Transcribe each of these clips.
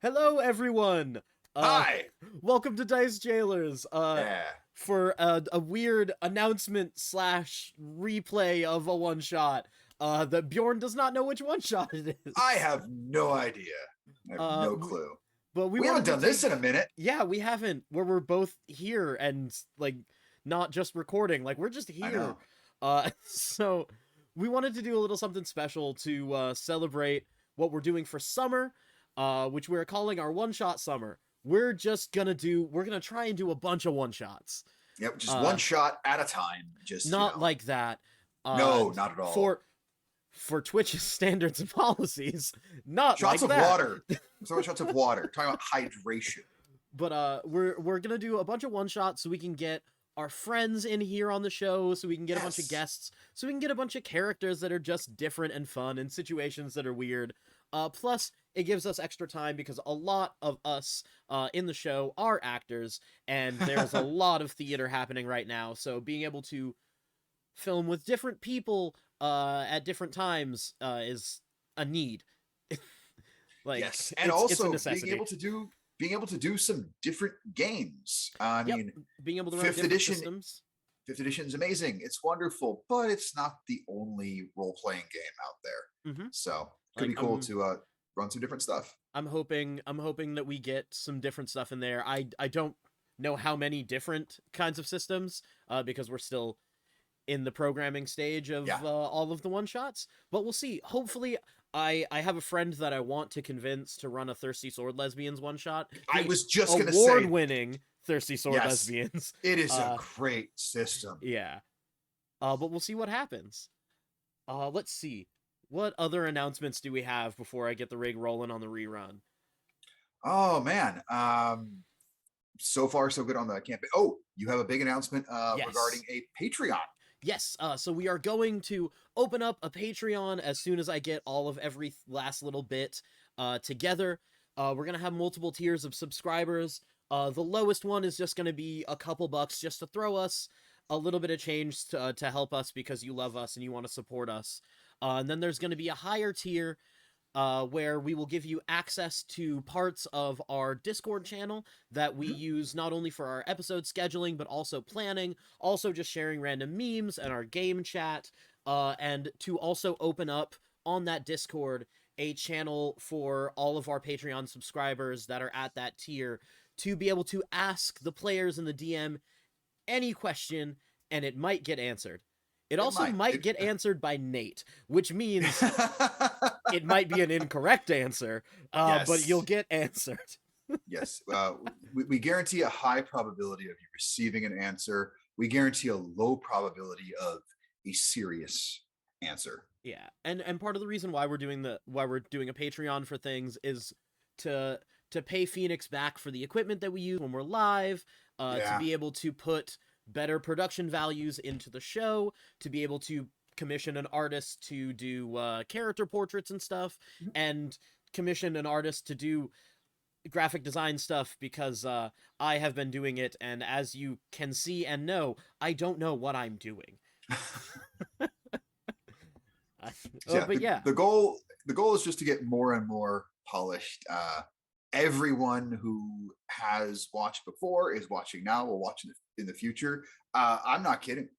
Hello, everyone. Uh, Hi. welcome to Dice Jailers. Yeah. For a weird announcement slash replay of a one shot. That Bjorn does not know which one shot it I is. have no idea. I have Uh, no w- clue. but we We haven't wanted to done this in a take. minute. Yeah, we haven't. Where we're both here and like not just recording. Like we're just I here. know. So we wanted to do a little something special to celebrate what we're doing for summer, which we're calling our one shot summer. We're gonna try and do a bunch of one shots. Yep, just one Uh, shot at a time. Just, Not like that. Uh, no, not at all. for Twitch's standards and policies, not Shots like of that. water. So much shots of water. Talking about hydration. But we're gonna do a bunch of one shots so we can get our friends in here on the show, so we can get a bunch of Yes. guests, so we can get a bunch of characters that are just different and fun and situations that are weird. Plus, it gives us extra time because a lot of us in the show are actors, and there's a lot of theater happening right now. So being able to film with different people at different times is a need. Like Yes. And it's a also necessity. being able to do some different games. I Yep, mean, being able to run fifth different edition systems. fifth edition is amazing. It's wonderful, but it's not the only role-playing game out there. Mm-hmm. So could Like be cool to run some different stuff. I'm hoping that we get some different stuff in there. I don't know how many different kinds of systems because we're still in the programming stage of Yeah. all of the one shots, but we'll see. Hopefully, I have a friend that I want to convince to run a Thirsty Sword Lesbians one shot. I The was just gonna say, award-winning Thirsty Sword yes, Lesbians. it is a Uh, great system. yeah. But we'll see what happens. Let's see. What other announcements do we have before I get the rig rolling on the rerun? Oh man, so far so good on the campaign. Oh, you have a big announcement regarding Yes. a Patreon. Yes, so we are going to open up a Patreon as soon as I get all of every last little bit together. We're going to have multiple tiers of subscribers. The lowest one is just going to be a couple bucks just to throw us a little bit of change to help us because you love us and you want to support us. And then there's going to be a higher tier where we will give you access to parts of our Discord channel that we Mhm. use not only for our episode scheduling, but also planning, also just sharing random memes and our game chat, and to also open up on that Discord a channel for all of our Patreon subscribers that are at that tier to be able to ask the players and the DM any question and it might get answered. It It also might. might get answered by Nate, which means it might be an incorrect answer, but you'll Yes, get answered. yes. We guarantee a high probability of you receiving an answer. We guarantee a low probability of a serious answer. Yeah, and part of the reason why we're doing a Patreon for things is to pay Phoenix back for the equipment that we use when we're live, to Yeah. be able to put better production values into the show, to be able to commission an artist to do character portraits and stuff, and commission an artist to do graphic design stuff because I have been doing it, and as you can see and know, I don't know what I'm doing. Yeah, But yeah, the goal is just to get more and more polished. Everyone who has watched before is watching now, will watch in the future. I'm not kidding.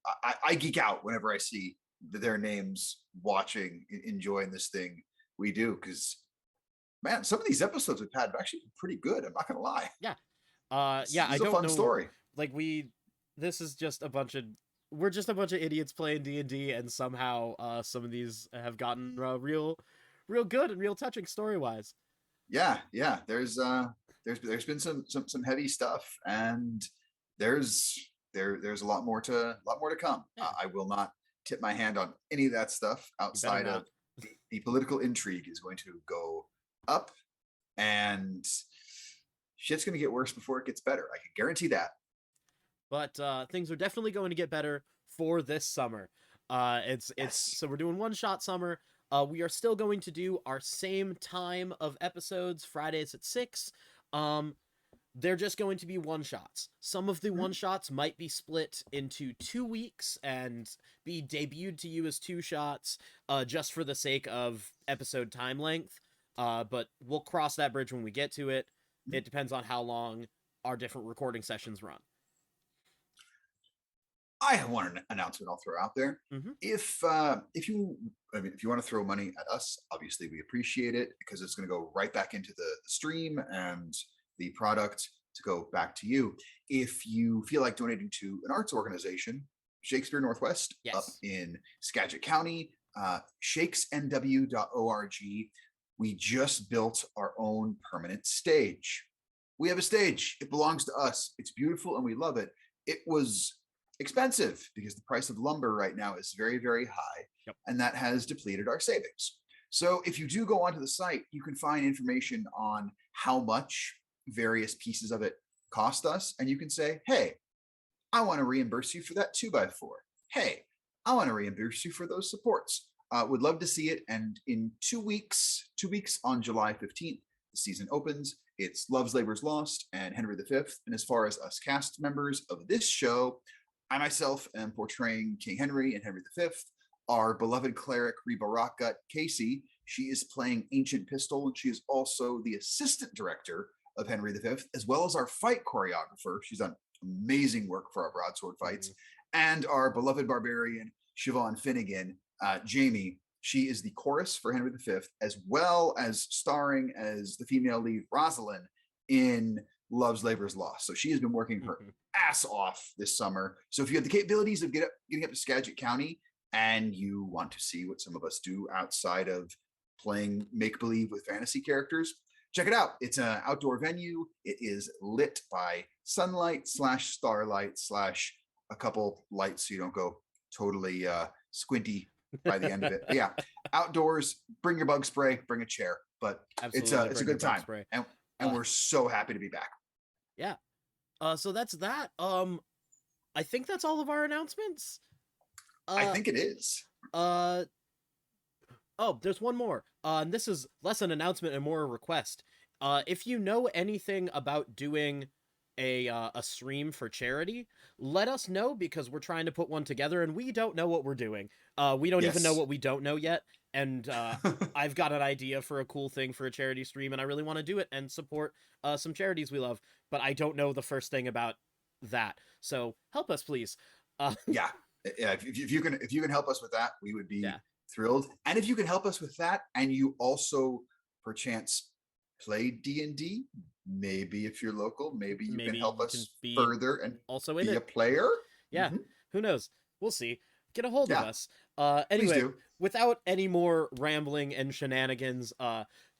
I geek out whenever I see their names watching, enjoying this thing we do, because man, some of these episodes we've had have actually been pretty good. I'm not gonna lie. yeah, This, yeah. this I is a don't fun know. story. Like this is just a bunch of we're just a bunch of idiots playing D&D, and somehow some of these have gotten real good and real touching story wise. Yeah, yeah. There's been some heavy stuff, and there's a lot more to come. Yeah, I will not tip my hand on any of that stuff you better outside of not. the political intrigue is going to go up, and shit's going to get worse before it gets better. I can guarantee that. But things are definitely going to get better for this summer. It's Yes. so we're doing one shot summer. We are still going to do our same time of episodes, Fridays at 6. Um, they're just going to be one shots. Some of the one Mhm. shots might be split into 2 weeks and be debuted to you as two shots, just for the sake of episode time length. but we'll cross that bridge when we get to it. It depends on how long our different recording sessions run. I have one announcement I'll throw out there. Mhm. If you want to throw money at us, obviously we appreciate it because it's going to go right back into the stream and the product to go back to you. If you feel like donating to an arts organization, Shakespeare Northwest up Yes. in Skagit County, shakesnw.org, we just built our own permanent stage. We have a stage. It belongs to us. It's beautiful and we love it. It was expensive because the price of lumber right now is very, very high. Yep. And that has depleted our savings. So if you do go onto the site, you can find information on how much various pieces of it cost us. And you can say, hey, I want to reimburse you for that 2x4. Hey, I want to reimburse you for those supports. Would love to see it. And in 2 weeks on July 15th, the season opens. It's Love's Labor's Lost and Henry V. And as far as us cast members of this show, I myself am portraying King Henry and Henry V. Our beloved cleric Reba Rockgut Casey, she is playing Ancient Pistol, and she is also the assistant director of Henry V, as well as our fight choreographer. She's done amazing work for our broadsword fights. And our beloved barbarian Siobhan Finnegan, Jamie, she is the chorus for Henry V, as well as starring as the female lead Rosalind in Love's Labor's Lost. So she has been working her ass off this summer. So if you have the capabilities of getting up to Skagit County and you want to see what some of us do outside of playing make-believe with fantasy characters, check it out. It's an outdoor venue. It is lit by sunlight / starlight / a couple lights so you don't go totally squinty by the end of it. But yeah, outdoors, bring your bug spray, bring a chair, but it's a good time. And we're so happy to be back. Yeah. So that's that. I think that's all of our announcements. I think it is. Oh, there's one more. And this is less an announcement and more a request. If you know anything about doing a stream for charity, let us know, because we're trying to put one together and we don't know what we're doing. We don't even know what we don't know yet. And I've got an idea for a cool thing for a charity stream, and I really want to do it and support some charities we love, but I don't know the first thing about that. So help us, please. Yeah. If you can help us with that, we would be thrilled. And if you can help us with that, and you also perchance play D&D, maybe if you're local, maybe you can help us further and also be a player. Yeah. Who knows? We'll see. Get a hold of us. Anyway, without any more rambling and shenanigans,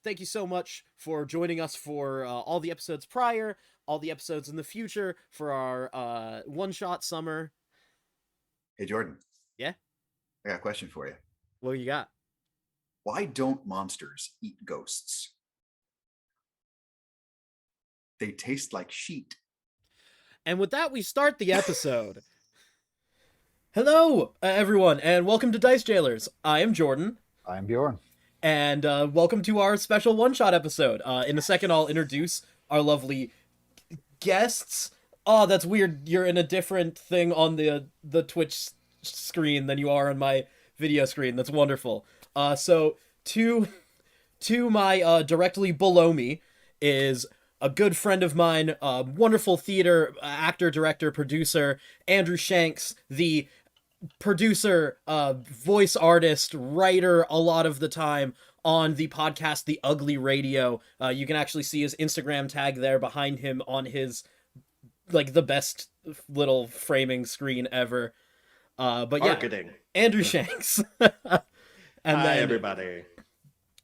thank you so much for joining us for all the episodes prior, all the episodes in the future, for our one-shot summer. Hey, Jordan. Yeah? I got a question for you. What you got? Why don't monsters eat ghosts? They taste like sheet. And with that, we start the episode. Hello, everyone, and welcome to Dice Jailers. I am Jordan. I'm Bjorn. And welcome to our special one-shot episode. In a second, I'll introduce our lovely guests. Oh, that's weird. You're in a different thing on the Twitch screen than you are on my video screen. That's wonderful. So to my directly below me is a good friend of mine, wonderful theater actor, director, producer, Andrew Shanks, the producer, voice artist, writer a lot of the time on the podcast The Ugly Radio. You can actually see his Instagram tag there behind him on his, like, the best little framing screen ever. But Marketing. Yeah, Andrew Shanks. And Hi, everybody.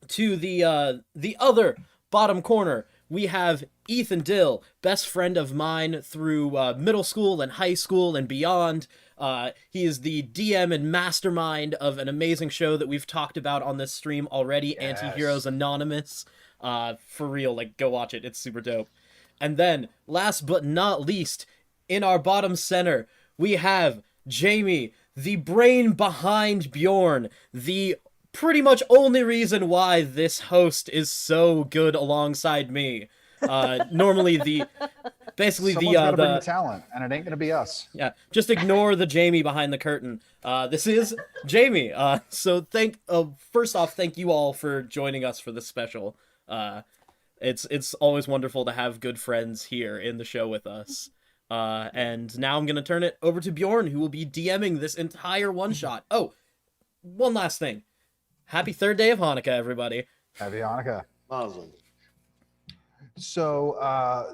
To the other bottom corner, we have Ethan Dill, best friend of mine through middle school and high school and beyond. He is the DM and mastermind of an amazing show that we've talked about on this stream already, Yes. Anti-Heroes Anonymous. For real, like, go watch it. It's super dope. And then, last but not least, in our bottom center, we have Jamie, the brain behind Bjorn, the pretty much only reason why this host is so good alongside me. Normally basically Someone's got to bring the talent, and it ain't gonna be us. Yeah, just ignore the Jamie behind the curtain. This is Jamie. So first off, thank you all for joining us for this special. It's always wonderful to have good friends here in the show with us. And now I'm gonna turn it over to Bjorn, who will be DMing this entire one shot. Oh, one last thing. Happy third day of Hanukkah, everybody. Happy Hanukkah. Awesome. So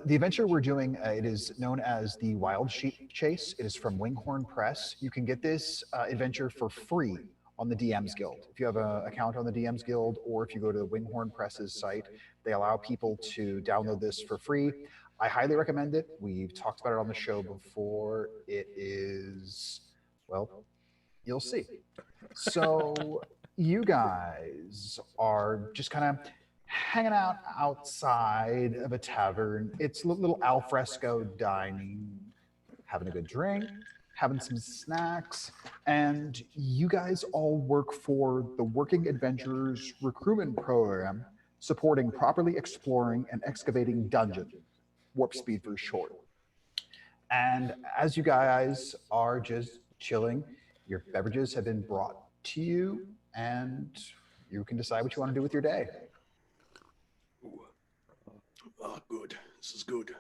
the adventure we're doing, it is known as the Wild Sheep Chase. It is from Winghorn Press. You can get this adventure for free on the DMs Guild. If you have an account on the DMs Guild, or if you go to the Winghorn Press's site, they allow people to download this for free. I highly recommend it. We've talked about it on the show before. It is, well, you'll see. So you guys are just kind of hanging out outside of a tavern. It's a little alfresco dining, having a good drink, having some snacks, and you guys all work for the Working Adventurers Recruitment Program, supporting properly exploring and excavating dungeon, Warp Speed for short. And as you guys are just chilling, your beverages have been brought to you, and you can decide what you want to do with your day. Good. This is good.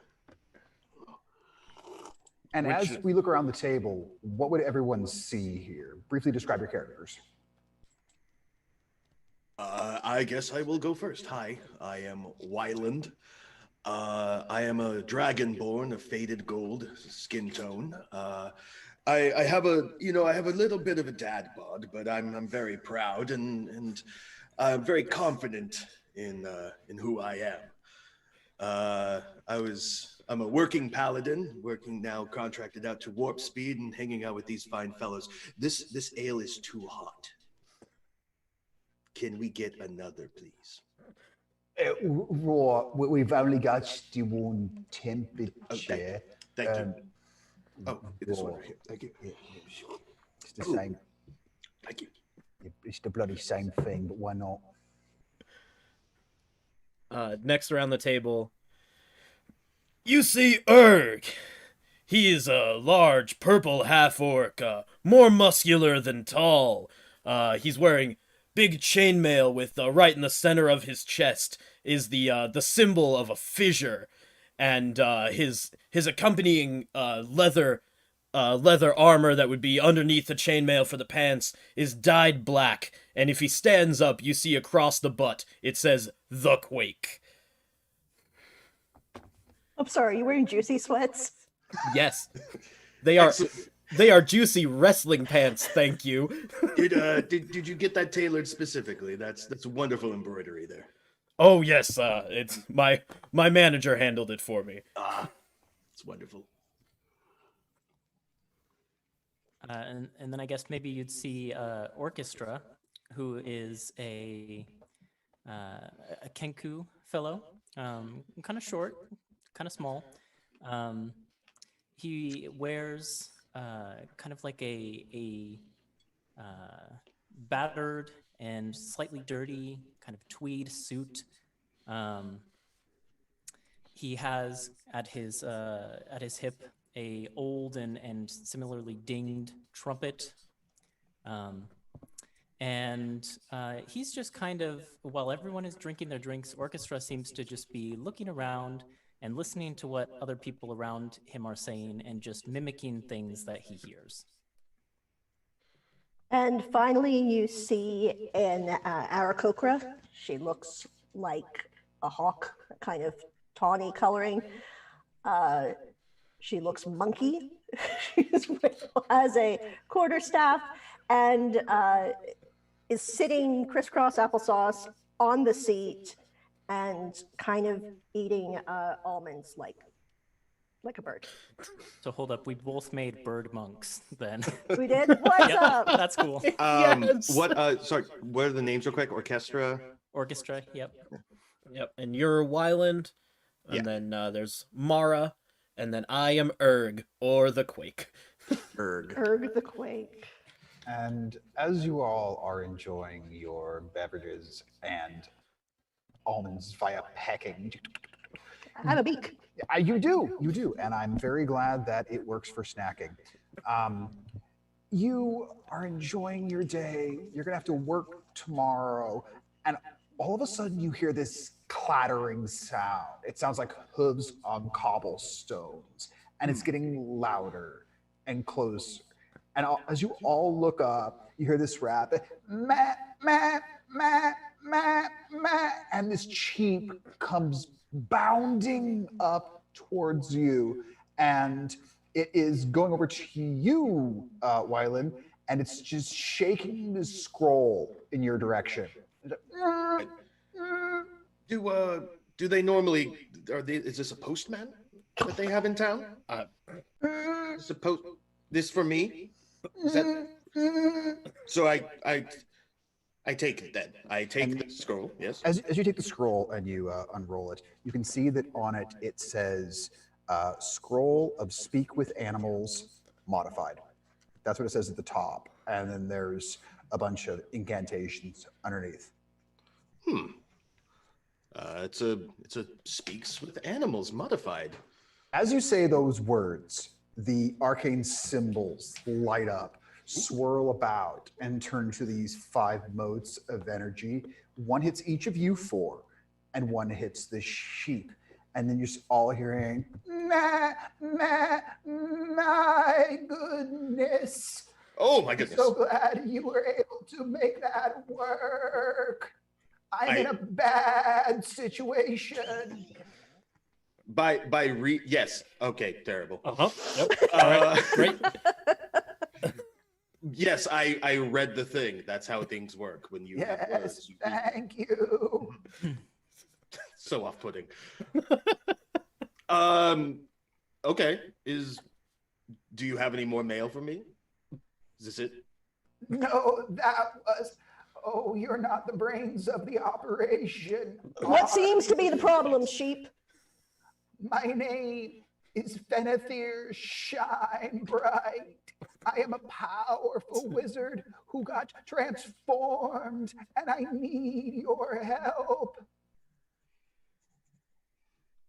And as we look around the table, what would everyone see here? Briefly describe your characters. I guess I will go first. Hi, I am Wyland. I am a dragonborn of faded gold skin tone. I have a little bit of a dad bod, but I'm very proud and I'm very confident in who I am. I'm a working paladin, working now contracted out to Warp Speed and hanging out with these fine fellows. This ale is too hot. Can we get another, please? Raw, we've only got the one temperature. Okay. Thank you. This one right here. Thank you. It's the same. Thank you. It's the bloody same thing, but why not? Next around the table, you see Erg. He is a large purple half-orc, more muscular than tall. He's wearing big chainmail with right in the center of his chest is the symbol of a fissure, and his accompanying leather armor that would be underneath the chainmail for the pants is dyed black, and if he stands up, you see across the butt it says "The Quake." I'm sorry, you wearing juicy sweats? Yes, they are. They are juicy wrestling pants, thank you. Did you get that tailored specifically? That's wonderful embroidery there. Oh yes, it's my manager handled it for me. It's wonderful. And then I guess maybe you'd see Orchestra, who is a Kenku fellow, kind of short, kind of small. He wears kind of like a battered and slightly dirty kind of tweed suit. He has at his hip a old and similarly dinged trumpet. And he's just kind of, while everyone is drinking their drinks, Orchestra seems to just be looking around and listening to what other people around him are saying and just mimicking things that he hears. And finally, you see an Aarakocra. She looks like a hawk, kind of tawny coloring. She looks monkey. She has a quarterstaff and is sitting crisscross applesauce on the seat and kind of eating almonds like a bird. So hold up, we both made bird monks then. We did? What's Yep, up? that's cool. Yes. Sorry, what are the names real quick? Orchestra? Orchestra, yep. Yep, and you're Wyland, and then there's Mara, and then I am Erg, or the Quake. Erg. Erg the Quake. And as you all are enjoying your beverages and almonds via pecking, have a beak. You do, and I'm very glad that it works for snacking. You are enjoying your day. You're gonna have to work tomorrow, and all of a sudden you hear this clattering sound. It sounds like hooves on cobblestones, and it's getting louder and closer. And as you all look up, you hear this rap, "Meh, meh, meh, meh, meh," and this sheep comes bounding up towards you, and it is going over to you, Wyland, and it's just shaking the scroll in your direction. Do they normally? Is this a postman that they have in town? This for me? Is that? So I take it then. I take the scroll. Yes. As you take the scroll and you unroll it, you can see that on it it says "Scroll of Speak with Animals Modified." That's what it says at the top, and then there's a bunch of incantations underneath. It's a speaks with animals modified. As you say those words, the arcane symbols light up, swirl about, and turn to these 5 motes of energy. One hits each of you 4, and one hits the sheep. And then you're all hearing, "Nah, nah, my goodness." Oh my goodness. I'm so glad you were able to make that work. I'm in a bad situation. Yes. Okay, terrible. Yep. All right. Great. Yes, I read the thing. That's how things work when you have words. Yes, thank you. So off-putting. Okay. Do you have any more mail for me? Is this it? No, that was. Oh, you're not the brains of the operation. What seems to be the problem, sheep? My name is Fenethir Shine Bright. I am a powerful wizard who got transformed, and I need your help.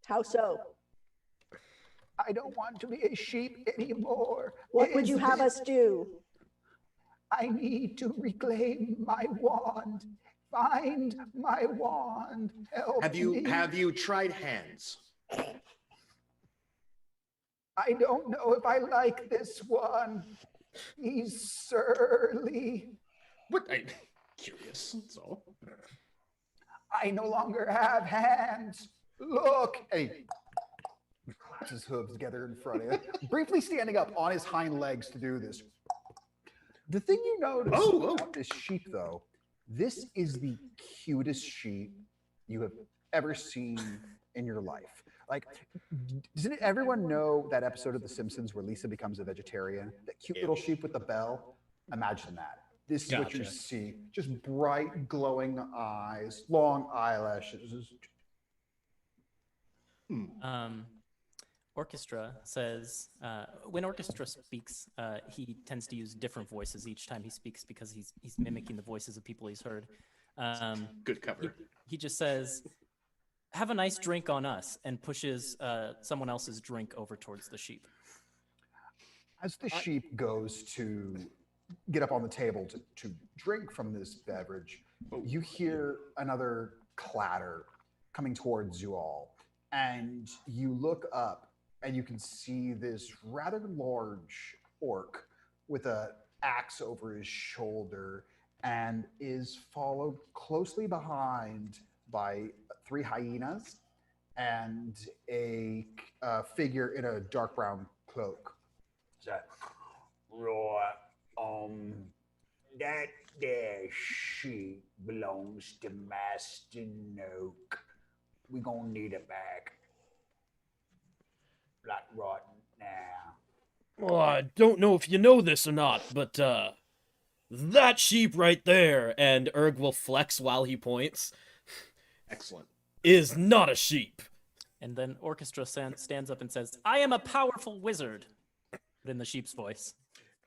How so? I don't want to be a sheep anymore. What would you have us do? I need to reclaim my wand. Find my wand. Help me. Have you tried hands? I don't know if I like this one. He's surly. What? I'm curious. That's all. I no longer have hands. Look. And he claps his hooves together in front of you, briefly standing up on his hind legs to do this. The thing you notice about this sheep, though, this is the cutest sheep you have ever seen in your life. Like, doesn't everyone know that episode of The Simpsons where Lisa becomes a vegetarian? That cute little sheep with the bell? Imagine that. This is what you see. Just bright, glowing eyes, long eyelashes. Orchestra says, when Orchestra speaks, he tends to use different voices each time he speaks because he's mimicking the voices of people he's heard. Good cover. He just says, "Have a nice drink on us," and pushes someone else's drink over towards the sheep. As the sheep goes to get up on the table to drink from this beverage, you hear another clatter coming towards you all. And you look up and you can see this rather large orc with an axe over his shoulder and is followed closely behind by 3 hyenas and a figure in a dark brown cloak. That right, that there sheep belongs to Master Noak. We gonna need it back. Like right now. Well, I don't know if you know this or not, but that sheep right there, and Erg will flex while he points, Excellent. is not a sheep. And then Orchestra stands up and says, "I am a powerful wizard," but in the sheep's voice.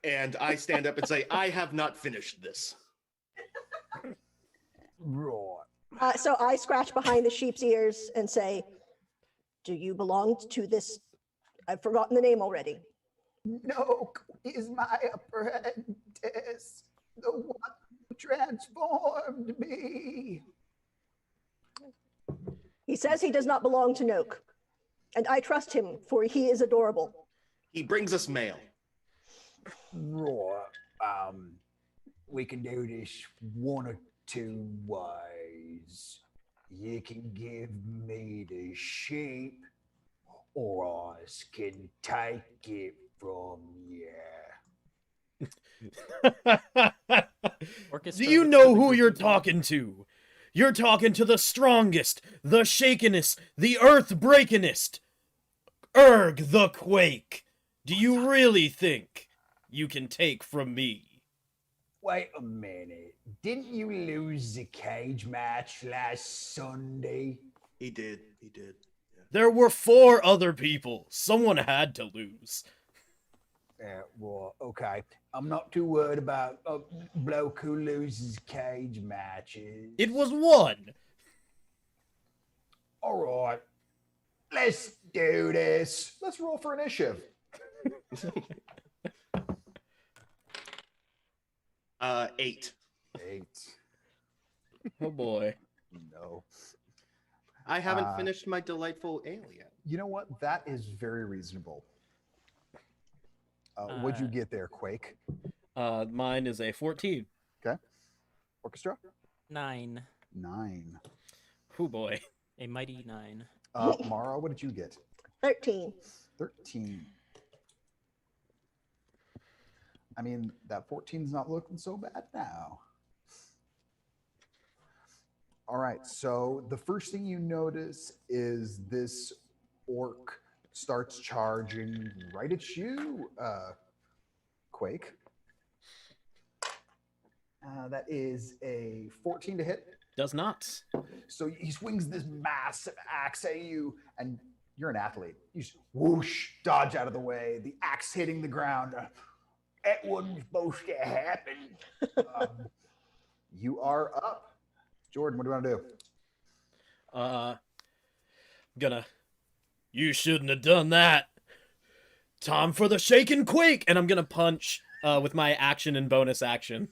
And I stand up and say, "I have not finished this." Right. So I scratch behind the sheep's ears and say, Do you belong to this? I've forgotten the name already. Nook is my apprentice, the one who transformed me. He says he does not belong to Noak, and I trust him, for he is adorable. He brings us mail. Right. We can do this one or two ways. You can give me the sheep, or I can take it from you. Orchestra Do you looks know to the who group you're of talking to? You're talking to the strongest, the shakenest, the earth breakingest, Erg the Quake. Do you really think you can take from me? Wait a minute. Didn't you lose the cage match last Sunday? He did. He did. Yeah. There were 4 other people. Someone had to lose. Well, okay. I'm not too worried about a bloke who loses cage matches. It was 1. All right. Let's do this. Let's roll for initiative. 8. 8. Oh boy. No. I haven't finished my delightful ale yet. You know what? That is very reasonable. What'd you get there, Quake? Mine is a 14. Okay. Orchestra? 9. 9. Oh boy. A mighty 9. Mara, what did you get? 13. 13. I mean, that 14's not looking so bad now. All right, so the first thing you notice is this orc starts charging right at you, Quake. That is a 14 to hit. Does not. So he swings this massive axe at you, and you're an athlete. You just whoosh, dodge out of the way, the axe hitting the ground. It wasn't supposed to happen. You are up. Jordan, what do you want to do? You shouldn't have done that. Time for the shake and quake, and I'm gonna punch with my action and bonus action.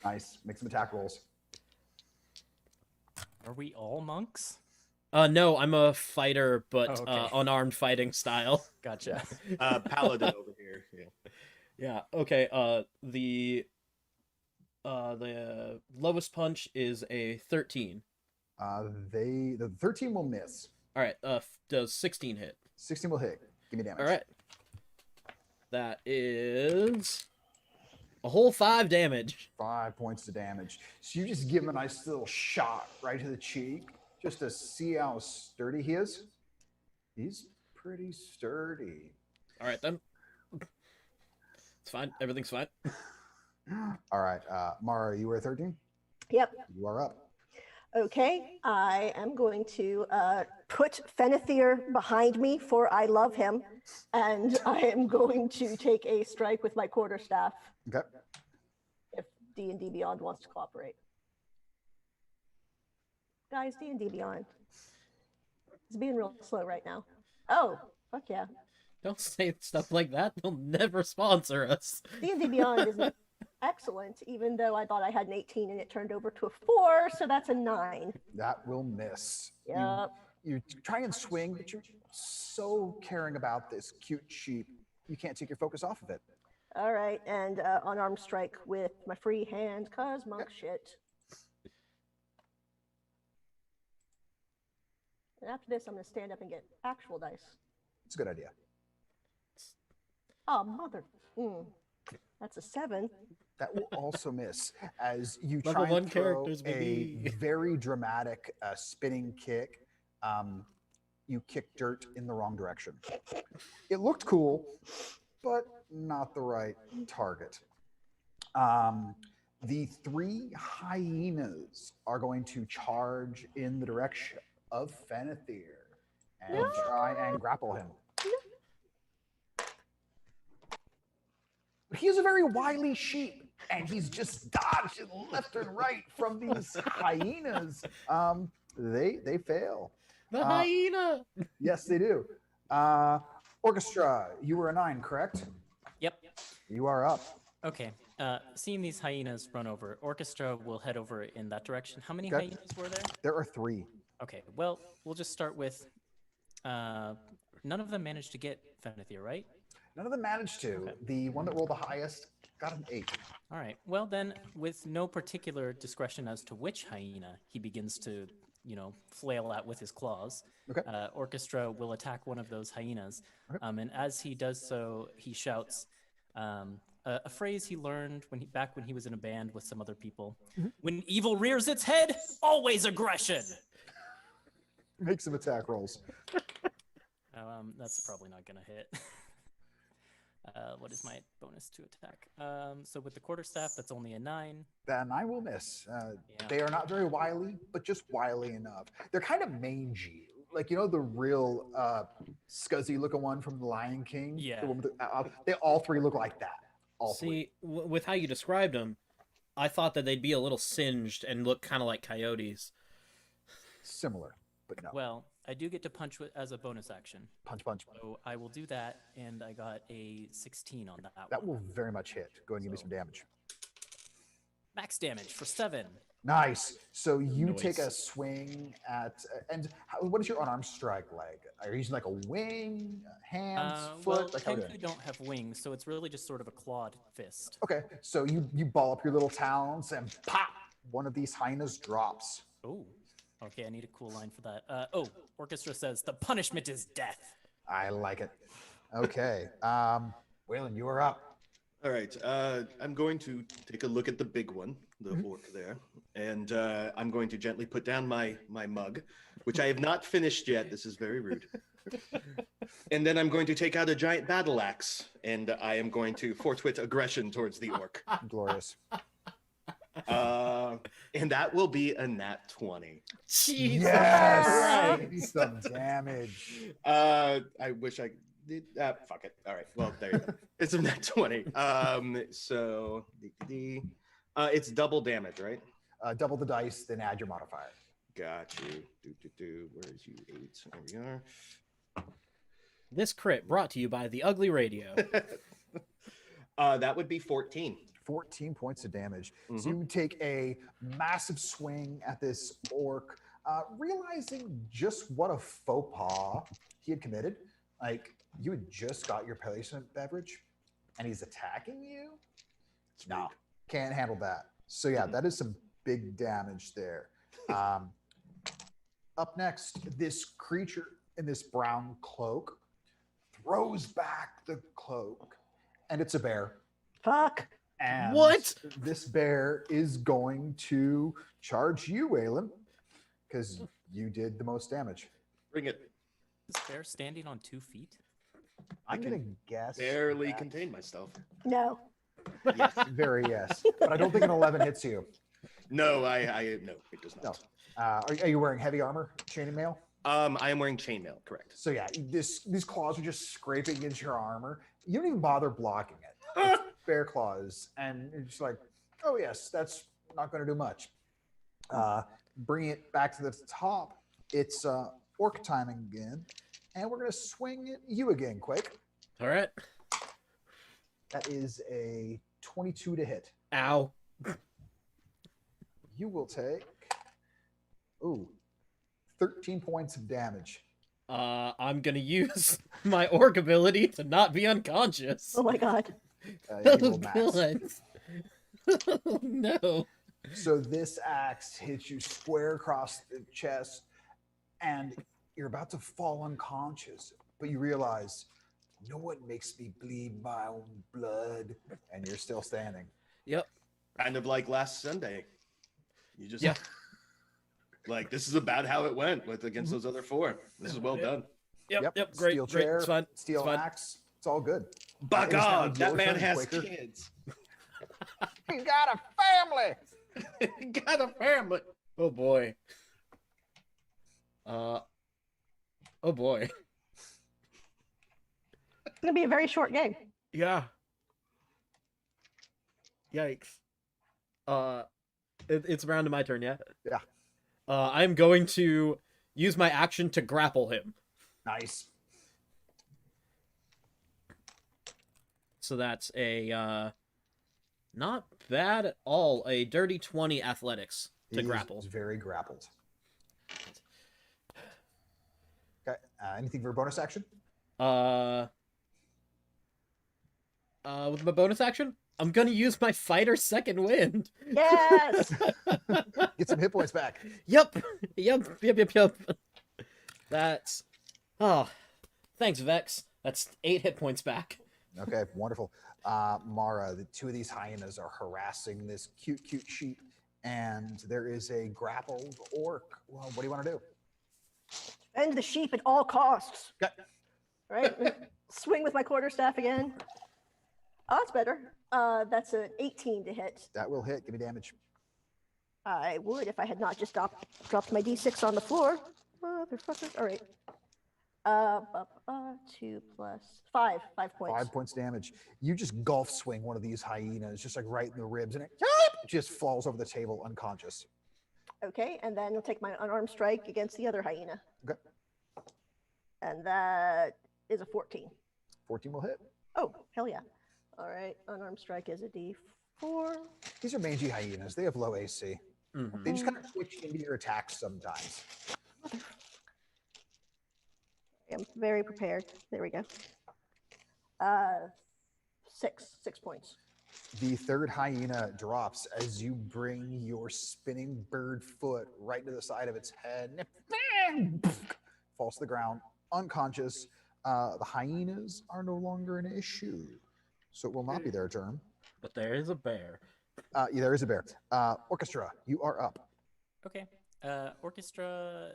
Nice. Make some attack rolls. Are we all monks? No, I'm a fighter, but Oh, okay. unarmed fighting style. Gotcha. Paladin over here. Yeah. Yeah. Okay. The lowest punch is a 13. The 13 will miss. All right. Does 16 hit? 16 will hit. Give me damage. All right. That is a whole 5 damage. 5 points of damage. So you just give him a nice little shot right to the cheek, just to see how sturdy he is. He's pretty sturdy. All right then. It's fine. Everything's fine. All right, Mara, you were at 13? Yep. You are up. Okay, I am going to put Fenethir behind me, for I love him, and I am going to take a strike with my quarterstaff Okay. if D&D Beyond wants to cooperate. Guys, D&D Beyond. It's being real slow right now. Oh, fuck yeah. Don't say stuff like that. They'll never sponsor us. D&D Beyond is excellent, even though I thought I had an 18 and it turned over to a 4, so that's a 9. That will miss. Yep. You try and swing, but you're so caring about this cute sheep, you can't take your focus off of it. All right, and unarmed strike with my free hand, cause monk shit. And after this, I'm gonna stand up and get actual dice. It's a good idea. Oh, mother. That's a 7. That will also miss as you Level try and 1 throw characters, a baby. very dramatic spinning kick. You kick dirt in the wrong direction. It looked cool, but not the right target. The 3 hyenas are going to charge in the direction of Fenethir and try and grapple him. He is a very wily sheep, and he's just dodging left and right from these hyenas. They fail. The Uh, hyena. Yes, they do. Orchestra, you were a 9, correct? Yep. You are up. Okay. Seeing these hyenas run over, Orchestra will head over in that direction. How many Okay. hyenas were there? There are 3. Okay. Well, we'll just start with. None of them managed to get Fenethir, right? None of them managed to. Okay. The one that rolled the highest got an 8. All right. Well, then, with no particular discretion as to which hyena he begins to, flail at with his claws, Okay. Orchestra will attack one of those hyenas. Okay. And as he does so, he shouts a phrase he learned back when he was in a band with some other people. Mm-hmm. When evil rears its head, always aggression. Make some attack rolls. That's probably not gonna hit. What is my bonus to attack? So with the quarterstaff, that's only a 9. Then I will miss. Yeah. They are not very wily, but just wily enough. They're kind of mangy. Like, the real scuzzy looking one from The Lion King? Yeah. The one with they all 3 look like that. All 3. See, with how you described them, I thought that they'd be a little singed and look kind of like coyotes. Similar, but no. Well, I do get to punch as a bonus action. Punch, punch. So I will do that, and I got a 16 on that That one. will very much hit. Go ahead and give me some damage. Max damage for 7. Nice. So you take a Nice. swing at, and what is your unarmed strike like? Are you using like a wing, hands, foot? Well, Like how are you technically doing? don't have wings, so it's really just sort of a clawed fist. Okay, so you ball up your little talons and pop, one of these hyenas drops. Oh, okay, I need a cool line for that. Orchestra says, the punishment is death. I like it. Okay, Waylon, you are up. All right. I'm going to take a look at the big one, the orc there, and I'm going to gently put down my mug, which I have not finished yet. This is very rude. And then I'm going to take out a giant battle axe, and I am going to forthwith aggression towards the orc. Glorious. And that will be a nat 20. Jesus Yes! Christ. Some damage. I wish I did. Fuck it. All right. Well, there you go. It's a nat 20. So it's double damage, right? Double the dice, then add your modifier. Got you. Where's you 8? There we are. This crit brought to you by the Ugly Radio. That would be 14. 14 points of damage. So you take a massive swing at this orc, realizing just what a faux pas he had committed. Like, you had just got your placement beverage, and he's attacking you? No, can't handle that. So yeah, that is some big damage there. Up next, this creature in this brown cloak throws back the cloak, and it's a bear. Fuck. And What? This bear is going to charge you, Waylon, because you did the most damage. Bring it. Is bear standing on 2 feet? I'm can gonna guess. Barely that- contain myself. No. Yes. Very yes, but I don't think an 11 hits you. No, no, it does No. not. Are you wearing heavy armor, chainmail? I am wearing chainmail, correct. So yeah, these claws are just scraping into your armor. You don't even bother blocking it. It's bear claws, and you're just like, oh yes, that's not going to do much. Bring it back to the top. It's orc timing again, and we're going to swing at you again, quick. All right. That is a 22 to hit. Ow. You will take 13 points of damage. I'm gonna use my orc ability to not be unconscious. Oh my god. You Oh, roll max. God. Oh, no. So this axe hits you square across the chest, and you're about to fall unconscious, but you realize no one makes me bleed my own blood, and you're still standing. Yep. Kind of like last Sunday. You just Yeah. like this is about how it went with against those other 4. This is well done. Yep. Great. Steel Great. chair, It's fine. steel It's fine. axe. It's all good. By It is now God, that your man turn, has Quaker. kids. He's got a family. Got a family. Oh boy. Oh boy. It's gonna be a very short game. Yeah. Yikes. It's around to my turn, yeah? Yeah. I'm going to use my action to grapple him. Nice. So that's a not bad at all. A dirty 20 athletics to He grapple. is very grappled. Okay. Anything for a bonus action? With my bonus action, I'm gonna use my fighter second wind. Yes. Get some hit points back. Yep. That's thanks, Vex. That's 8 hit points back. Okay, wonderful. Mara, the two of these hyenas are harassing this cute sheep, and there is a grappled orc. Well, what do you want to do? End the sheep at all costs. Okay. Right? Swing with my quarterstaff again. Oh, that's better. That's an 18 to hit. That will hit. Give me damage. I would if I had not just dropped my d6 on the floor. Motherfucker. All right. 2 plus 5. 5 points. 5 points damage. You just golf swing one of these hyenas, just like right in the ribs, and it just falls over the table unconscious. Okay, and then you'll take my unarmed strike against the other hyena. Okay. And that is a 14. 14 will hit. Oh, hell yeah. All right, unarmed strike is a d4. These are mangy hyenas. They have low AC. Mhm. They just kind of switch into your attacks sometimes. I'm very prepared. There we go. 6 points. The third hyena drops as you bring your spinning bird foot right to the side of its head. And it falls to the ground, unconscious. The hyenas are no longer an issue, so it will not be their turn. But there is a bear. Yeah, there is a bear. Orchestra, you are up. Okay. Orchestra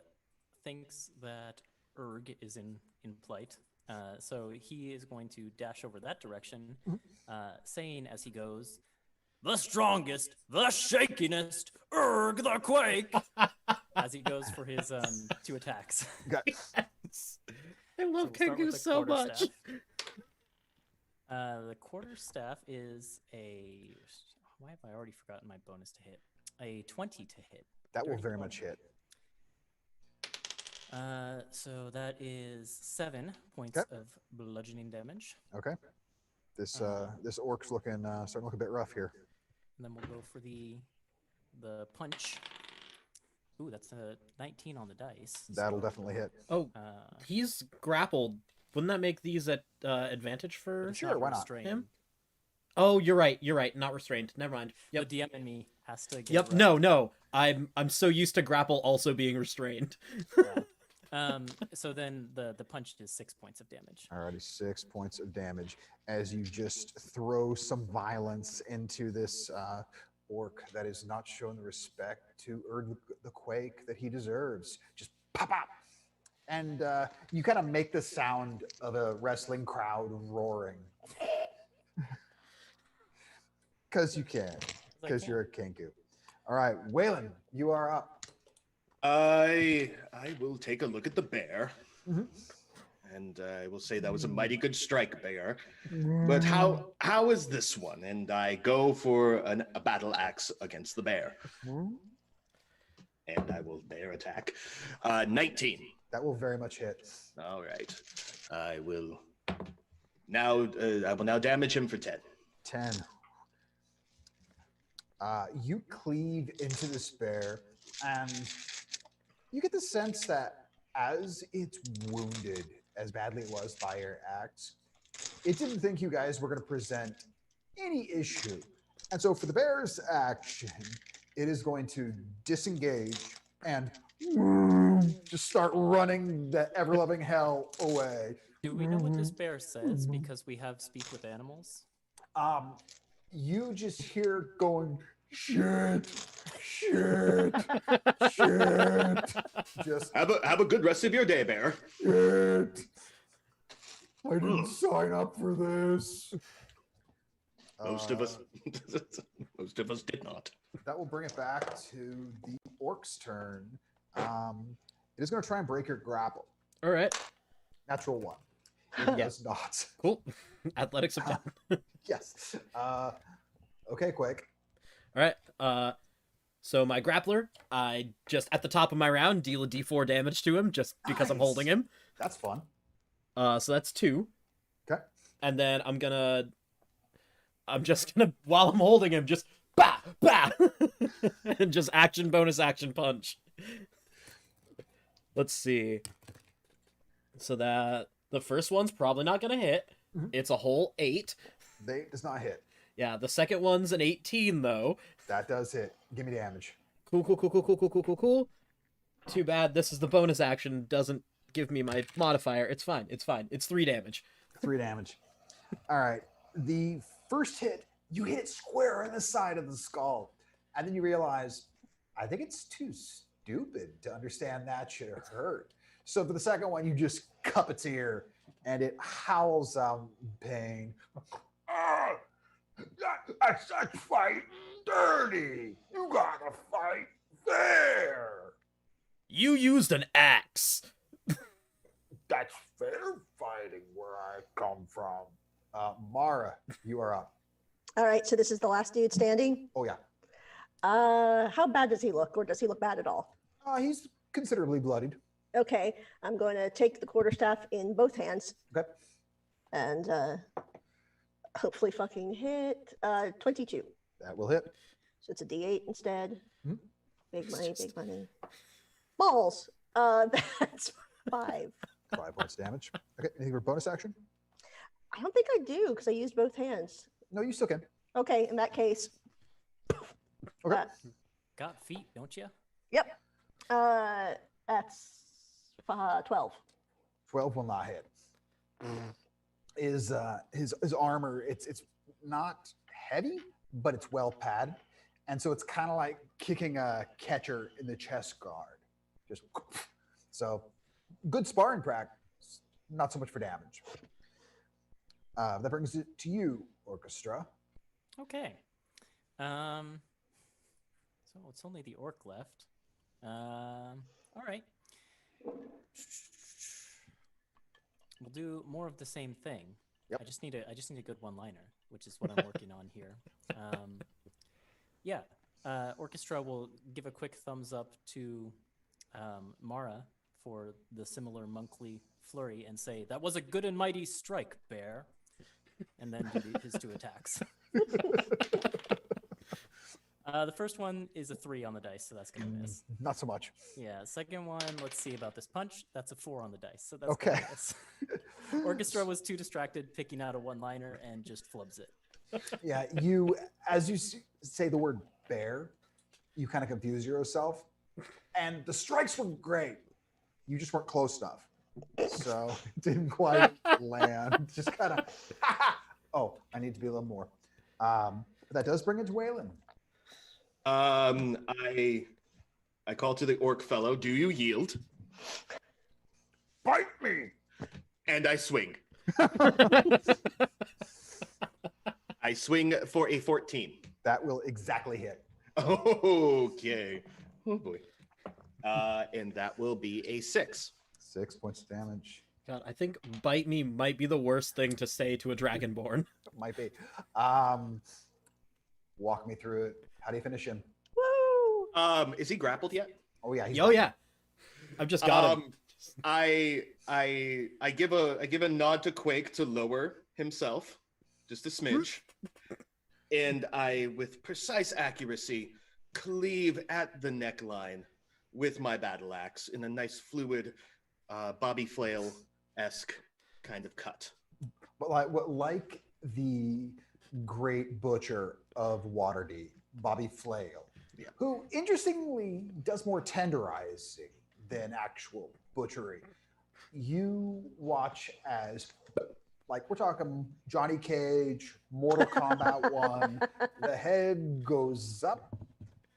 thinks that Erg is in flight. So he is going to dash over that direction, saying as he goes, "The strongest, the shakinest, Erg the Quake," as he goes for his 2 attacks. Got I love So we'll start Kenku with the so much. quarterstaff. The quarterstaff is a. Why have I already forgotten my bonus to hit? A 20 to hit. that will Dirty very 20. much hit. So that is 7 points Okay. of bludgeoning damage. Okay. This orc's starting to look a bit rough here. And then we'll go for the punch. Ooh, that's a 19 on the dice. That'll so, definitely hit. Oh, Uh, he's grappled. Wouldn't that make these at advantage for it's Sure, not why not? restrained. him? Oh, you're right. You're right. Not restrained. Never mind. Yep. The DM in me has to get Yep. it right. No. I'm so used to grapple also being restrained. So then the punch is 6 points of damage. Alrighty, 6 points of damage as you just throw some violence into this orc that is not showing the respect to Erd the Quake that he deserves. Just pop out. And you kind of make the sound of a wrestling crowd roaring. Because you can. Because you're a Kenku. All right, Waylon, you are up. I will take a look at the bear, Mhm. and I will say that was a mighty good strike, bear. But how is this one? And I go for a battle axe against the bear, and I will bear attack. 19. That will very much hit. All right, I will now damage him for 10. 10. You cleave into this bear, and you get the sense that as it's wounded as badly it was by your axe, it didn't think you guys were going to present any issue. And so for the bear's action, it is going to disengage and just start running the ever-loving hell away. Do we know what this bear says? Because we have speak with animals. You just hear going, shit, shit, shit, just Have a good rest of your day, bear. shit. I didn't sign up for this. Most of us, most of us did not. That will bring it back to the orc's turn. It is going to try and break your grapple. All right. Natural 1. It Yes. does not. Cool. Athletics of 10. Yes. Okay, quick. All right. So my grappler, I just at the top of my round deal a d4 damage to him just because I'm holding Nice. him. That's fun. So that's 2. Okay. And then I'm just gonna while I'm holding him, just bah bah, and just action bonus action punch. Let's see. So that the first one's probably not gonna hit. Mhm. It's a whole 8. They does not hit. Yeah, the second one's an 18 though. That does hit. Give me damage. Cool. Too bad this is the bonus action. Doesn't give me my modifier. It's fine. It's 3 damage. 3 damage. All right. The first hit, you hit square in the side of the skull. And then you realize, I think it's too stupid to understand that should hurt. So for the second one, you just cup its ear and it howls out in pain. Ah, that's fighting dirty. You gotta fight fair. You used an axe. That's fair fighting where I come from. Mara, you are up. All right, so this is the last dude standing. Oh, yeah. How bad does he look, or does he look bad at all? He's considerably bloodied. Okay, I'm going to take the quarterstaff in both hands Okay. and hopefully fucking hit 22. That will hit. So it's a D8 instead. Mhm. Big money. Balls. That's 5. 5 points damage. Okay. Anything for bonus action? I don't think I do because I used both hands. No, you still can. Okay, in that case, Okay. Got feet, don't you? yep. That's 12. 12 will not hit. His armor, it's not heavy, but it's well padded. And so it's kind of like kicking a catcher in the chest guard. Just so good sparring practice, not so much for damage. That brings it to you, Orchestra. Okay. So it's only the orc left. All right. We'll do more of the same thing. Yep. I just need a good one-liner, which is what I'm working on here. Yeah. Orchestra will give a quick thumbs up to Mara for the similar monkly flurry and say, "That was a good and mighty strike, bear," and then do his 2 attacks. The first one is a 3 on the dice, so that's gonna miss. Not so much. Yeah, second one, let's see about this punch. That's a 4 on the dice, so that's Okay. gonna miss. Orchestra was too distracted picking out a one-liner and just flubs it. Yeah, as you say the word bear, you kind of confuse yourself. And the strikes were great. You just weren't close enough. So it didn't quite land. Just kind of, oh, I need to be a little more. But that does bring it to Waylon. I call to the orc fellow, "Do you yield?" Bite me! And I swing. I swing for a 14. That will exactly hit. Okay. Oh boy. And that will be a 6. 6 points of damage. God, I think bite me might be the worst thing to say to a dragonborn. Might be. Walk me through it. How do you finish him? Woo! Is he grappled yet? Oh yeah. Oh yeah, I've just got him. I give a nod to Quake to lower himself, just a smidge, and I, with precise accuracy, cleave at the neckline with my battle axe in a nice fluid, Bobby Flail-esque kind of cut. But like the great butcher of Waterdeep, Bobby Flail, Yeah. who interestingly does more tenderizing than actual butchery. You watch as, like, we're talking Johnny Cage, Mortal Kombat 1, the head goes up,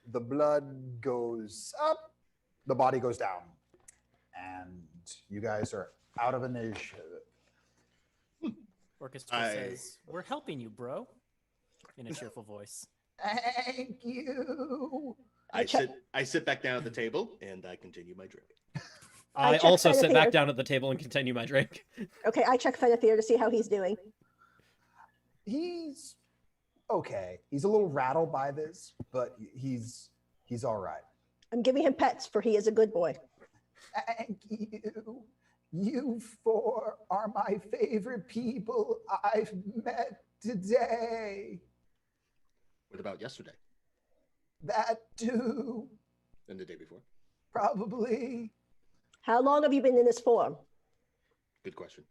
the blood goes up, the body goes down. And you guys are out of initiative. Orchestra says, "We're helping you, bro," in a cheerful voice. Thank you. I sit back down at the table and I continue my drink. I check also sit back Fenethir. down at the table and continue my drink. Okay, I check Fenethir to see how he's doing. He's okay. He's a little rattled by this, but he's He's all right. I'm giving him pets, for he is a good boy. Thank you. You four are my favorite people I've met today. What about yesterday That too, and the day before? probably How long have you been in this form? Good question.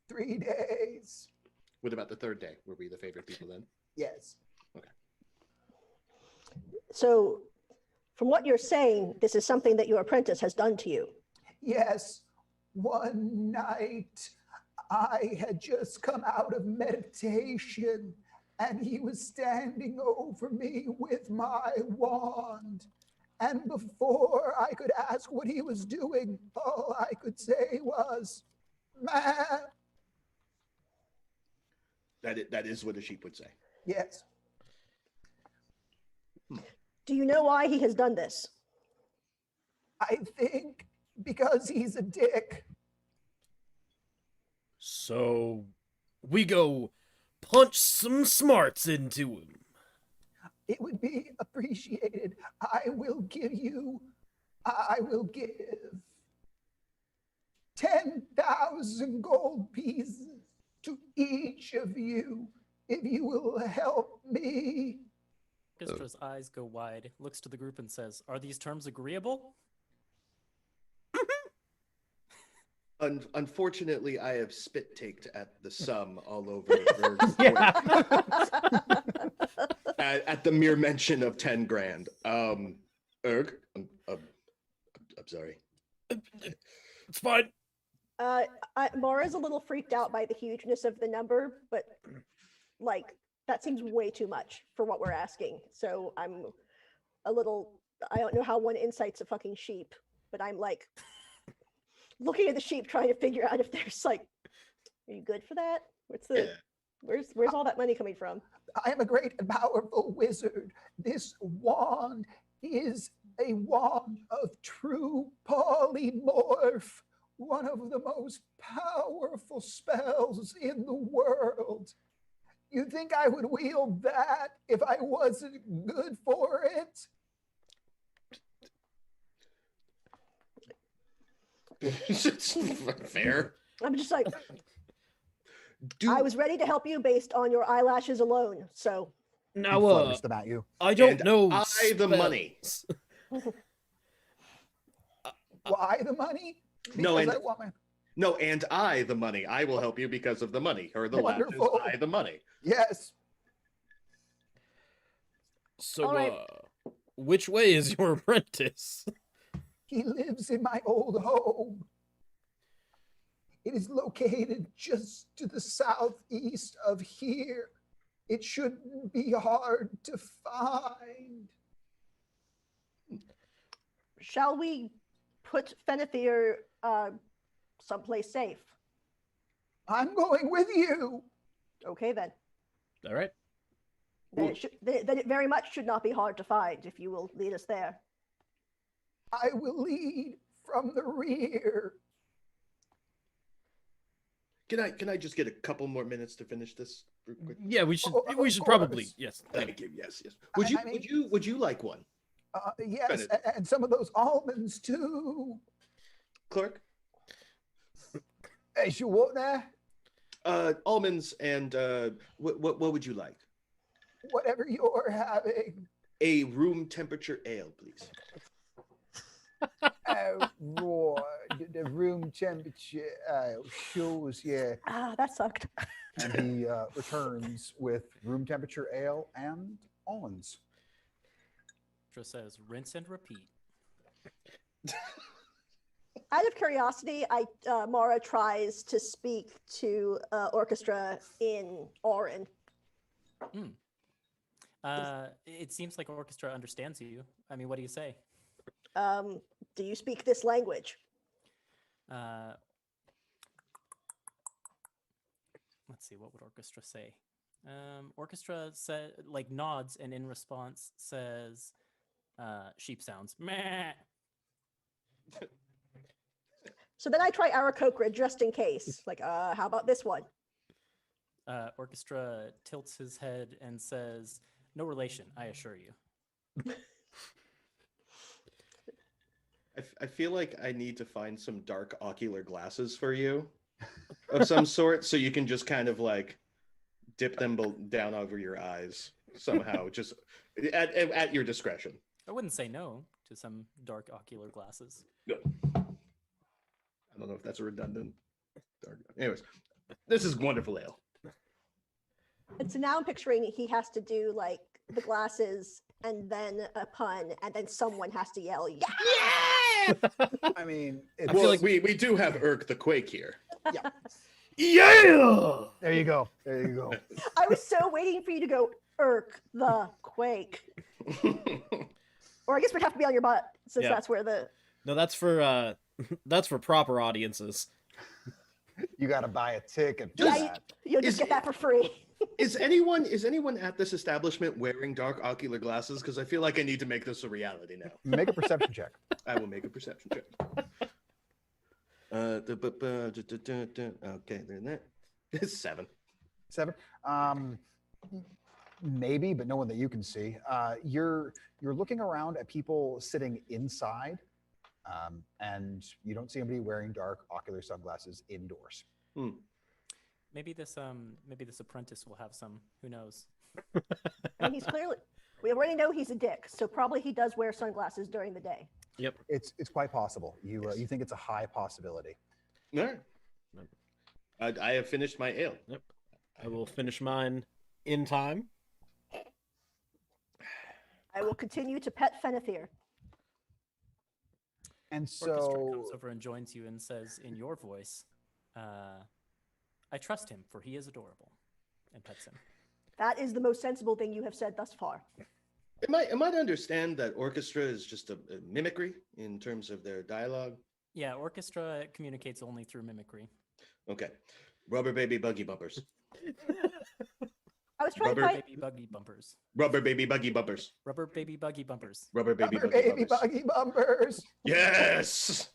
3 days. What about the third day? Were we the favorite people then? Yes. So, from what you're saying, this is something that your apprentice has done to you. Yes. One night, I had just come out of meditation, and he was standing over me with my wand. And before I could ask what he was doing, all I could say was, "Man." That is what a sheep would say. Yes. Do you know why he has done this? I think because he's a dick. So we go punch some smarts into him. It would be appreciated. I will give 10,000 gold pieces to each of you if you will help me. Orchestra's eyes go wide, looks to the group and says, "Are these terms agreeable?" Unfortunately, I have spit taked at the sum all over at the mere mention of 10 grand. Erg, I'm sorry. It's fine. Mara's a little freaked out by the hugeness of the number, but like that seems way too much for what we're asking. So I'm a little, I don't know how one insights a fucking sheep, but I'm like looking at the sheep trying to figure out if there's like, are you good for that? What's the, Yeah. where's all that money coming from? I am a great and powerful wizard. This wand is a wand of true polymorph, one of the most powerful spells in the world. You think I would wield that if I wasn't good for it? It's fair. I'm just like, Do I was ready to help you based on your eyelashes alone. So He Now, flutters them at you. I don't And know. I the money. spells. Why the money? No, Because and- I want my... No, and I the money. I will help you because of the money. Or the lashes, Wonderful. I the money. Yes. So, All right. which way is your apprentice? He lives in my old home. It is located just to the southeast of here. It shouldn't be hard to find. shall we put Fenethir someplace safe? I'm going with you. Okay then. All right. Then it very much should not be hard to find if you will lead us there. I will lead from the rear. Can I just get a couple more minutes to finish this real quick? Yeah, we should. Oh, we of should probably. course. Yes. Thank you. Yes, yes. Would you I mean- would you like one? Yes, Bennett. and some of those almonds too. Clerk? As you want there, Almonds and what would you like? whatever you're having. A room temperature ale, please. Raw, the room temperature. Shows, yeah. Ah, that sucked. And he returns with room temperature ale and almonds. Just says, "Rinse and repeat." Out of curiosity, Mara tries to speak to Orchestra in Orin. It seems like Orchestra understands you. I mean, what do you say? Do you speak this language? Let's see, what would Orchestra say? Orchestra said, like, nods, and in response says, "Sheep sounds." Meh. So then I try Aarakocra just in case. Like, how about this one? Orchestra tilts his head and says, "No relation, I assure you." I feel like I need to find some dark ocular glasses for you of some sort, so you can just kind of like dip them down over your eyes somehow, just at your discretion. I wouldn't say no to some dark ocular glasses. I don't know if that's a redundant. Anyways, this is wonderful ale. And so now I'm picturing he has to do like the glasses and then a pun, and then someone has to yell, "Yeah!" I mean, it's, Well, feel like- we do have Urk the Quake here. Yeah. there you go. There you go. I was so waiting for you to go, "Irk the Quake," or I guess we'd have to be on your butt since Yeah. that's where the No, that's for that's for proper audiences. You got to buy a ticket. For Yeah, that. you'll just Is- get that for free. Is anyone at this establishment wearing dark ocular glasses? Because I feel like I need to make this a reality now. Make a perception check. I will make a perception check. Okay, then that. It's 7. 7. Maybe, but no one that you can see. You're looking around at people sitting inside, and you don't see anybody wearing dark ocular sunglasses indoors. Maybe this apprentice will have some. Who knows? And he's clearly, we already know he's a dick, so probably he does wear sunglasses during the day. It's quite possible. You you think it's a high possibility. All right. I have finished my ale. Yep. I will finish mine in time. I will continue to pet Fenethir. And Orchestra so comes over and joins you and says in your voice, I trust him, for he is adorable, and pets him. That is the most sensible thing you have said thus far. Am I to understand that orchestra is just a mimicry in terms of their dialogue? Yeah, orchestra communicates only through mimicry. Okay. Rubber baby buggy bumpers. I was trying Rubber to find, Baby buggy bumpers. Rubber baby buggy bumpers. Rubber baby buggy bumpers. Rubber baby Rubber buggy baby bumpers. buggy bumpers. Yes.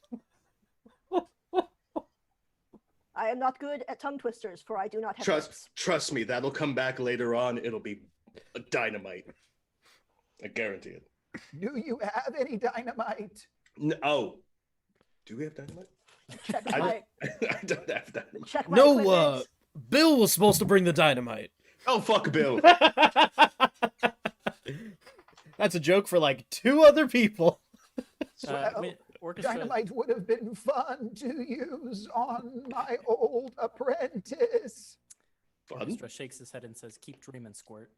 I am not good at tongue twisters, for I do not have lips. Trust me, that'll come back later on. It'll be a dynamite. I guarantee it. Do you have any dynamite? Oh, do we have dynamite? Check I my, I don't have dynamite. check my No, equipment. Bill was supposed to bring the dynamite. Oh, fuck Bill. That's a joke for like 2 other people. Well, Orchestra, Dynamite would have been fun to use on my old apprentice. Fun. Orchestra shakes his head and says, "Keep dreaming, Squirt."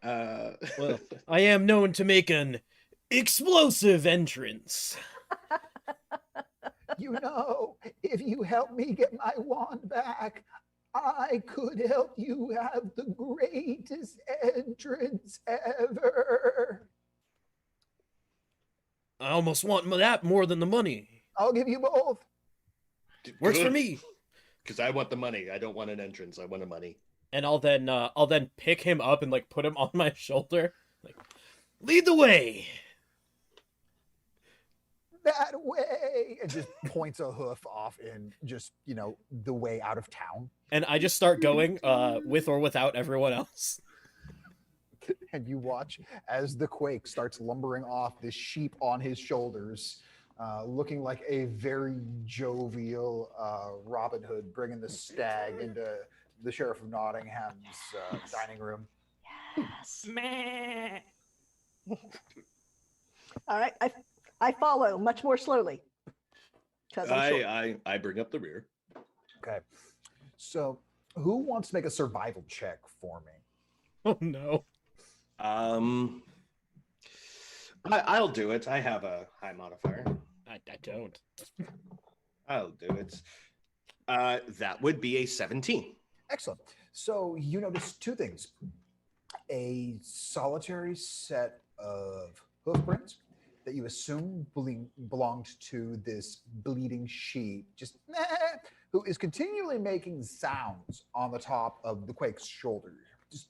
Well, I am known to make an explosive entrance. You know, if you help me get my wand back, I could help you have the greatest entrance ever. I almost want that more than the money. I'll give you both. Works for me. Because I want the money. I don't want an entrance. I want the money. And I'll then pick him up and like put him on my shoulder. Like, lead the way. That way. And just points a hoof off in just, you know, the way out of town. And I just start going with or without everyone else. And you watch as the Quake starts lumbering off, this sheep on his shoulders, looking like a very jovial Robin Hood, bringing the stag into the Sheriff of Nottingham's dining room. Yes. Meh. All right. I follow much more slowly. 'Cause I'm short. I bring up the rear. Okay. So, who wants to make a survival check for me? Oh no. I'll do it. I have a high modifier. I don't. I'll do it. That would be a 17. Excellent. So, you notice 2 things: a solitary set of hoof prints that you assume belonged to this bleeding sheep, just who is continually making sounds on the top of the Quake's shoulder. Just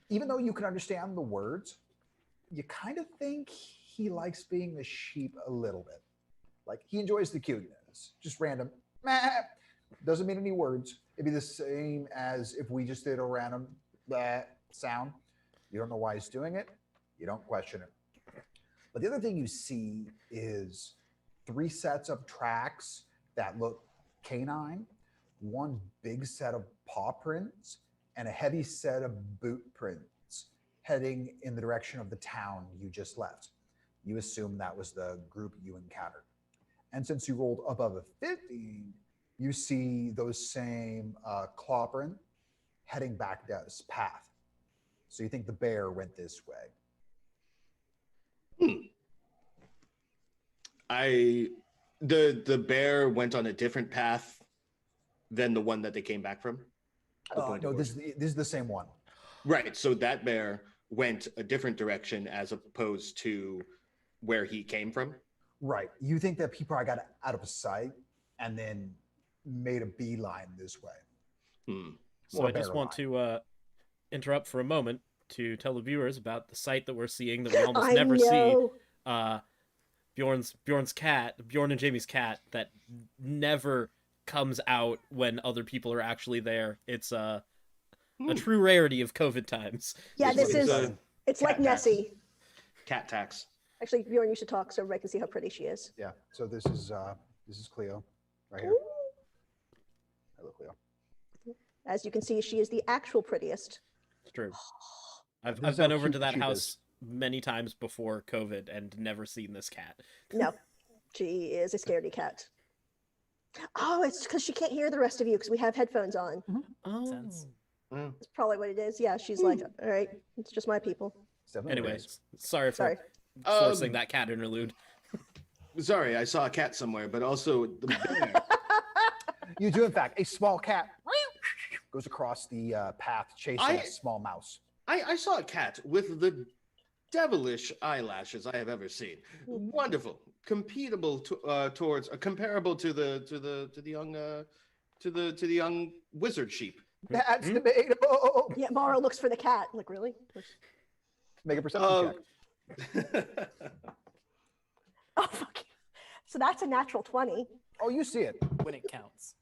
even though you can understand the words, you kind of think he likes being the sheep a little bit. Like, he enjoys the cuteness. Just random doesn't mean any words. It'd be the same as if we just did a random sound. You don't know why he's doing it. You don't question it. But the other thing you see is 3 sets of tracks that look canine, 1 big set of paw prints, and a heavy set of boot prints heading in the direction of the town you just left. You assume that was the group you encountered. And since you rolled above a 15, you see those same claw print heading back down this path. So you think the bear went this way. The bear went on a different path than the one that they came back from. No, this is the same one. Right. So that bear went a different direction as opposed to where he came from. Right. You think that he probably got out of sight and then made a beeline this way. So Or I just bear want line. to interrupt for a moment to tell the viewers about the sight that we're seeing that we almost I never see. know. Bjorn's cat, Bjorn and Jamie's cat, that never comes out when other people are actually there. It's a true rarity of COVID times. Yeah, It's this is. a It's like cat tax. Nessie. Cat tax. Actually, Bjorn, you should talk so everybody can see how pretty she is. Yeah. So this is Cleo right here. Hello, Cleo. As you can see, she is the actual prettiest. It's true. I've This is been how over to cute that she house is. many times before COVID and never seen this cat. No, she is a scaredy cat. Oh, it's because she can't hear the rest of you because we have headphones on. Oh. Sense. That's probably what it is. Yeah, she's like, all right, it's just my people. It's definitely what it Anyways, is. sorry for Sorry. forcing that cat interlude. Sorry, I saw a cat somewhere, but also the bear. You do, in fact, a small cat goes across the path chasing I- a small mouse. I saw a cat with the devilish eyelashes I have ever seen. Wonderful, comparable to the young wizard sheep. That's debatable. Yeah, Mara looks for the cat. Like, really? Make a perception check. Oh, fuck. So that's a natural 20. Oh, you see it. When it counts.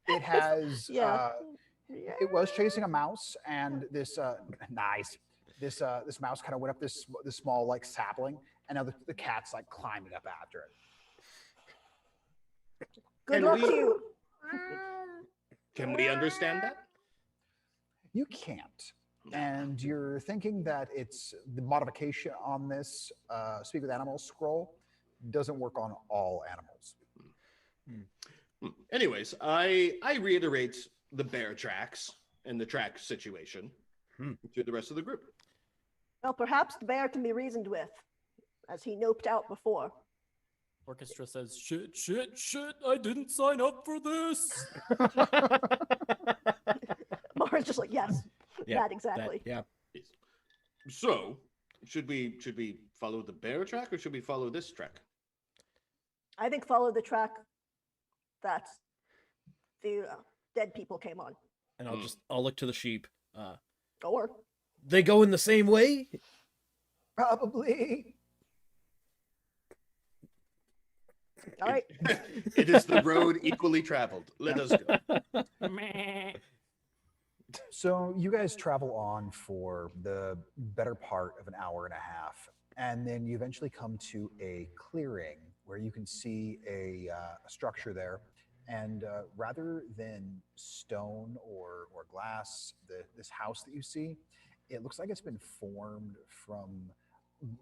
It has. Yeah. It was chasing a mouse, and this this mouse kind of went up this small like sapling, and now the cat's like climbing up after it. Good And luck we- to you. Can we understand that? You can't. And you're thinking that it's the modification on this Speak with Animals scroll doesn't work on all animals. Anyways, I reiterate the bear tracks and the track situation to the rest of the group. Well, perhaps the bear can be reasoned with, as he noped out before. Orchestra says, shit, shit, shit, I didn't sign up for this. Mara's just like, yes, Yeah, that exactly. yeah. So, should we follow the bear track or should we follow this track? I think follow the track that the dead people came on. And I'll look to the sheep. Or They go in the same way? Probably. all right, It is the road equally traveled. Let us go. Meh. So you guys travel on for the better part of an hour and a half, and then you eventually come to a clearing where you can see a structure there. And rather than stone or glass, this house that you see, it looks like it's been formed from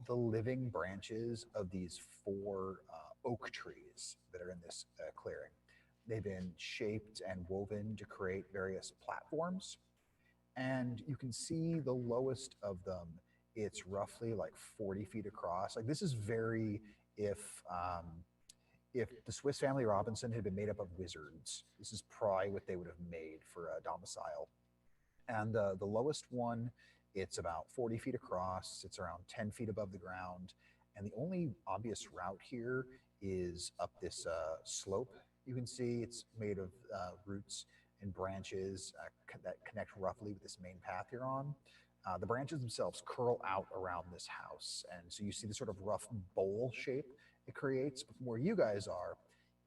the living branches of these 4 oak trees that are in this clearing. They've been shaped and woven to create various platforms. And you can see the lowest of them, it's roughly like 40 feet across. Like this is very, if the Swiss Family Robinson had been made up of wizards, this is probably what they would have made for a domicile. And the lowest one, it's about 40 feet across. It's around 10 feet above the ground. And the only obvious route here is up this slope. You can see it's made of roots and branches that connect roughly with this main path you're on. The branches themselves curl out around this house. And so you see the sort of rough bowl shape it creates. But from where you guys are,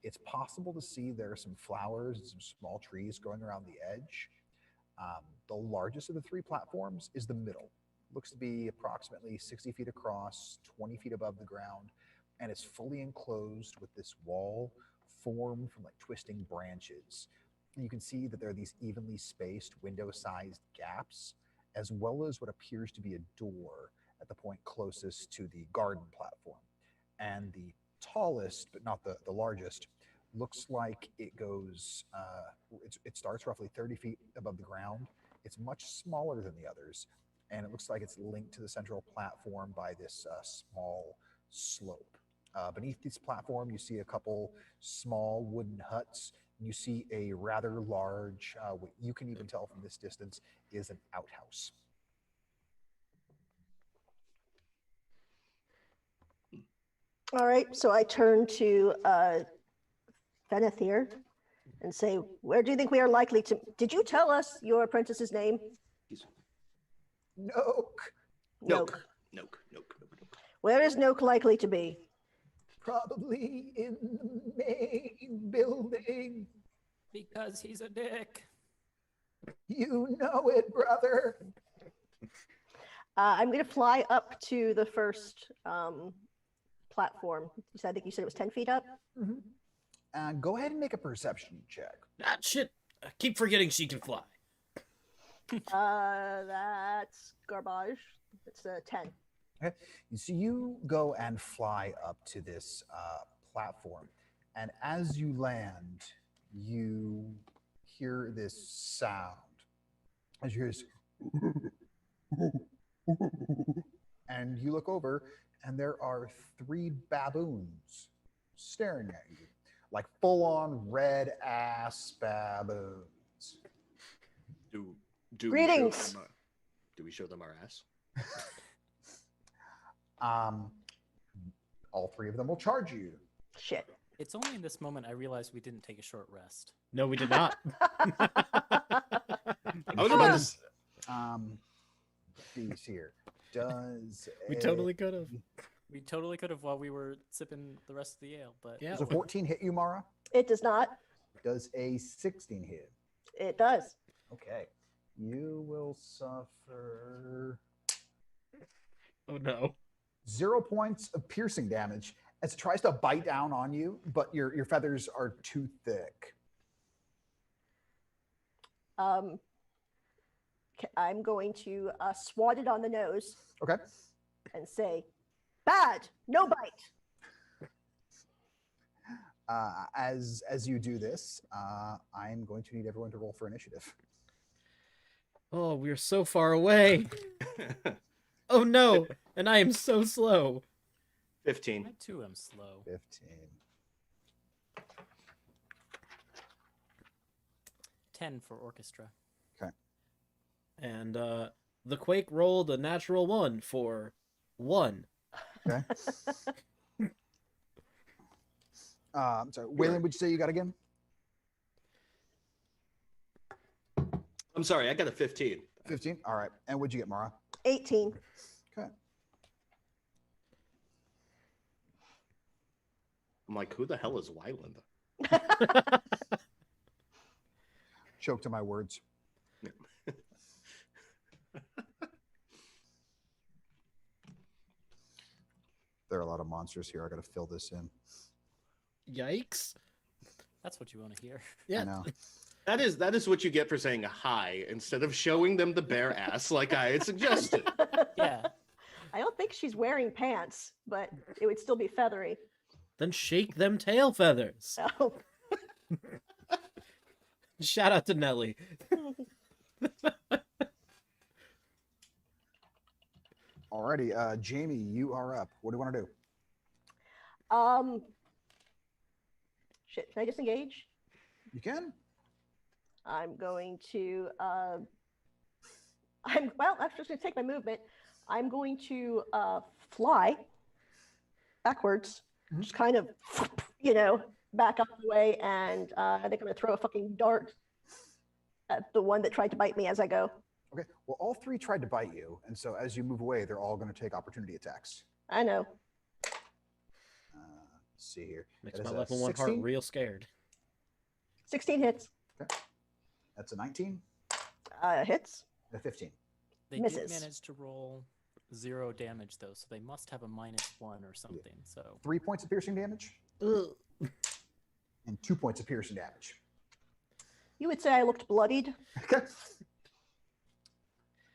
it's possible to see there are some flowers and some small trees growing around the edge. The largest of the 3 platforms is the middle, Looks to be approximately 60 feet across, 20 feet above the ground, and it's fully enclosed with this wall formed from like twisting branches. And you can see that there are these evenly spaced window-sized gaps, as well as what appears to be a door at the point closest to the garden platform. And the tallest, but not the largest, looks like it goes, it starts roughly 30 feet above the ground. It's much smaller than the others, and it looks like it's linked to the central platform by this small slope. Beneath this platform, you see a couple small wooden huts. You see a rather large, what you can even tell from this distance is an outhouse. All right, so I turn to Fenethir and say, where do you think we are likely to... Did you tell us your apprentice's name? Noke. Noke. Noke. Where is Noke likely to be? Probably in the main building. Because he's a dick. You know it, brother. I'm going to fly up to the first platform. I think you said it was 10 feet up? Mm-hmm. And go ahead and make a perception check. Ah, shit. I keep forgetting she can fly. That's garbage. It's a 10. Okay. So you go and fly up to this platform, and as you land, you hear this sound. As you hear this, and you look over, and there are 3 baboons staring at you, like full-on red-ass baboons. Do Greetings. do we show them our ass? All 3 of them will charge you. Shit. It's only in this moment I realized we didn't take a short rest. No, we did not. I was about to. These here. Does We totally could have. We totally could have while we were sipping the rest of the ale, but Yeah. Does a 14 hit you, Mara? It does not. Does a 16 hit? It does. Okay. You will suffer Oh no. 0 points of piercing damage as it tries to bite down on you, but your feathers are too thick. I'm going to swat it on the nose Okay. and say, bad, no bite. As you do this, I'm going to need everyone to roll for initiative. Oh, we're so far away. Oh no, and I am so slow. 15. I too am slow. 15. 10 for orchestra. And the Quake rolled a natural 1 for 1. Okay. I'm sorry. Waylon, would you say you got again? I'm sorry, I got a 15. 15. All right. And what'd you get, Mara? 18. Okay. I'm like, who the hell is Wyland? Choked on my words. There are a lot of monsters here. I got to fill this in. Yikes. That's what you want to hear. I Yeah. know. That is what you get for saying hi instead of showing them the bare ass like I had suggested. Yeah. I don't think she's wearing pants, but it would still be feathery. Then shake them tail feathers. So, Shout out to Nelly. Alrighty, Jamie, you are up. What do you want to do? shit, can I disengage? You can. I'm going to, I'm just going to take my movement. I'm going to fly backwards, just kind of, back up the way, and I think I'm going to throw a fucking dart at the one that tried to bite me as I go. Okay. Well, all 3 tried to bite you, and so as you move away, they're all going to take opportunity attacks. I know. Let's see here. Makes That my is a level 1 heart 16. real scared. 16 hits. That's a 19. Hits. A 15. They did misses. manage to roll 0 damage though, so they must have a -1 or something. So 3 points of piercing damage Ugh. and 2 points of piercing damage. You would say I looked bloodied. Okay.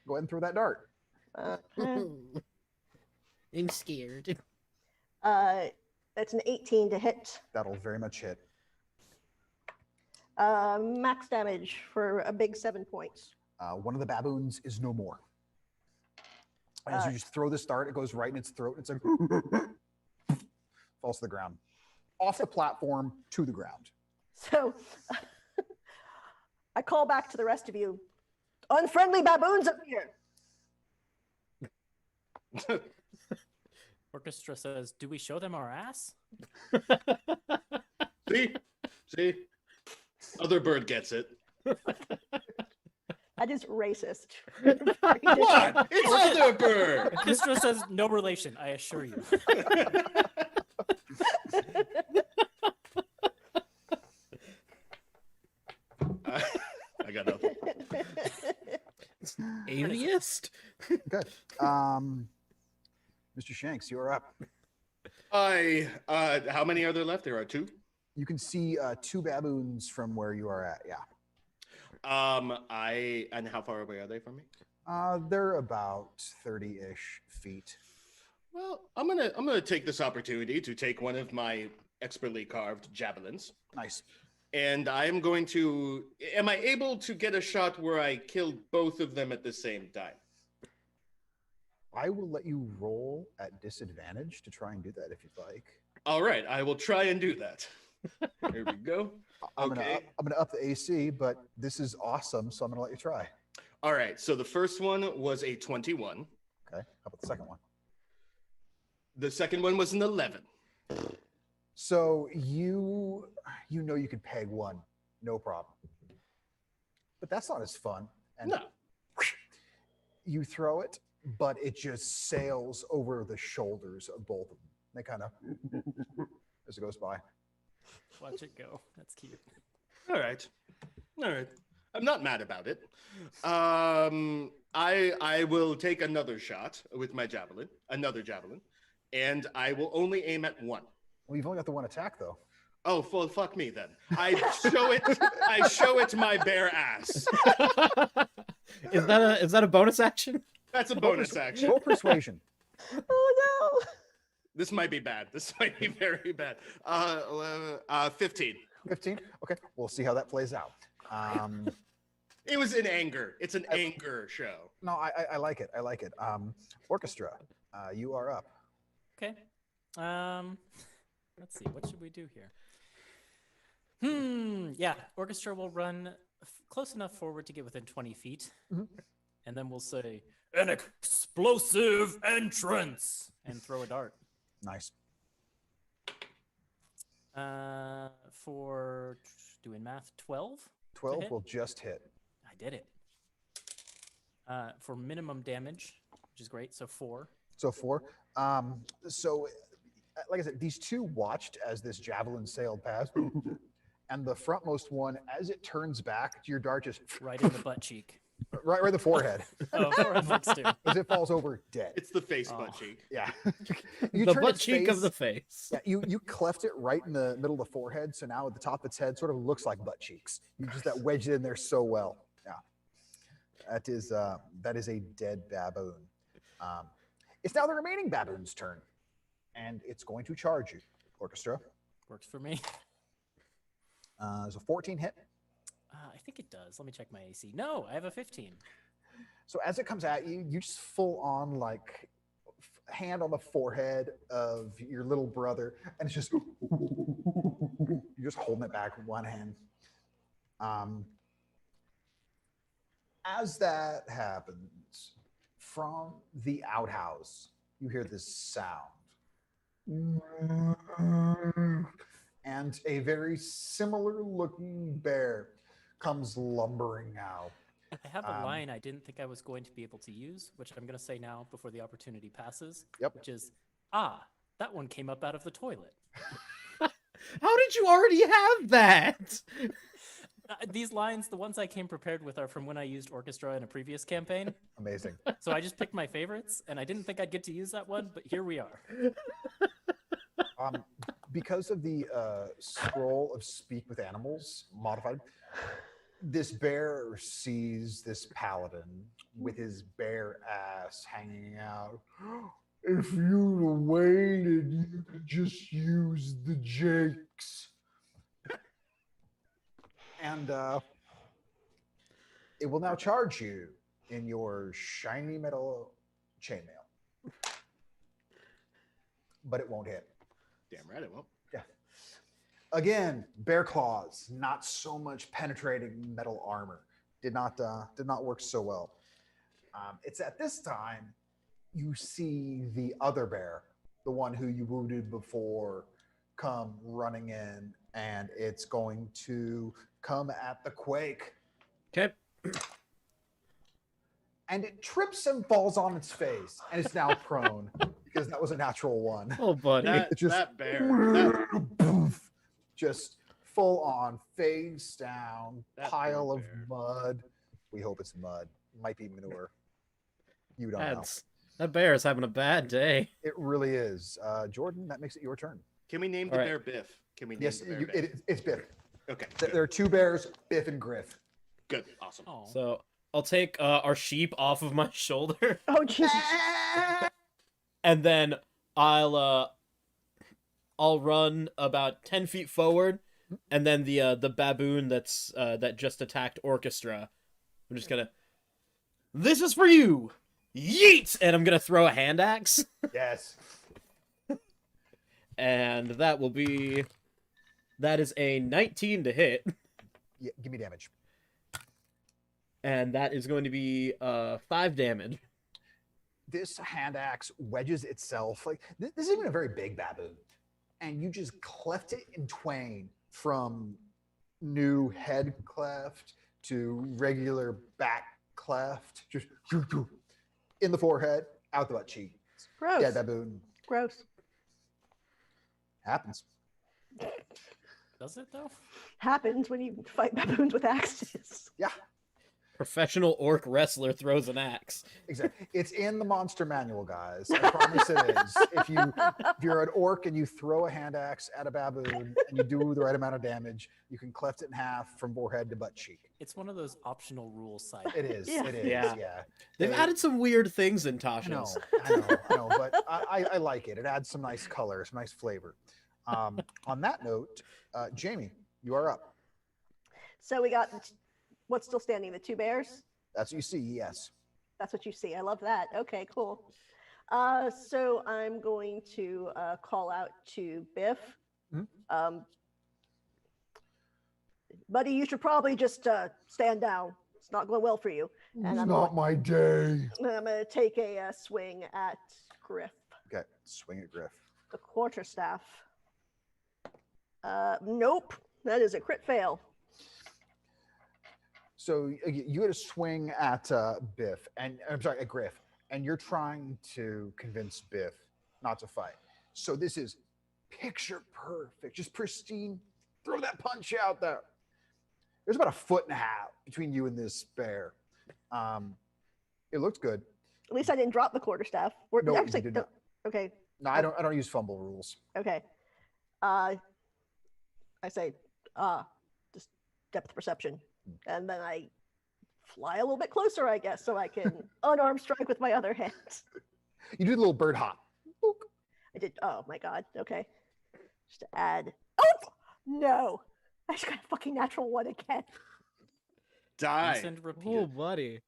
Go ahead and throw that dart. I'm scared. That's an 18 to hit. That'll very much hit. Max damage for a big 7 points. One of the baboons is no more. As you just throw this dart, it goes right in its throat. It's like falls to the ground, off the platform to the ground. So I call back to the rest of you. Unfriendly baboons up here. Orchestra says, "Do we show them our ass?" See, other bird gets it. That is racist. What? It's other bird. Orchestra says, "No relation, I assure you." I got nothing. Atheist? Okay. Mr. Shanks, you're up. How many are there left? There are 2. You can see 2 baboons from where you are at. Yeah. And how far away are they from me? They're about 30-ish feet. Well, I'm gonna take this opportunity to take one of my expertly carved javelins, Nice. and I am going to. Am I able to get a shot where I kill both of them at the same time? I will let you roll at disadvantage to try and do that if you'd like. All right, I will try and do that. Here we go. I'm Okay. gonna up the AC, but this is awesome, so I'm gonna let you try. All right, so the first one was a 21. Okay. How about the second one? The second one was an 11. So you know you could peg one, no problem. But that's not as fun. And No. you throw it, but it just sails over the shoulders of both of them. They kind of as it goes by. Watch it go. That's cute. All right. I'm not mad about it. I will take another shot with my javelin, and I will only aim at one. Well, you've only got the one attack though. Oh, well, fuck me then. I show it my bare ass. Is that a bonus action? That's a bonus action. Roll persuasion. Oh This might be bad. This might be very bad. 15. 15. Okay, we'll see how that plays out. It was in anger. It's an anger show. No, I like it. I like it. Orchestra, you are up. Okay. Let's see. What should we do here? Yeah. Orchestra will run close enough forward to get within 20 feet, and then we'll say, "An explosive entrance," and throw a dart. Nice. For doing math, 12. 12 hit? will just hit. I did it. For minimum damage, which is great. So 4. So 4. So, like I said, these two watched as this javelin sailed past, and the frontmost one, as it turns back, your dart just Right in the butt cheek. right in the forehead, Oh, forehead works too. as it falls over dead. It's the face Oh. butt cheek. Yeah. The turn butt its cheek of face- the face. Yeah, you cleft it right in the middle of the forehead, so now at the top of its head sort of looks like butt cheeks. You just that wedged it in there so well. Yeah, that is a dead baboon. It's now the remaining baboon's turn, and it's going to charge you, Orchestra. Works for me. There's a 14 hit. I think it does. Let me check my AC. No, I have a 15. So as it comes at you, you just full on like hand on the forehead of your little brother, and it's just you're just holding it back with one hand. As that happens, from the outhouse, you hear this sound. And a very similar looking bear comes lumbering out. I have a line I didn't think I was going to be able to use, which I'm going to say now before the opportunity passes. Yep. Which is, that one came up out of the toilet. How did you already have that? These lines, the ones I came prepared with, are from when I used orchestra in a previous campaign. Amazing. So I just picked my favorites, and I didn't think I'd get to use that one, but here we are. Because of the scroll of speak with animals modified, this bear sees this paladin with his bare ass hanging out. If you'd have waited, you could just use the jakes. And it will now charge you in your shiny metal chainmail. But it won't hit. Damn right it won't. Yeah. Again, bear claws, not so much penetrating metal armor. Did not work so well. It's at this time you see the other bear, the one who you wounded before, come running in, and it's going to come at the Quake. Okay. And it trips and falls on its face, and it's now prone because that was a natural one. Oh, buddy. It just That bear. poof, just full on face down That pile poor of bear. mud. We hope it's mud. Might be manure. You don't know. That bear is having a bad day. It really is. Jordan, that makes it your turn. Can we name the All right. bear Biff? Can we name Yes, the bear Biff? it's Biff. Okay. There are two bears, Biff and Griff. Good. Awesome. Oh, So I'll take our sheep off of my shoulder, Oh Jesus! and then I'll run about 10 feet forward, and then the baboon that just attacked Orchestra, I'm just gonna. This is for you, yeet! And I'm gonna throw a hand axe, Yes. and that is a 19 to hit, Yeah, give me damage. and that is going to be 5 damage. This hand axe wedges itself. Like this isn't even a very big baboon, and you just cleft it in twain from new head cleft to regular back cleft, just in the forehead, out the butt cheek. Gross. Dead baboon. Gross. Happens. does it though? Happens when you fight baboons with axes. Yeah, Professional orc wrestler throws an axe. exactly. It's in the monster manual, guys. I promise it is. If you're an orc and you throw a hand axe at a baboon and you do the right amount of damage, you can cleft it in half from forehead to butt cheek. It's one of those optional rules sites. It is. Yeah. It is. Yeah. Yeah. They've They- added some weird things in I know, Tasha's. I know, but I like it. It adds some nice color, some nice flavor. On that note, Jamie, you are up. So we got what's still standing? The two bears. That's what you see. Yes. That's what you see. I love that. Okay, cool. So I'm going to call out to Biff. Mhm. Buddy, you should probably just stand down. It's not going well for you. And It's I'm not my day. I'm going to take a swing at Griff, Okay, swing at Griff. the quarterstaff. Nope. That is a crit fail. So you had a swing at Biff, and I'm sorry, at Griff, and you're trying to convince Biff not to fight. So this is picture perfect, just pristine. Throw that punch out there. There's about 1.5 feet between you and this bear. It looked good. At least I didn't drop the quarterstaff. No, you actually, did not. Okay. No, I don't use fumble rules. Okay. I say, just depth perception. And then I fly a little bit closer, I guess, so I can unarmed strike with my other hand. You do the little bird hop. Boop. I did, oh my god, okay. Just to add, oh, no. I just got a fucking natural one again. Die. And repeat. Oh, buddy.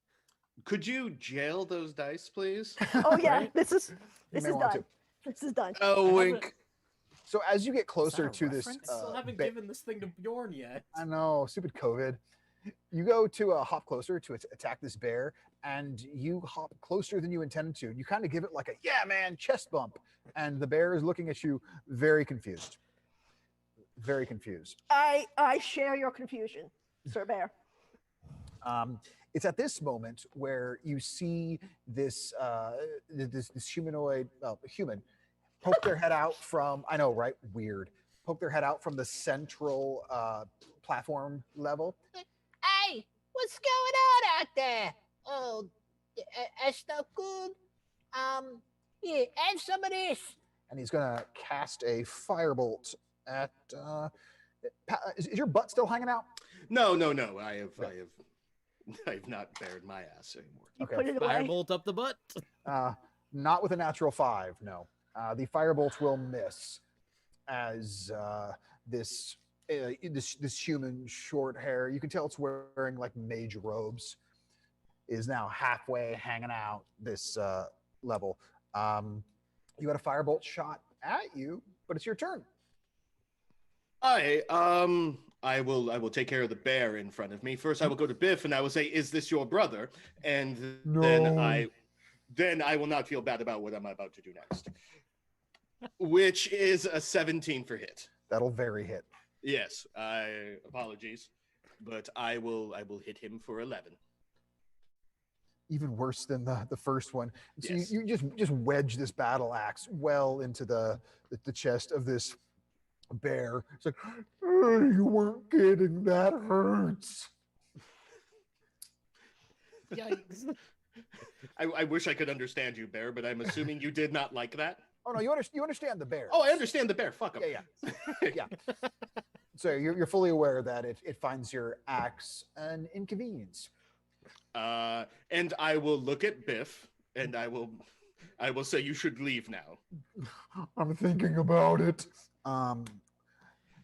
Could you jail those dice, please? Oh yeah, Right? this is You may done. want to. This is done. Oh, wink. So as you get closer a to this, reference? Still haven't given this thing to Bjorn yet. I know, stupid COVID. You go to hop closer to attack this bear, and you hop closer than you intended to. You kind of give it like a "yeah, man" chest bump, and the bear is looking at you, very confused. Very confused. I share your confusion, Sir Bear. It's at this moment where you see this this humanoid human poke their head out from, I know, right? Weird. poke their head out from the central platform level. Hey, what's going on out there? Oh, that's not good. Yeah, and some of this. And he's gonna cast a firebolt at. Is your butt still hanging out? No. I have not bared my ass anymore. You Okay. put it away. Firebolt up the butt. Not with a natural 5. No, the firebolt will miss as this human short hair. You can tell it's wearing like mage robes. Is now halfway hanging out this level. You had a firebolt shot at you, but it's your turn. I will take care of the bear in front of me. First, I will go to Biff and I will say, "Is this your brother?" And then I will not feel bad about what I'm about to do next, which is a 17 for hit. That'll very hit. Yes, apologies, but I will hit him for 11. Even worse than the first one. So Yes. you just wedge this battle axe well into the chest of this bear. It's like, "Oh, you weren't kidding. That hurts." Yikes. I wish I could understand you, bear, but I'm assuming you did not like that. Oh no, you understand the bear. Oh, I understand the bear. Fuck him. Yeah. So you're fully aware that it finds your axe an inconvenience. And I will look at Biff and I will say you should leave now. I'm thinking about it.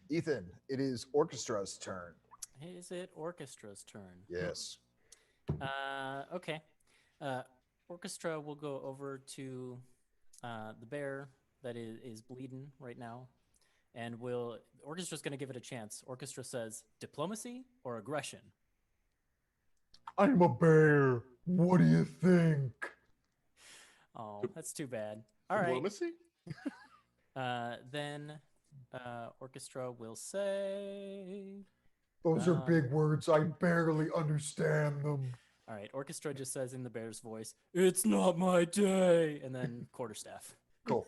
Ethan, it is Orchestra's turn. Is it Orchestra's turn? Yes. Okay. Orchestra will go over to the bear that is bleeding right now, and Orchestra's going to give it a chance. Orchestra says, "Diplomacy or aggression?" I'm a bear. What do you think? Oh, that's too bad. All right. Diplomacy? Then Orchestra will say, Those are big words. I barely understand them. all right, Orchestra just says in the bear's voice, "It's not my day," and then quarterstaff. Cool.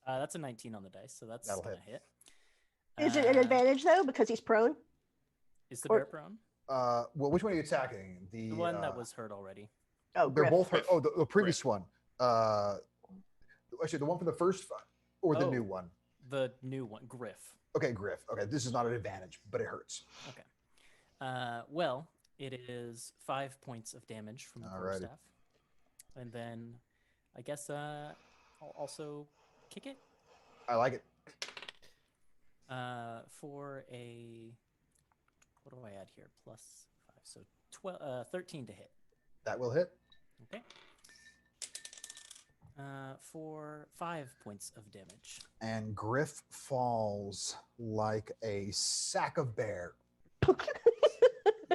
That's a 19 on the dice, so that's That'll gonna hit. Is it an advantage though because he's prone? Is the or- bear prone? Well, which one are you attacking? The one that was hurt already. Oh, They're Griff. both hurt. Oh, the previous one. Actually, the one from the first or the Oh. new one. The new one, Griff. Okay, Griff. Okay, this is not an advantage, but it hurts. Okay. Well, it is 5 points of damage from the Alrighty. quarterstaff. And then I guess I'll also kick it I like it. for a, what do I add here? Plus 5, so 13 to hit. That will hit. Okay. For 5 points of damage. And Griff falls like a sack of bear.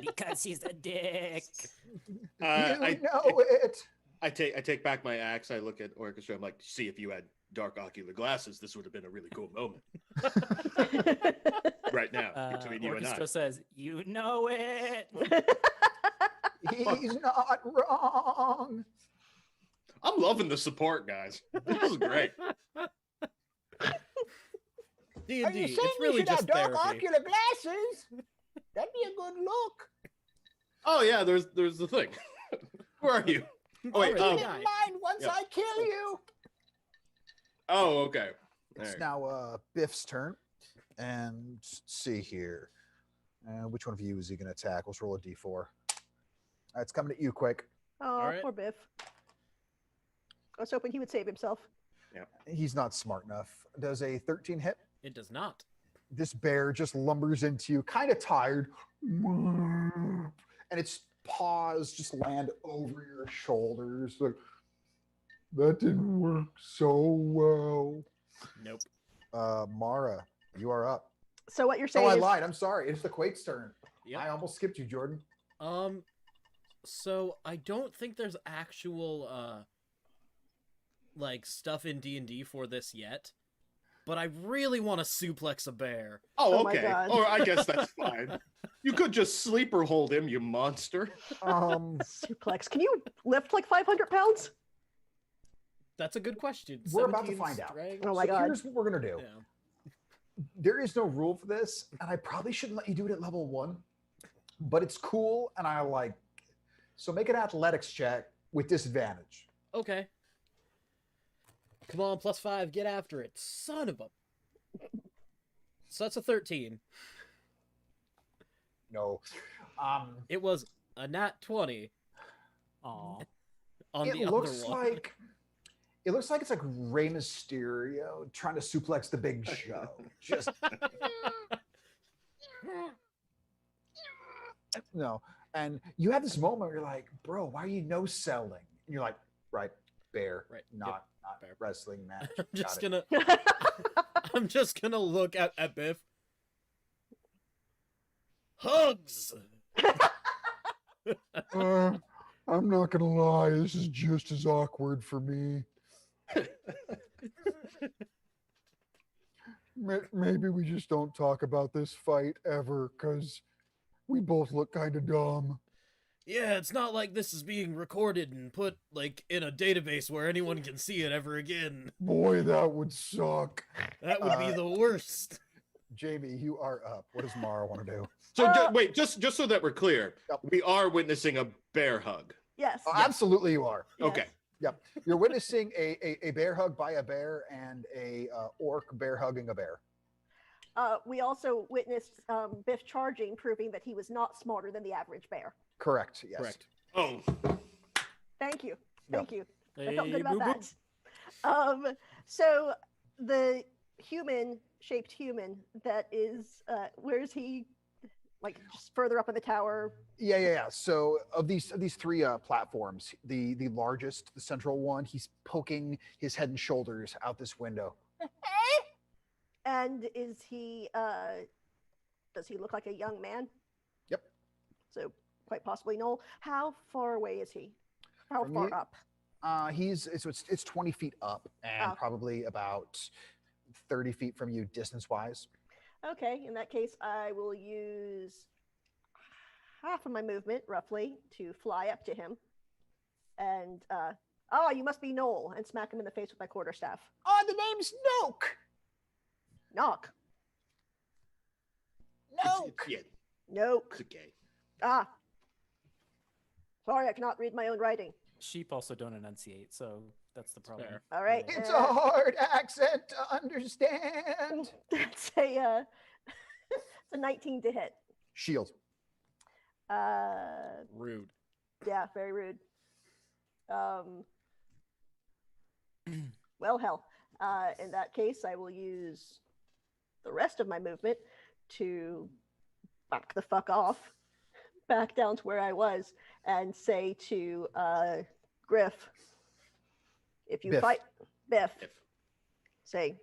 Because he's a dick. You know it. I take back my axe. I look at Orchestra. I'm like, see, if you had dark ocular glasses, this would have been a really cool moment. Right now, between you and I. Orchestra says, "You know it." He's not wrong. I'm loving the support, guys. This is great. D&D, Are you saying it's really we should just have dark therapy. ocular glasses? That'd be a good look. Oh yeah, there's the thing. Where are you? Oh wait. Already Keep got in it. mind once Yep. I kill you. Oh okay. It's Alright. now Biff's turn. And let's see here. Which one of you is he going to attack? Let's roll a d4. It's coming at you quick. Oh, Alright. poor Biff. I was hoping he would save himself. He's not smart enough. Does a 13 hit? It does not. This bear just lumbers into you, kind of tired. And its paws just land over your shoulders. Like, that didn't work so well. Nope. Mara, you are up. So what you're Oh, saying I is lied. I'm sorry. It's the Quake's turn. Yep. I almost skipped you, Jordan. So I don't think there's actual like stuff in D&D for this yet, but I really want to suplex a bear. Oh Oh my okay. God. Or I guess that's fine. You could just sleeper hold him, you monster. Um, suplex. Can you lift like 500 pounds? That's a good question. We're about to 17 find out. strength? Oh my God. Here's what we're gonna do. Yeah. There is no rule for this, and I probably shouldn't let you do it at level 1, but it's cool, and I like. So make an athletics check with disadvantage. Okay. Come on, +5, get after it. Son of a... So that's a 13. No. It was a nat 20 Aw. on It the looks other one. like. It looks like it's like Rey Mysterio trying to suplex the Big Show. Just no. And you have this moment where you're like, bro, why are you no selling? And you're like, right, bear, Right, yep, not bear. wrestling match. I'm Got just it. gonna... I'm just gonna look at Biff. Hugs! I'm not gonna lie, this is just as awkward for me. Maybe we just don't talk about this fight ever, because we both look kind of dumb. Yeah, it's not like this is being recorded and put, like, in a database where anyone can see it ever again. Boy, that would suck. That would be the worst. Jamie, you are up. What does Mara want to do? So wait, just so that we're clear, Yep. we are witnessing a bear hug. Yes. Absolutely, you are. yes. Okay. Yep. You're witnessing a bear hug by a bear and a orc bear hugging a bear. We also witnessed Biff charging, proving that he was not smarter than the average bear. Correct. Yes. Correct. Oh, Thank you. Yeah. Thank you. I felt Hey, good about boo-boo. that. So the human-shaped human that is, where is he? Like just further up in the tower. Yeah. So of these three platforms, the largest, the central one, he's poking his head and shoulders out this window. And is he? Does he look like a young man? Yep. So quite possibly Noel. How far away is he? How From far you? up? It's 20 feet up and Oh. probably about 30 feet from you distance wise. Okay, in that case, I will use half of my movement, roughly, to fly up to him. And, oh, you must be Noel, and smack him in the face with my quarterstaff. Oh, the name's Noak. Knock. yeah, Noke. it's okay. Ah. Sorry, I cannot read my own writing. Sheep also don't enunciate, so that's the problem. Fair. All right. It's a hard accent to understand. That's a, it's a 19 to hit. Shield. Rude. Yeah, very rude. Well, hell. In that case, I will use the rest of my movement to back the fuck off, back down to where I was, and say to Griff, if you Biff. fight, Biff, If say,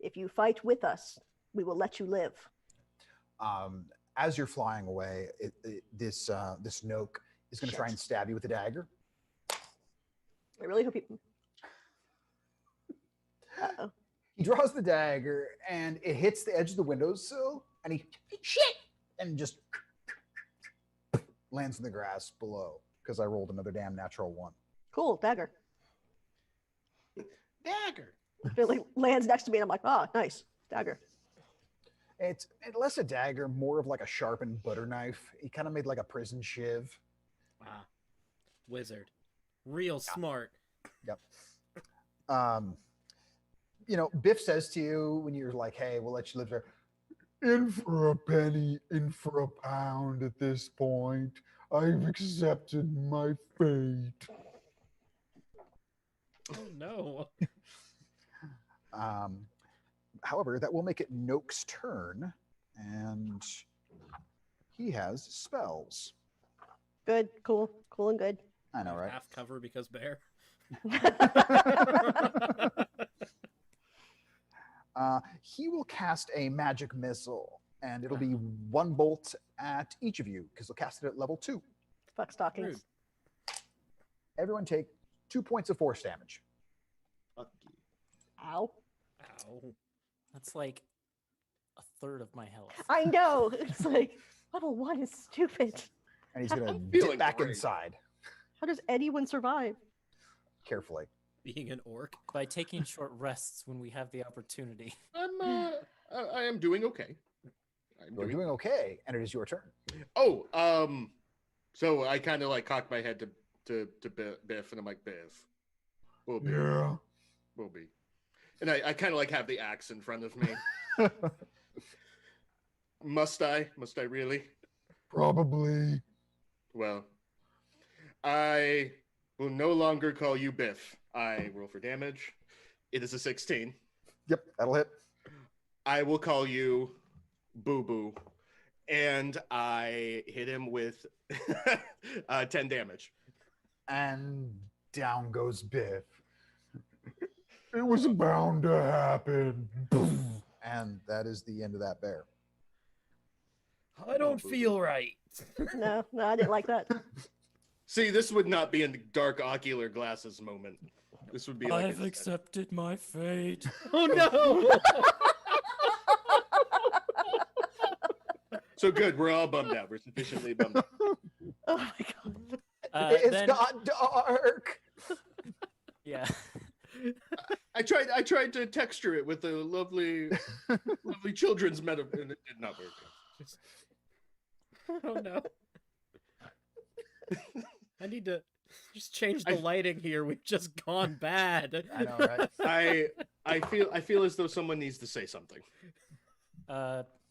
if you fight with us, we will let you live. As you're flying away, this Noak is going to try Shit. and stab you with a dagger. I really hope you. Uh-oh. He draws the dagger and it hits the edge of the windowsill, and he shit and just lands in the grass below because I rolled another damn natural one. Cool, dagger. dagger. Billy lands next to me, and I'm like, oh, nice, dagger. It's less a dagger, more of like a sharpened butter knife. He kind of made like a prison shiv. Ah. Wizard. Real smart. Biff says to you when you're like, hey, we'll let you live there. In for a penny, in for a pound at this point. I've accepted my fate. Oh no. However, that will make it Noak's turn, and he has spells. Good, cool and good. I know, right? Half cover because bear. He will cast a magic missile, and it'll be one bolt at each of you because he'll cast it at level 2. Fuck stockings. Rude. Everyone take 2 points of force damage. Fuck you. Ow. Ow. That's like a third of my health. I know. It's like level 1 is stupid. And he's going to I'm dip feeling back great. inside How does anyone survive? carefully. Being an orc. by taking short rests when we have the opportunity. I am doing okay. You're doing okay, and it is your turn. Oh, so I kind of like cock my head to Biff, and I'm like, Biff, will be, will be, and I kind of like have the axe in front of me. Must I really? Probably. Well, I will no longer call you Biff. I roll for damage. It is a 16. Yep, that'll hit. I will call you Boo Boo, and I hit him with 10 damage. And down goes Biff. It was bound to happen. And that is the end of that bear. I don't feel right. No, I didn't like that. See, this would not be a dark ocular glasses moment. This would be like I've accepted my fate. Oh no! So good, we're all bummed out. We're sufficiently bummed out. Oh my god. It's Then- got dark. Yeah. I tried to texture it with a lovely children's metaphor, and it did not work. Oh no. I need to just change the lighting here. We've just gone bad. I know, right? I feel as though someone needs to say something.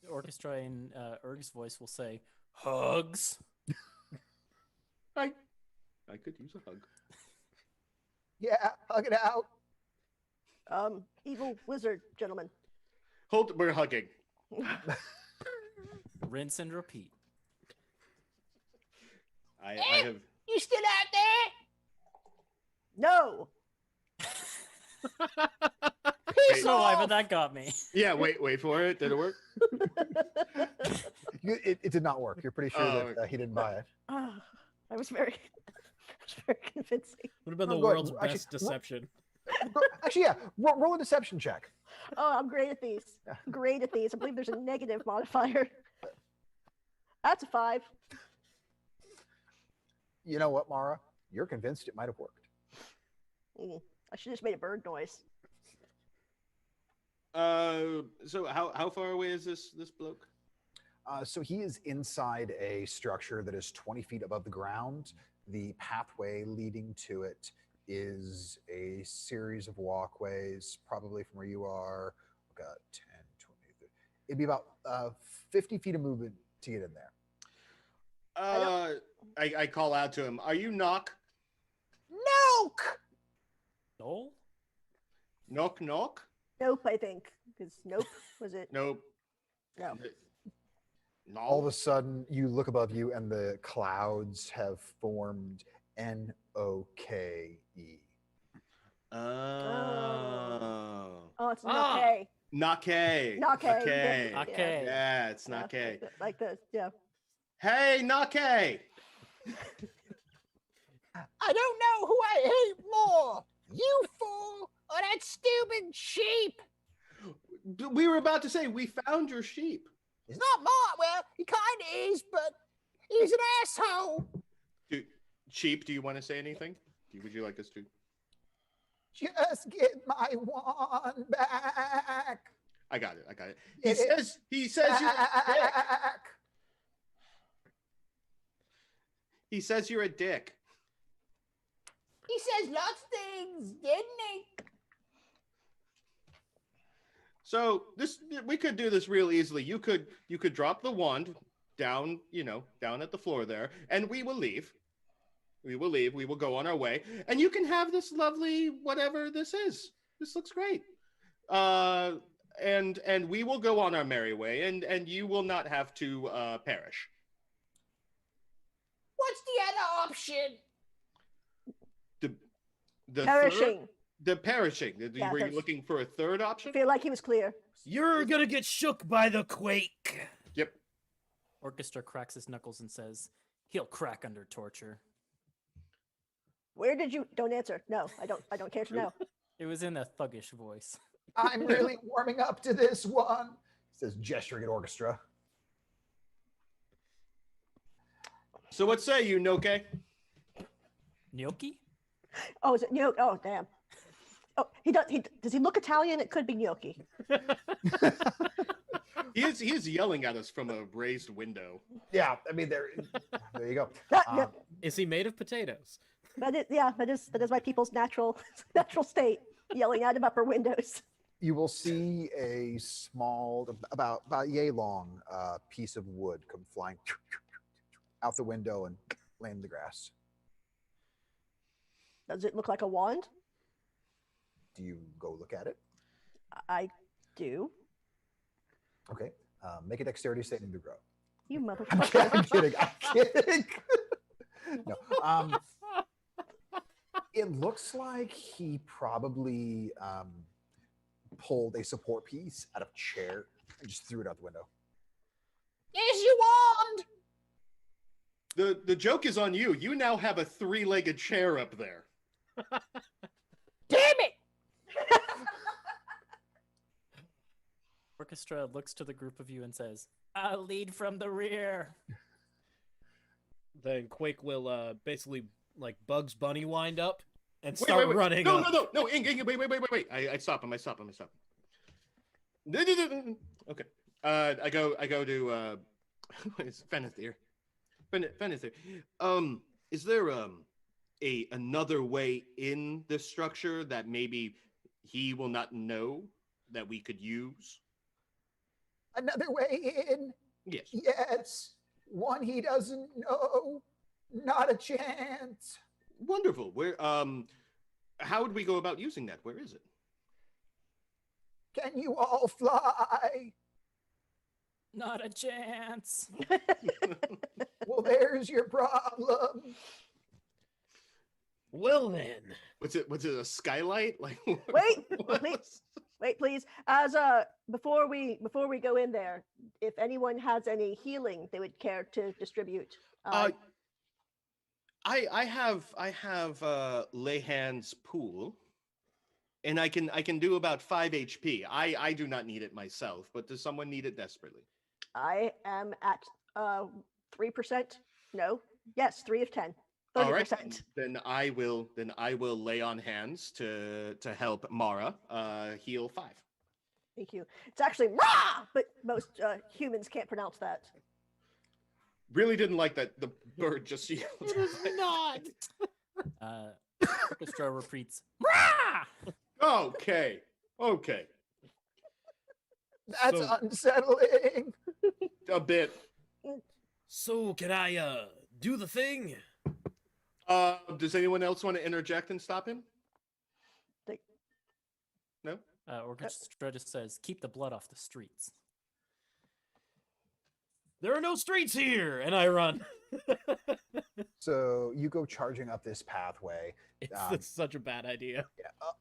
Orchestra in Erg's voice will say, "Hugs." I could use a hug. Yeah, hug it out. Evil wizard, gentlemen. We're hugging. Rinse and repeat. I have. You still out there? No. Peace No, why, off. but that got me. Yeah, wait for it. Did it work? It did not work. You're pretty sure Oh, that he didn't buy it. I was very convincing. Would have been Oh, the go ahead. world's Actually, best deception. Actually, yeah. Roll a deception check. Oh, I'm great at these. Great at these. I believe there's a negative modifier. That's a 5. You know what, Mara? You're convinced it might have worked. I should have just made a bird noise. So how far away is this bloke? So he is inside a structure that is 20 feet above the ground. The pathway leading to it is a series of walkways, probably from where you are. Got 10, 20, 30. It'd be about 50 feet of movement to get in there. I call out to him. Are you knock? Noke. Noel? Knock knock? Nope, I think. Because nope, was it? Nope. No. No. All of a sudden, you look above you, and the clouds have formed N-O-K-E. Oh. Oh, it's Ah. okay. Nake. Nake. Okay. Yeah. Okay. Yeah, it's Nake. Like the yeah. Hey, Nake. I don't know who I hate more, you fool or that stupid sheep. We were about to say we found your sheep. It's not mine. Well, he kind of is, but he's an asshole. Sheep, do you want to say anything? Would you like us to? Just get my one back. I got it. It- He says you're a dick. Back. He says you're a dick. He says lots of things, didn't he? So we could do this real easily. You could drop the wand down, down at the floor there, and we will leave. We will go on our way, and you can have this lovely whatever this is. This looks great. And we will go on our merry way, and you will not have to perish. What's the other option? The Perishing. The perishing. Yeah, Were you that's- looking for a third I option? feel like he was clear. You're gonna get shook by the quake. Yep. Orchestra cracks his knuckles and says, "He'll crack under torture." Where did you? Don't answer. No, I don't care to know. It was in a thuggish voice. I'm really warming up to this one. Says gesturing at orchestra. So what say you, Noke? Gnocchi? Oh, is it? No. Oh, damn. Oh, he does. Does he look Italian? It could be gnocchi. He is yelling at us from a raised window. Yeah, I mean, there you go. Yeah, Is he made of potatoes? that is my people's natural state, yelling out of upper windows. You will see a small, about yay long piece of wood come flying out the window and land in the grass. Does it look like a wand? Do you go look at it? I do. Okay. Make a dexterity saving to grow. You I'm motherfucker. kidding. I'm kidding. No. It looks like he probably pulled a support piece out of a chair and just threw it out the window. Here's your wand. The joke is on you. You now have a 3-legged chair up there. Damn it! Orchestra looks to the group of you and says, "I'll lead from the rear." Then Quake will basically like Bugs Bunny wind up and Wait, start wait. running. No, up. no. Ing, wait. I stop him. No. Okay. I go to what is Fenethir. Fenethir. Is there another way in this structure that maybe he will not know that we could use? Another way in? Yes. Yes. One he doesn't know. Not a chance. Wonderful. Where how would we go about using that? Where is it? Can you all fly? Not a chance. Well, there's your problem. Well then, Was it a skylight? Like Wait, what wait. was- Wait, please. As before we go in there, if anyone has any healing they would care to distribute. I have Lehan's pool, and I can do about 5 HP. I do not need it myself, but does someone need it desperately? I am at 3%. No. Yes, 3 of 10. 30%. All right, then I will lay on hands to help Mara heal 5. Thank you. It's actually rah, but most humans can't pronounce that. Really didn't like that the bird just yelled. it is not. Orchestra repeats, "Rah!" Okay. That's So- unsettling. A bit. So can I do the thing? Does anyone else want to interject and stop him? No? Orchestra just says, "Keep the blood off the streets." There are no streets here, and I run. So you go charging up this pathway, It's such a bad idea.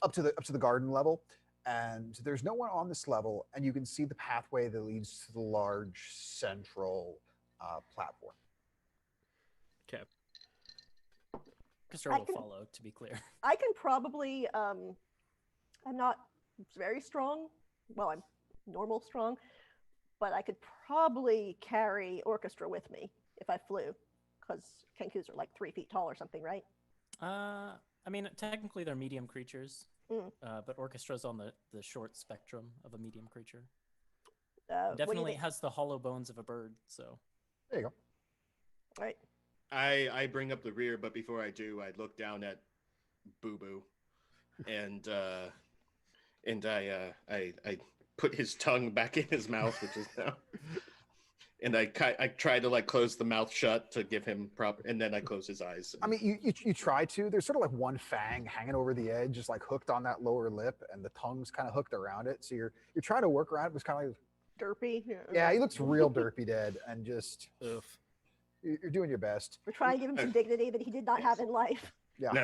up to the garden level, and there's no one on this level, and you can see the pathway that leads to the large central platform. Orchestra I will can- follow, to be clear. I can probably I'm not very strong. Well, I'm normal strong, but I could probably carry Orchestra with me if I flew, because Kenkus are like 3 feet tall or something, right? I mean, technically they're medium creatures, Mm. but Orchestra's on the short spectrum of a medium creature. What do you Definitely think? has the hollow bones of a bird, so. There you go. Right. I bring up the rear, but before I do, I look down at Boo Boo, and I put his tongue back in his mouth, which is now, and I try to like close the mouth shut to give him proper, and then I close his eyes. I mean, you try to. There's sort of like one fang hanging over the edge, just like hooked on that lower lip, and the tongue's kind of hooked around it. So you're trying to work around it, but it's kind of like, Derpy. yeah, he looks real derpy dead, and just Ugh. you're doing your best. We're trying to give him some dignity that he did not have in life. Yeah. No,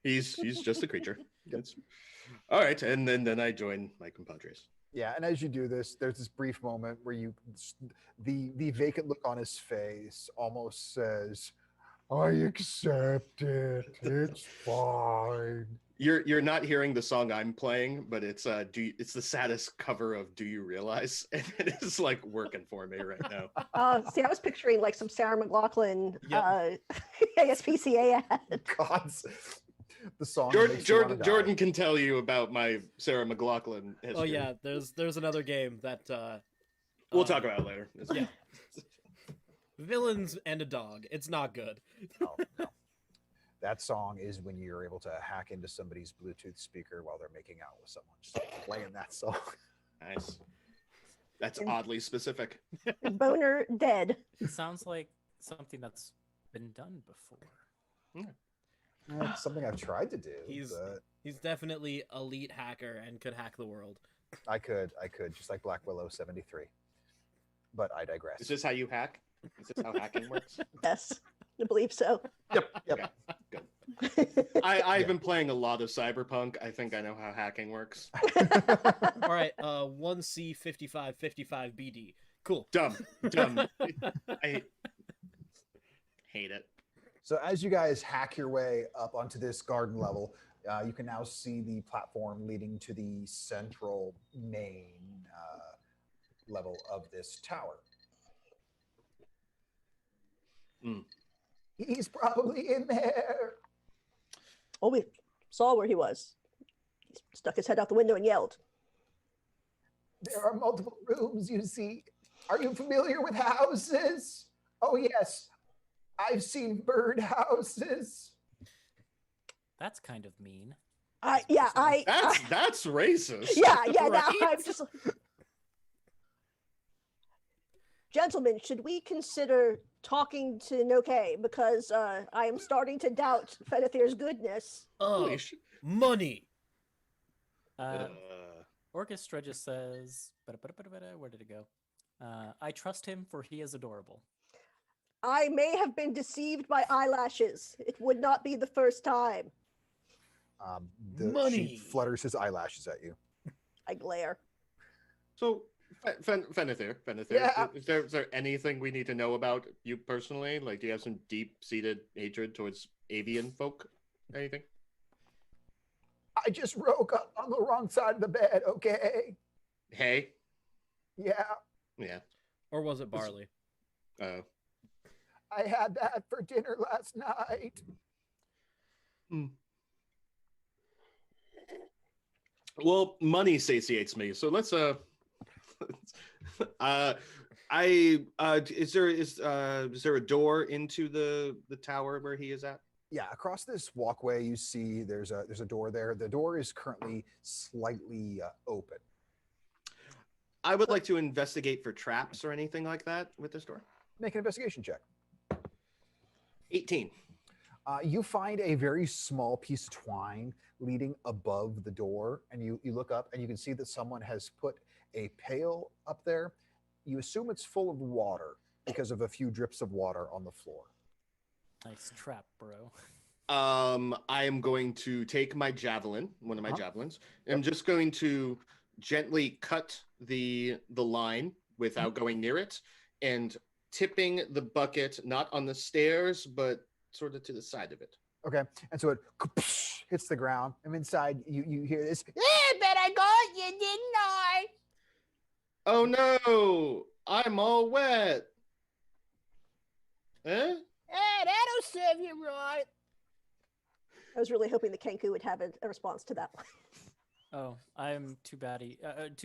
he's just a creature. That's all right, and then I join my compadres. Yeah, and as you do this, there's this brief moment where the vacant look on his face almost says, "I accept it. It's fine." You're not hearing the song I'm playing, but it's it's the saddest cover of "Do You Realize?" and it is like working for me right now. See, I was picturing like some Sarah McLaughlin Yep. ASPCA ad. Gods. The song. that Jordan, makes you wanna Jordan, die. Jordan can tell you about my Sarah McLaughlin history. Oh yeah, there's another game that We'll talk about it later. Yeah. Villains and a dog. It's not good. No, no. That song is when you're able to hack into somebody's Bluetooth speaker while they're making out with someone. Just playing that song. Nice. That's oddly specific. Boner dead. It sounds like something that's been done before. It's something I've tried to do. He's- But He's definitely elite hacker and could hack the world. I could, just like Black Willow 73. But I digress. Is this how you hack? Is this how hacking works? Yes, I believe so. Yep. Okay, good. I've been playing a lot of Cyberpunk. I think I know how hacking works. All right, 1C 5555 BD. Cool. Dumb. I hate it. So as you guys hack your way up onto this garden level, you can now see the platform leading to the central main level of this tower. Mm. He's probably in there. Oh, we saw where he was. He stuck his head out the window and yelled. There are multiple rooms, you see. Are you familiar with houses? Oh, yes. I've seen bird houses. That's kind of mean. That's racist. Yeah, now Right? I'm just. Gentlemen, should we consider talking to Noke? Because I am starting to doubt Fenethir's goodness. Holy sh- Money. Orchestra just says, where did it go? I trust him for he is adorable. I may have been deceived by eyelashes. It would not be the first time. The Money. sheep flutters his eyelashes at you. I glare. So, Fenethir, Yeah. is there anything we need to know about you personally? Like, do you have some deep-seated hatred towards avian folk? Anything? I just woke up on the wrong side of the bed, okay? Hey? Yeah, Yeah. Or was it barley? I had that for dinner last night. Well, money satiates me, so let's is there a door into the tower where he is at? Yeah, across this walkway, you see there's a door there. The door is currently slightly open. I would like to investigate for traps or anything like that with this door. Make an investigation check. 18. You find a very small piece of twine leading above the door, and you look up and you can see that someone has put a pail up there. You assume it's full of water because of a few drips of water on the floor. Nice trap, bro. I am going to take my javelin, one of my javelins. I'm just going to gently cut the line without going near it and tipping the bucket not on the stairs but sort of to the side of it. Okay, and so it hits the ground, and inside you hear this. Yeah, but I got you, didn't I? Oh no, I'm all wet. Eh? Yeah, that'll serve you right. I was really hoping the Kenku would have a response to that one. Oh, I'm too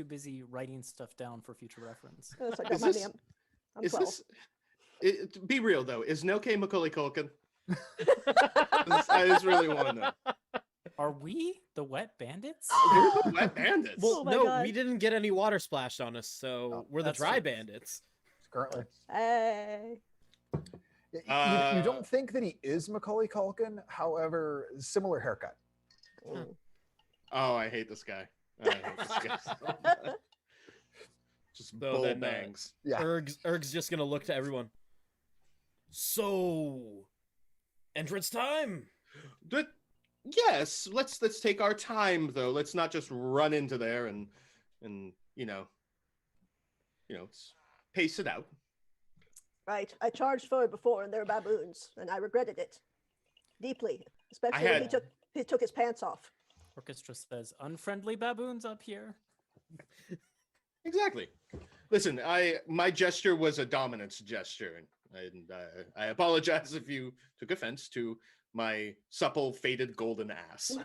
busy writing stuff down for future reference. So don't Is mind this- me, I'm Is 12. this be real though? Is Noke Macaulay Culkin? I just really want to know. Are we the wet bandits? We're the wet bandits. Well, Oh my no, God. we didn't get any water splashed on us, so Oh, we're the that's dry true. bandits. Currently. Hey. You don't think that he is Macaulay Culkin, however, similar haircut. Mm. Oh, I hate this guy. I hate this guy so much. Just So bull then, bangs. Yeah. Erg's just gonna look to everyone. So, entrance time. But yes, let's take our time though. Let's not just run into there and you know, pace it out. Right. I charged forward before, and there were baboons, and I regretted it deeply, especially when had- he took his pants off. Orchestra says, unfriendly baboons up here. Exactly. Listen, my gesture was a dominance gesture, and I apologize if you took offense to my supple, faded golden ass.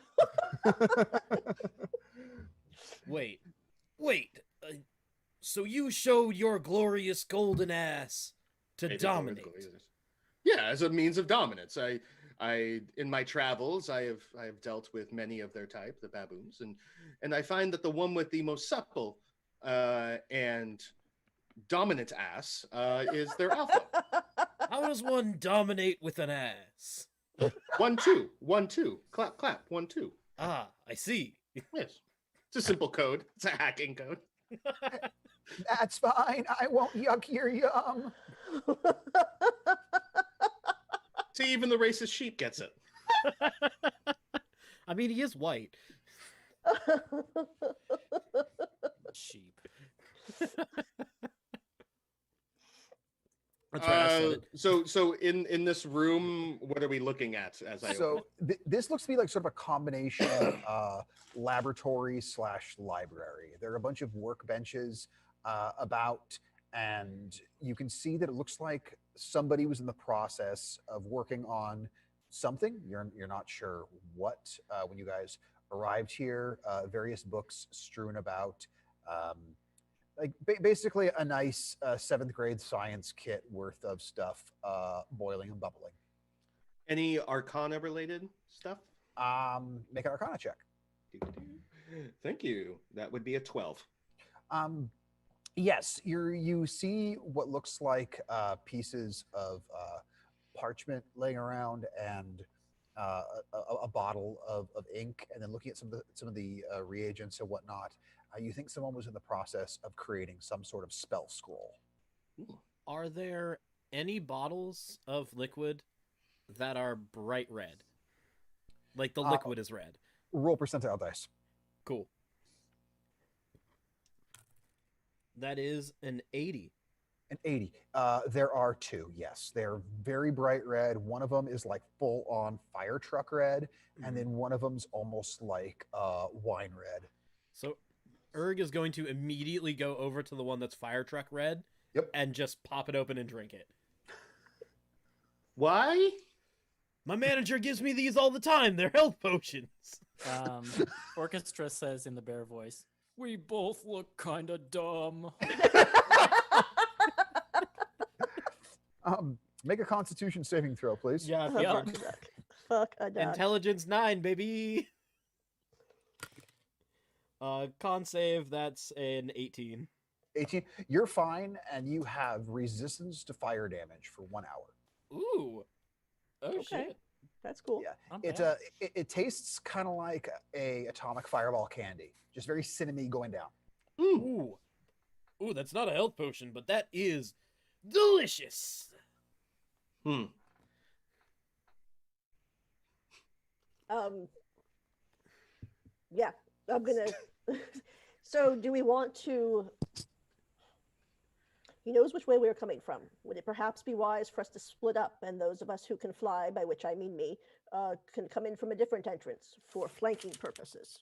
Wait. So you showed your glorious golden ass to Faded dominate. golden- Yeah, as a means of dominance. I in my travels, I have dealt with many of their type, the baboons, and I find that the one with the most supple and dominant ass is their alpha. How does one dominate with an ass? 1 2 1 2 clap clap 1 2. Ah, I see. Yes, it's a simple code. It's a hacking code. That's fine. I won't yuck your yum. See, even the racist sheep gets it. I mean, he is white. Sheep. That's right. I said it. So in this room, what are we looking at as I So open? this looks to be like sort of a combination laboratory / library. There are a bunch of workbenches about, and you can see that it looks like somebody was in the process of working on something. You're not sure what when you guys arrived here. Various books strewn about. Like basically a nice 7th grade science kit worth of stuff boiling and bubbling. Any Arcana related stuff? Make an Arcana check. Thank you. That would be a 12. Yes, you see what looks like pieces of parchment laying around and a bottle of ink, and then looking at some of the reagents and whatnot. You think someone was in the process of creating some sort of spell scroll. Are there any bottles of liquid that are bright red? Like the liquid is red. Roll percentile dice. Cool. That is an 80. An 80. There are 2, yes. They're very bright red. One of them is like full on fire truck red, and then one of them's almost like wine red. So Erg is going to immediately go over to the one that's fire truck red. Yep. And just pop it open and drink it. Why? My manager gives me these all the time. They're health potions. Orchestra says in the bear voice, "We both look kind of dumb." Make a Constitution saving throw, please. Yeah. Yeah. Fuck a duck. Intelligence 9, baby. Con save, that's an 18. 18. You're fine, and you have resistance to fire damage for 1 hour. Ooh. Oh, Okay. shit. That's cool. Yeah, Not it bad. it tastes kind of like a atomic fireball candy, just very cinnamony going down. Ooh. Ooh, that's not a health potion, but that is delicious. Yeah, I'm gonna. So, do we want to? He knows which way we are coming from. Would it perhaps be wise for us to split up, and those of us who can fly, by which I mean me, can come in from a different entrance for flanking purposes?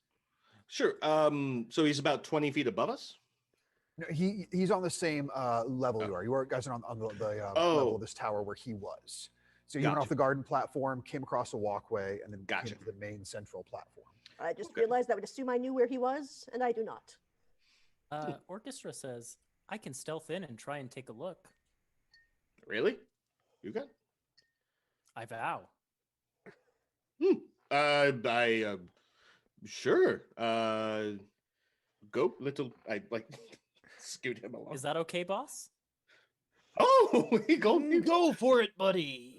Sure. So he's about 20 feet above us? No, he's on the same level you are. You guys are on the level of this tower where he was. So you went Gotcha. off the garden platform, came across a walkway, and then Gotcha. came to the main central platform. I just Okay. realized I would assume I knew where he was, and I do not. Orchestra says, "I can stealth in and try and take a look." Really? You got? I vow. Sure. Go, little. I like scoot him along. Is that okay, boss? Oh, he go. Go for it, buddy.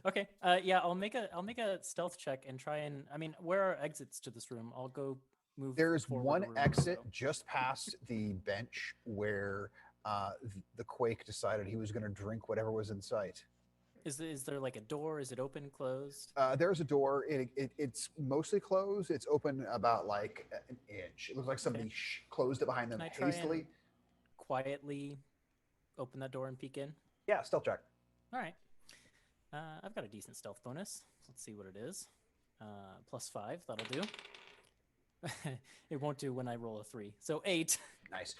Okay. Yeah, I'll make a stealth check and try and. I mean, where are exits to this room? I'll go move. There's forward one a room or exit so. just past the bench where the Quake decided he was going to drink whatever was in sight. Is there like a door? Is it open, closed? There's a door. It's mostly closed. It's open about like an inch. It looks like somebody closed it behind them Can I try and- hastily. Quietly open that door and peek in. Yeah, stealth check. All right. I've got a decent stealth bonus. Let's see what it is. +5. That'll do. It won't do when I roll a 3. So 8. Nice.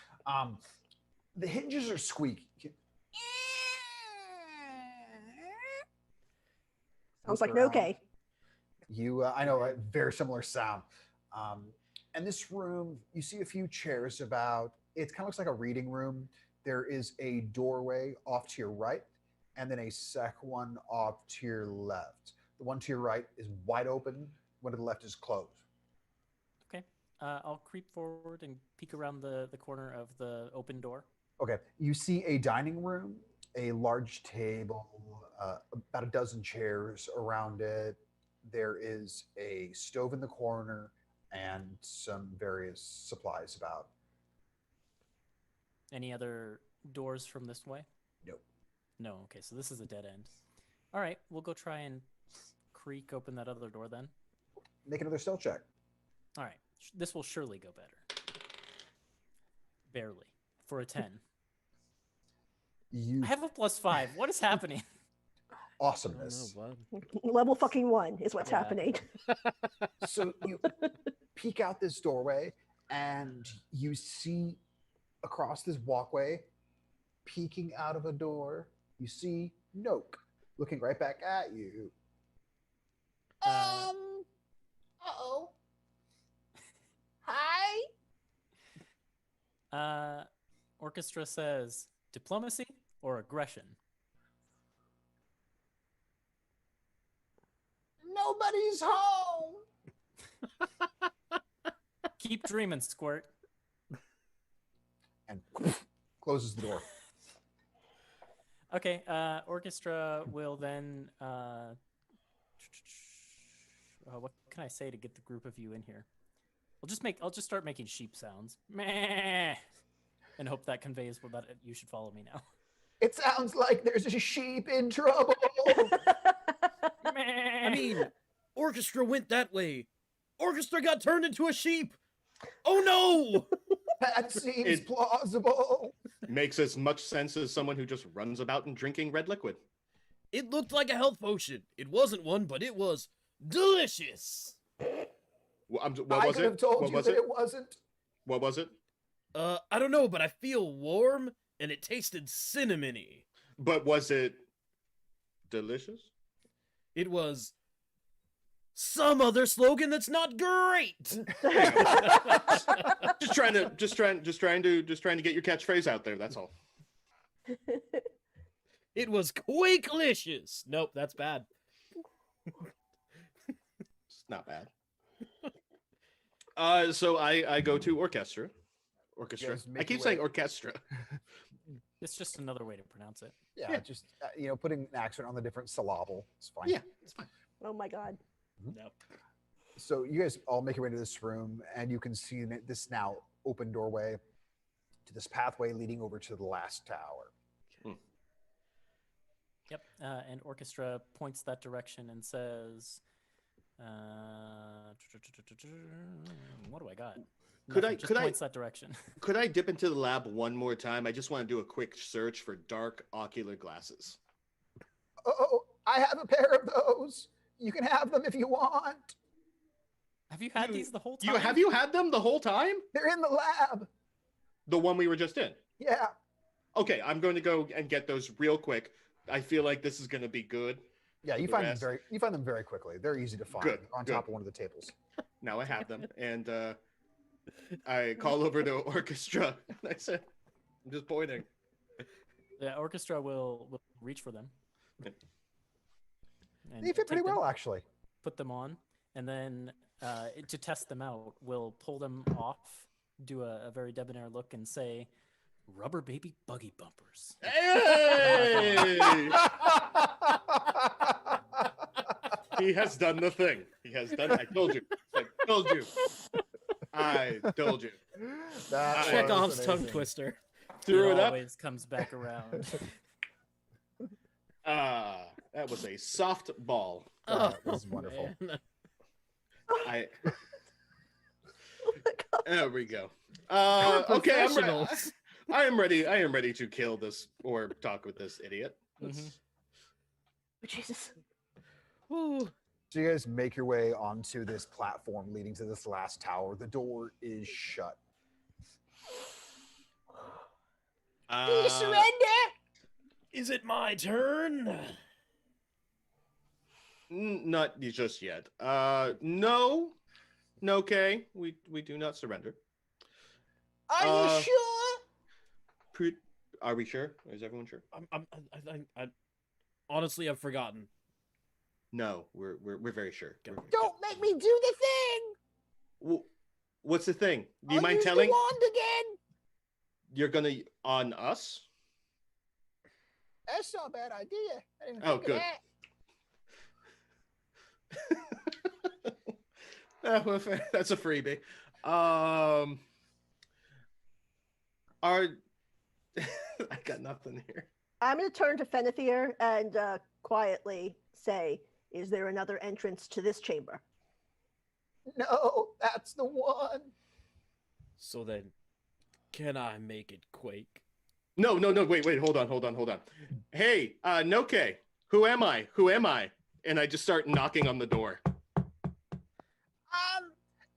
The hinges are squeaky. Sounds like Look no around. okay. You, I know, a very similar sound. And this room, you see a few chairs about. It kind of looks like a reading room. There is a doorway off to your right, and then a second one off to your left. The one to your right is wide open. One to the left is closed. Okay. I'll creep forward and peek around the corner of the open door. Okay. You see a dining room, a large table, about a dozen chairs around it. There is a stove in the corner and some various supplies about. Any other doors from this way? Nope. No. Okay, so this is a dead end. All right, we'll go try and creak open that other door then. Make another stealth check. All right, this will surely go better. Barely. For a 10. You I have a +5. What is happening? awesomeness. Level fucking 1 is what's Yeah. happening. So you peek out this doorway and you see across this walkway, peeking out of a door, you see Noke looking right back at you. Uh-oh. Hi. Orchestra says diplomacy or aggression. Nobody's home. Keep dreaming, Squirt. And closes the door. Okay, Orchestra will then. What can I say to get the group of you in here? I'll just start making sheep sounds, meh, and hope that conveys that you should follow me now. It sounds like there's a sheep in trouble. Meh. I mean, Orchestra went that way. Orchestra got turned into a sheep. Oh no! That seems plausible. Makes as much sense as someone who just runs about and drinking red liquid. It looked like a health potion. It wasn't one, but it was delicious. What I was could have it? told What you was that it? it wasn't. What was it? I don't know, but I feel warm and it tasted cinnamony. But was it delicious? It was some other slogan that's not great. Just trying to get your catchphrase out there. That's all. It was quakelicious. Nope, that's bad. It's not bad. So I go to orchestra. Yes, I make keep your saying way. orchestra. It's just another way to pronounce it. Yeah, Yeah. just putting an accent on the different syllable. It's fine. Yeah, it's fine. Oh my god. Nope. So you guys all make your way to this room, and you can see this now open doorway to this pathway leading over to the last tower. Yep. And Orchestra points that direction and says, "What do I got?" Nothing, just points that direction. Could I dip into the lab one more time? I just want to do a quick search for dark ocular glasses. Oh, I have a pair of those. You can have them if you want. Have you had these the whole time? Have you had them the whole time? They're in the lab. The one we were just in. Yeah. Okay, I'm going to go and get those real quick. I feel like this is going to be good. Yeah, you The find rest. them very quickly. They're easy to find. Good, On good. top of one of the tables. Now I have them, and I call over to orchestra. And I said, "I'm just pointing." The Orchestra will reach for them. Yep. And They fit pretty take them, well, actually. put them on, and then to test them out, we'll pull them off, do a very debonair look, and say, "Rubber baby buggy bumpers." Hey! He has done the thing. He has done. I told you. I told you. I told you. That was Chekhov's tongue amazing. twister. Threw it it up. always comes back around. That was a soft ball. That was wonderful. Man. I. Oh my god. There we go. We're Okay, professionals. I am ready. I am ready to kill this or talk with this idiot. Mhm. Oh, Jesus. Ooh. So you guys make your way onto this platform leading to this last tower. The door is shut. Do you surrender? Is it my turn? Not just yet. No, okay. We do not surrender. Are you sure? Are we sure? Is everyone sure? Honestly, I've forgotten. No, we're very sure. Don't make me do the thing. What's the thing? Do you I'll mind use telling? the wand again. You're gonna on us? That's not a bad idea. I didn't Oh, think good. of that. Well, that's a freebie. I got nothing here. I'm going to turn to Fenethir and quietly say, "Is there another entrance to this chamber?" No, that's the one. So then, can I make it quake? No. Wait. Hold on. Hey, Noke, who am I? And I just start knocking on the door.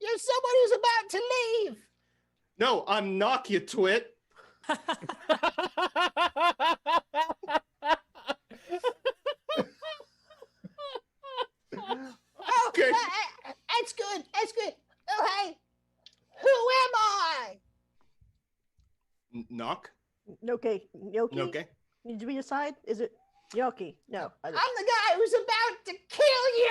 You're someone who's about to leave. No, I'm Knock, you twit. Oh, Okay. That's good. That's good. Oh, hey, who am I? Knock? Noki. Yoki? Noke? Did we decide? Is it Yoki? No. I'm the guy who's about to kill you.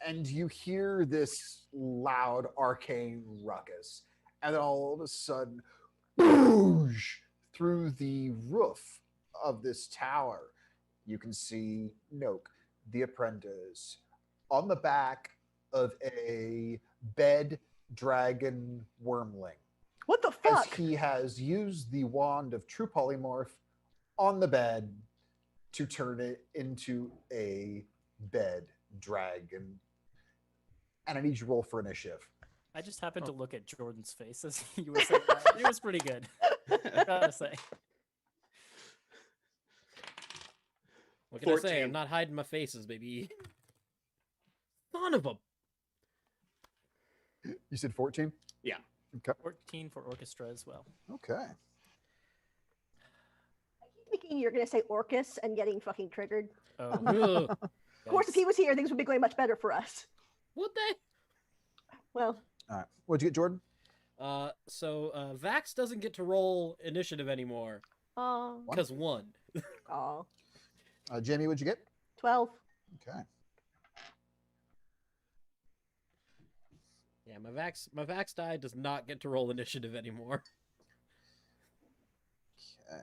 And you hear this loud arcane ruckus, and then all of a sudden, boosh, through the roof of this tower, you can see Noke, the apprentice, on the back of a bed dragon wormling, What the as fuck? he has used the wand of true polymorph on the bed to turn it into a bed dragon. And I need you to roll for initiative. I just happened to look at Jordan's face as you were saying that. It was pretty good. Gotta say. What can I say? 14. I'm not hiding my faces, baby. Son of a... You said 14? Yeah. Okay. 14 for orchestra as well. Okay. I keep thinking you're going to say Orcus and getting fucking triggered. Oh, Ugh. Of course, if he was here, things would be going much better for us. What the... Well, All right. What'd you get, Jordan? So Vax doesn't get to roll initiative anymore oh, because 1. oh, Jamie, what'd you get? 12. Okay. Yeah, my Vax die does not get to roll initiative anymore. Okay.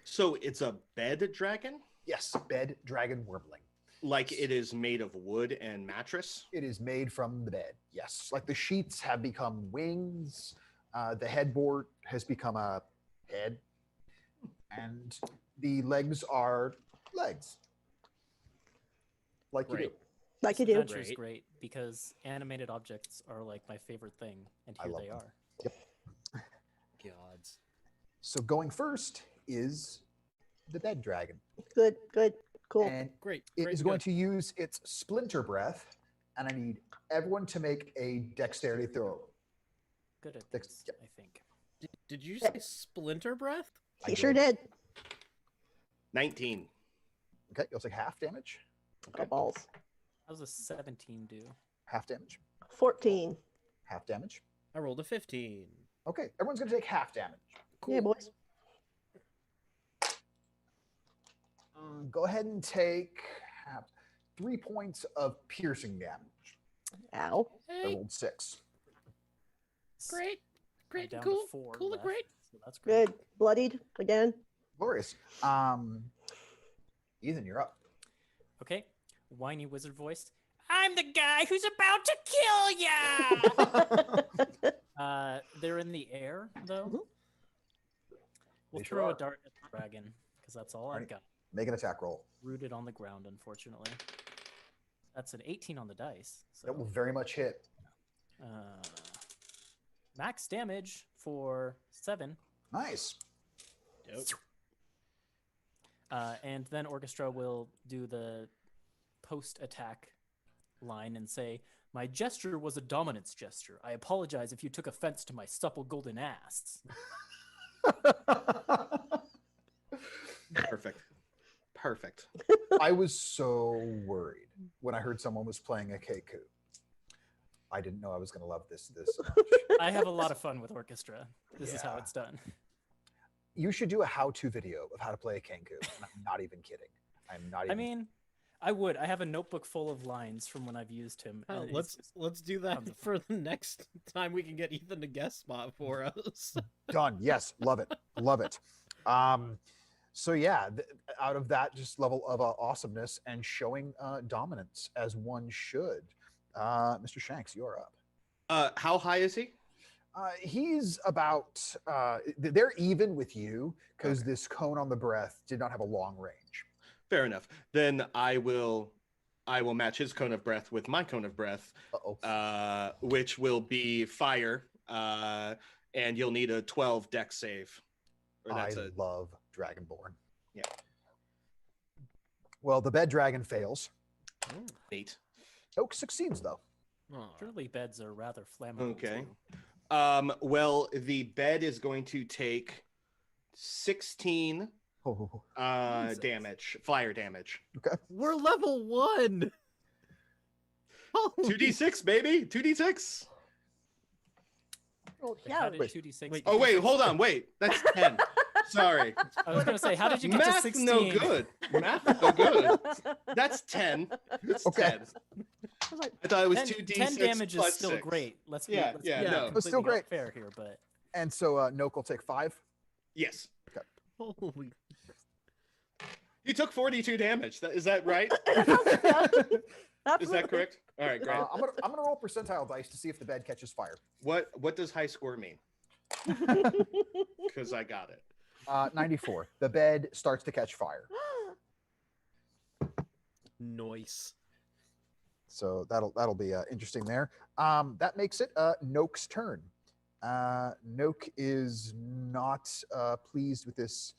So it's a bed dragon? Yes, bed dragon wormling. Like it is made of wood and mattress? It is made from the bed. Yes, like the sheets have become wings. The headboard has become a head, and the legs are legs. Like you do. Great. Like you this do. adventure is Great. great because animated objects are like my favorite thing, and I here love they them. are. Gods. So going first is the bed dragon, Good, good, cool. and Great. it Great is and going good. to use its splinter breath, and I need everyone to make a dexterity throw. Good at Dex- this, yep. I think. Did you say splinter breath? He sure did. 19. Okay, you'll take half damage. Oh, balls. How does a 17 do? Half damage. 14. Half damage. I rolled a 15. Okay, everyone's going to take half damage. Cool. Yeah, boys. Go ahead and take 3 points of piercing damage. Ow. I Hey, rolled 6. great. I'm Great down and to cool. 4 Cool and left, great. So that's great. Good. Bloodied again. Glorious. Ethan, you're up. Okay. Whiny wizard voice. I'm the guy who's about to kill ya! They're in the air, though. We'll They sure throw are. a dart at the dragon, because that's all I've Alright. got. Make an attack roll. Rooted on the ground, unfortunately. That's an 18 on the dice. So, That will very much hit. max damage for 7. Nice. Dope. And then Orchestra will do the post-attack line and say, "My gesture was a dominance gesture. I apologize if you took offense to my supple golden ass." Perfect. Perfect. I was so worried when I heard someone was playing a Keiku. I didn't know I was going to love this much. I have a lot of fun with orchestra. This is how Yeah. it's done. You should do a how-to video of how to play a Kenku. And I'm not even kidding. I'm not even. I mean, I would. I have a notebook full of lines from when I've used him. Hell, and it's let's just do that tons of for the next time we can get Ethan to guest spot for us. Done. Yes, love it, love it. So yeah, out of that just level of awesomeness and showing dominance as one should. Mr. Shanks, you're up. How high is he? He's about. They're even with you because Okay. this cone on the breath did not have a long range. Fair enough. Then I will match his cone of breath with my cone of breath, Uh-oh. which will be fire, and you'll need a 12 dex save. Or I that's a love Dragonborn. Yeah. Well, the bed dragon fails. neat. Oak succeeds though. Aw. Surely beds are rather flammable. Okay. too. Well, the bed is going to take 16 Oh, Jesus. damage, fire damage. We're level 1. 2d6, baby, 2d6. Well, Wait, how yeah. did wait, 2d6? wait. Oh wait, hold on, wait. That's 10. Sorry. I was gonna say, how did you get to Math 16? no good. Math no good. That's 10. It's Okay. 10. I was like, I thought it was 10, 2d6 10 damage is plus still 6. great. Let's be, Yeah, let's yeah, be no. It's still completely great. fair here, but and so Noke will take 5. Yes. Holy. You took 42 damage. Is that right? Absolutely. Is that correct? All right, great. I'm gonna roll percentile dice to see if the bed catches fire. What does high score mean? Because I got it. 94. The bed starts to catch fire. Nice. So that'll be interesting there. That makes it Noke's turn. Noke is not pleased with this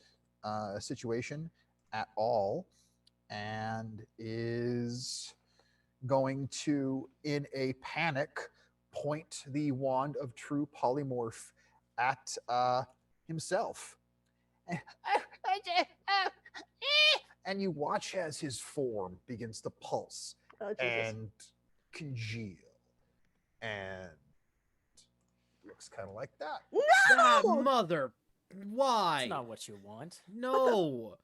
situation at all, and is going to, in a panic, point the wand of true polymorph at himself. And you watch as his form begins to pulse Oh, Jesus. and congeal, and looks kind of like that. That No! mother. Why? it's not what you want. No.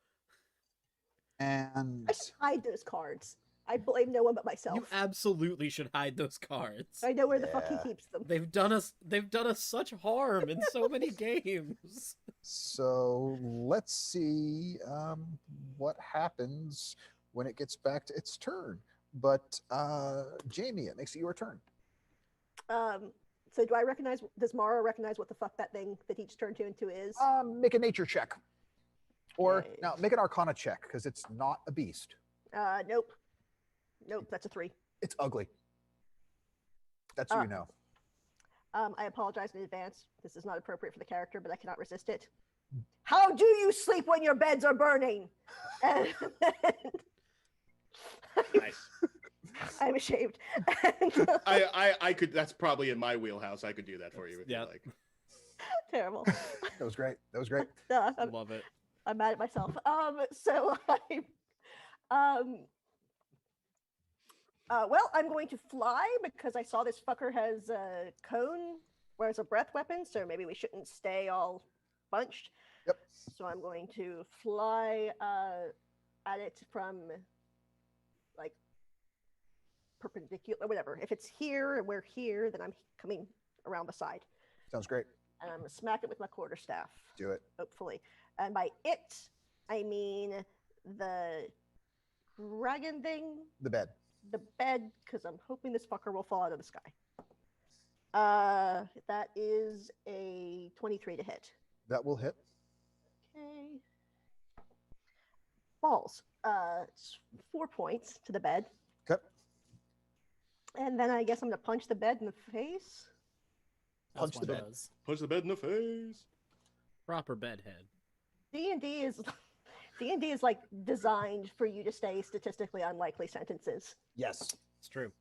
And I should hide those cards. I blame no one but myself. You absolutely should hide those cards. I know where the fuck Yeah. he keeps them. They've done us such harm in so many games. so let's see what happens when it gets back to its turn. But Jamie, it makes it your turn. So does Mara recognize what the fuck that thing that he just turned into is? Make a nature check, or Okay. now make an Arcana check because it's not a beast. Nope. Nope, that's a 3. It's ugly. That's what you know. I apologize in advance. This is not appropriate for the character, but I cannot resist it. How do you sleep when your beds are burning? And Nice. I'm ashamed. And, I could. That's probably in my wheelhouse. I could do that for you if Yeah. you like. terrible. That was great. That was great. I'm, Love it. I'm mad at myself. So well, I'm going to fly because I saw this fucker has a cone, whereas a breath weapon. So maybe we shouldn't stay all bunched. Yep. So I'm going to fly at it from like perpendicular, whatever. If it's here and we're here, then I'm coming around the side, Sounds great. and I'm gonna smack it with my quarterstaff. Do it. Hopefully. And by it, I mean the dragon thing, The bed. the bed, because I'm hoping this fucker will fall out of the sky. That is a 23 to hit. That will hit. Okay. Balls. It's 4 points to the bed. Okay. And then I guess I'm gonna punch the bed in the face. As Punch one the bed. does. Punch the bed in the face. Proper bedhead. D&D is D&D is like designed for you to say statistically unlikely sentences. Yes, It's true.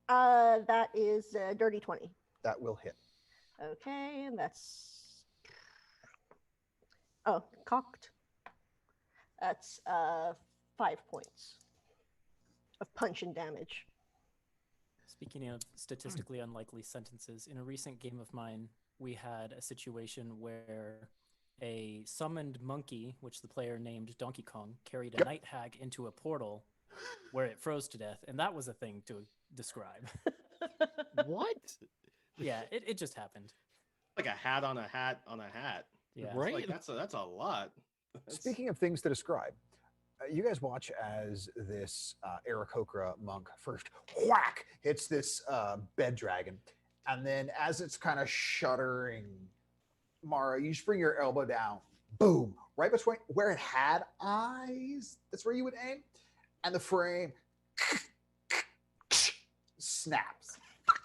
That is dirty 20. that will hit. Okay, and that's cocked. That's 5 points of punch and damage. Speaking of statistically unlikely sentences, in a recent game of mine, we had a situation where a summoned monkey, which the player named Donkey Kong, carried a night hag into a portal where it froze to death, and that was a thing to describe. What? Yeah, it just happened. Like a hat on a hat on a hat. Yeah. Right? Like that's a lot. That's- Speaking of things to describe, you guys watch as this Aarakocra monk first whack hits this bed dragon, and then as it's kind of shuddering, Mara, you just bring your elbow down, boom, right between where it had eyes. That's where you would aim, and the frame snaps,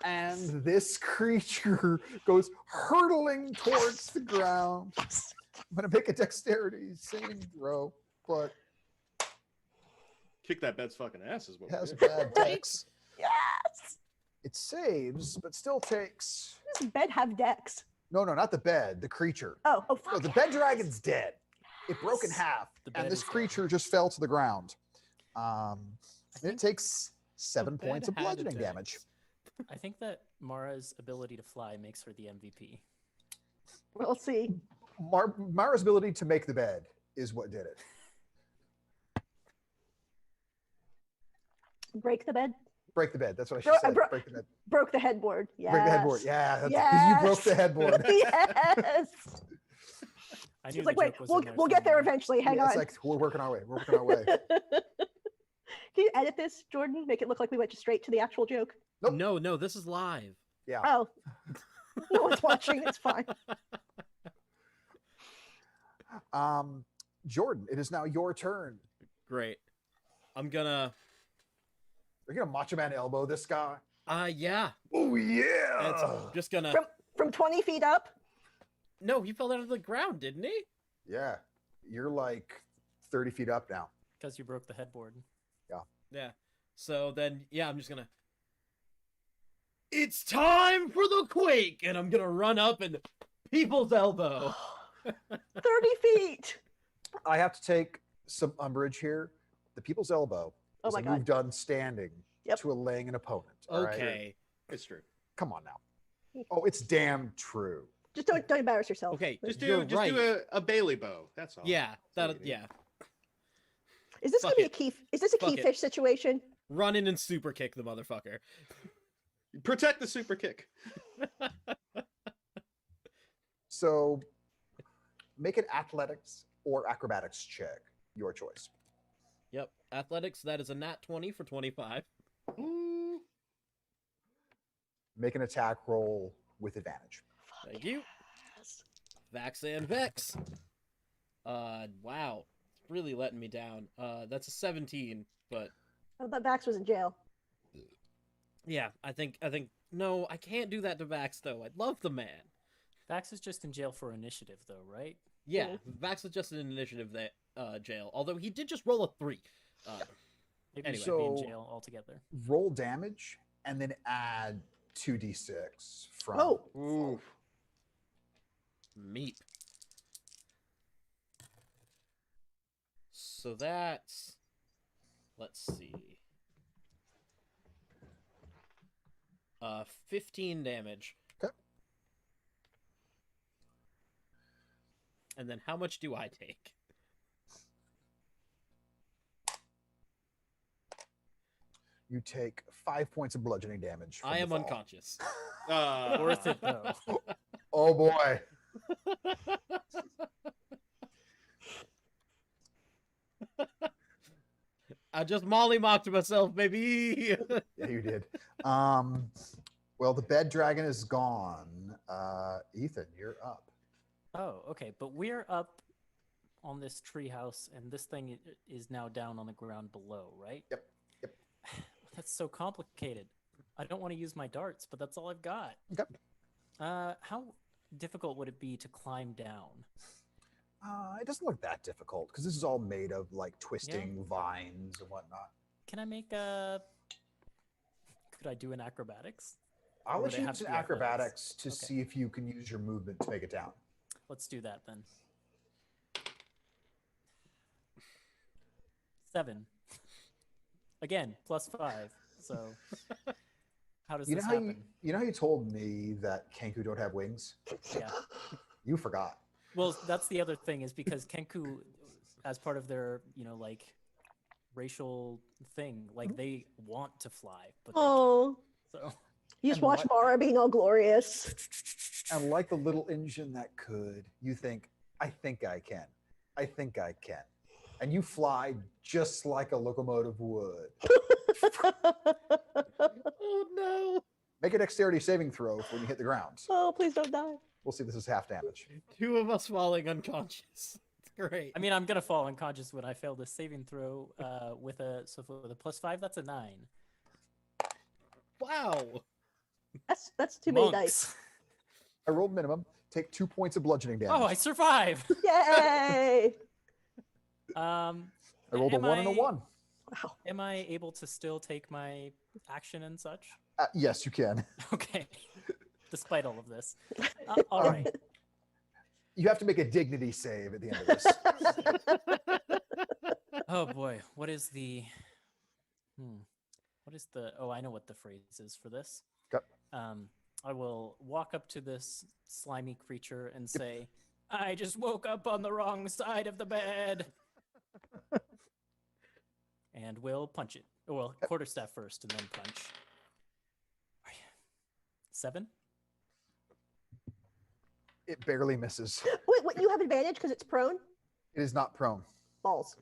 and this creature goes hurtling towards the ground. I'm gonna make a dexterity saving throw, but Kick that bed's fucking ass is what it has we bad dex. Yes! It saves, but still takes. Does the bed have decks? No, not the bed, the creature. Oh, fuck. No, the bed dragon's dead. It broke in half, The bed and this is dead. creature just fell to the ground. And it think takes 7 bed points of had a bludgeoning dex. damage. I think that Mara's ability to fly makes her the MVP. We'll see. Mara's ability to make the bed is what did it. Break the bed. Break the bed. That's what I Bro- should I say. bro- Break the bed. Broke the headboard. Yes. Break the headboard. Yeah, that's because you broke the headboard. Yes. I knew She's the like, wait, joke was we'll, in there we'll get there somewhere. eventually. Hang Yeah, on. it's like we're working our way. We're working our way. Can you edit this, Jordan? Make it look like we went straight to the actual joke. Nope. No, this is live. Yeah. Oh. No one's watching. It's fine. Jordan, it is now your turn. Great. I'm gonna. Are you gonna Macho Man elbow this guy? Yeah. Oh yeah. It's just gonna. From 20 feet up. No, he fell out of the ground, didn't he? Yeah. You're like 30 feet up now. Because you broke the headboard. Yeah. So then, yeah, I'm just gonna. It's time for the quake, and I'm gonna run up and people's elbow. 30 feet. I have to take some umbrage here. The people's elbow Oh is my a God. move done standing Yep. to a laying an opponent. all right? Okay. It's true. Come on now. Oh, it's damn true. Just don't embarrass yourself. Okay. Just You're do right. a Bailey bow. That's all. Yeah. That's all That. you need. Yeah. Is this Fuck gonna be it. a key? Is this a Fuck key it. fish situation? Run in and super kick the motherfucker. Protect the super kick. So make an athletics or acrobatics check. Your choice. Yep. Athletics. That is a nat 20 for 25. Mm, Make an attack roll with advantage. Thank you. Yes. Vax and Vex. Wow. It's really letting me down. That's a 17, but I thought Vax was in jail. yeah, I think no, I can't do that to Vax though. I love the man. Vax is just in jail for initiative, though, right? Yeah, Vax was just an initiative that jail. Although he did just roll a 3. Maybe Anyway. he should be in So- jail altogether. Roll damage and then add 2d6 from. Oh. ooh. Meep. So that's, let's see. 15 damage. Okay. And then how much do I take? You take 5 points of bludgeoning damage. From I the am fall. unconscious. Worth it, though. Oh boy. I just mollymocked myself, baby. Yeah, you did. Well, the bed dragon is gone. Ethan, you're up. Oh, okay. But we're up on this treehouse, and this thing is now down on the ground below, right? Yep, yep. That's so complicated. I don't want to use my darts, but that's all I've got. Okay. How difficult would it be to climb down? It doesn't look that difficult because this is all made of like twisting vines and whatnot. Can I make a? Could I do an acrobatics? I'll Or let would it you have use to an be athletics? acrobatics to Okay. see if you can use your movement to make it down. Let's do that then. 7. Again, +5. So how does You know this how happen? you know how you told me that Kenku don't have wings? Yeah. You forgot. Well, that's the other thing is because Kenku, as part of their, like, racial thing, like they want to fly, but they can't. Oh, So you just And watch Mara being all glorious. And like the little engine that could, you think, I think I can. I think I can. And you fly just like a locomotive would. Oh no! Make a dexterity saving throw when you hit the ground. Oh, please don't die. We'll see if this is half damage. 2 of us falling unconscious. It's great. I mean, I'm gonna fall unconscious when I fail this saving throw with a +5. That's a 9. Wow. That's too many dice. Monks. I rolled minimum. Take 2 points of bludgeoning damage. Oh, I survive. Yay! I rolled a am 1 and a I- 1. Wow. Am I able to still take my action and such? Yes, you can. Okay. Despite all of this. All right. You have to make a dignity save at the end of this. Oh boy, what is the oh, I know what the phrase is for this. Go. I will walk up to this slimy creature and say, I just woke up on the wrong side of the bed. And we'll punch it. Oh, well, quarterstaff first and then punch. 7? It barely misses. Wait, you have advantage because it's prone? It is not prone. Balls.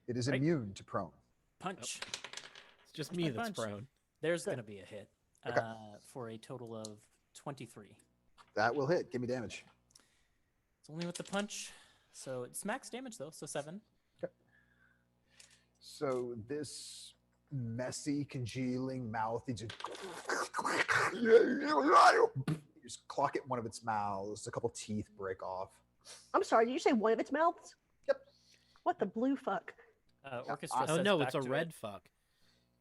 It is Right. immune to prone. Punch. It's just me that's Punch. prone. There's going to be a hit Okay. for a total of 23. That will hit. Give me damage. It's only with the punch. So it's max damage, though, so 7. So this messy, congealing mouth, you just clock it in one of its mouths. A couple teeth break off. I'm sorry, did you say one of its mouths? Yep. What the blue fuck? Orchestra Oh says no, back it's a to red it. fuck.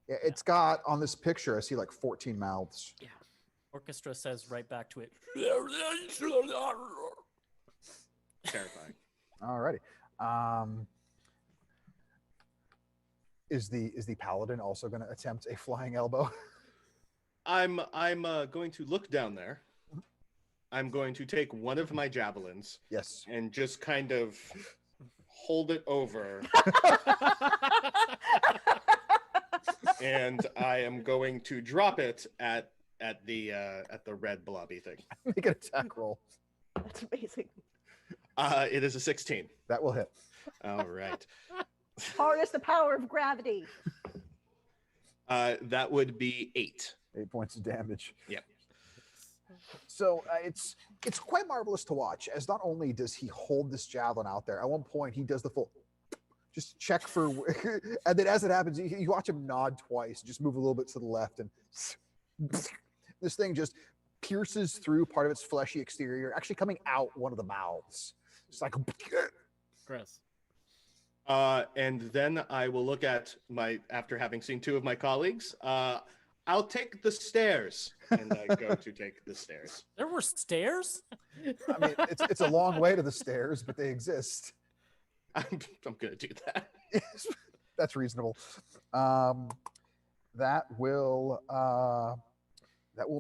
Yeah, it's got on this picture. I see like 14 mouths. Orchestra says right back to it. Terrifying. Alrighty. Is the paladin also going to attempt a flying elbow? I'm going to look down there. I'm going to take one of my javelins Yes. and just kind of hold it over, and I am going to drop it at the red blobby thing. Make an attack roll. That's amazing. It is a 16. That will hit. All right. Harness the power of gravity. That would be 8. 8 points of damage. Yep. So it's quite marvelous to watch, as not only does he hold this javelin out there, at one point he does the full just check for, and then as it happens, you watch him nod twice, just move a little bit to the left, and this thing just pierces through part of its fleshy exterior, actually coming out one of the mouths. It's like, Chris. And then I will look at after having seen 2 of my colleagues, I'll take the stairs. And I go to take the stairs. There were stairs? I mean, it's a long way to the stairs, but they exist. I'm going to do that. That's reasonable. That will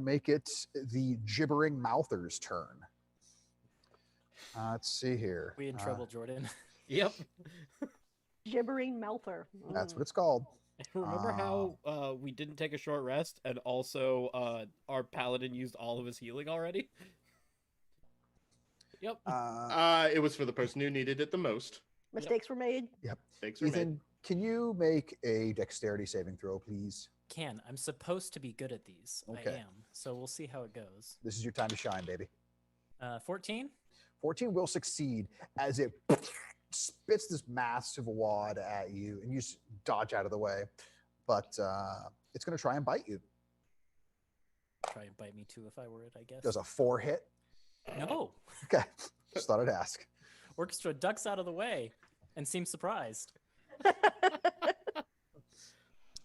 make it the gibbering mouther's turn. Let's see here. We in trouble, Jordan. Yep. Gibbering mouther. That's what it's called. Remember how we didn't take a short rest, and also our paladin used all of his healing already? Yep. It was for the person who needed it the most. Mistakes were made. Mistakes were made. Ethan, can you make a dexterity saving throw, please? I'm supposed to be good at these. Okay. I am. So we'll see how it goes. This is your time to shine, baby. 14? 14 will succeed as it spits this massive wad at you, and you just dodge out of the way. But it's going to try and bite you. Try and bite me too if I were it, I guess. Does a 4 hit? No. Okay, just thought I'd ask. Orchestra ducks out of the way and seems surprised.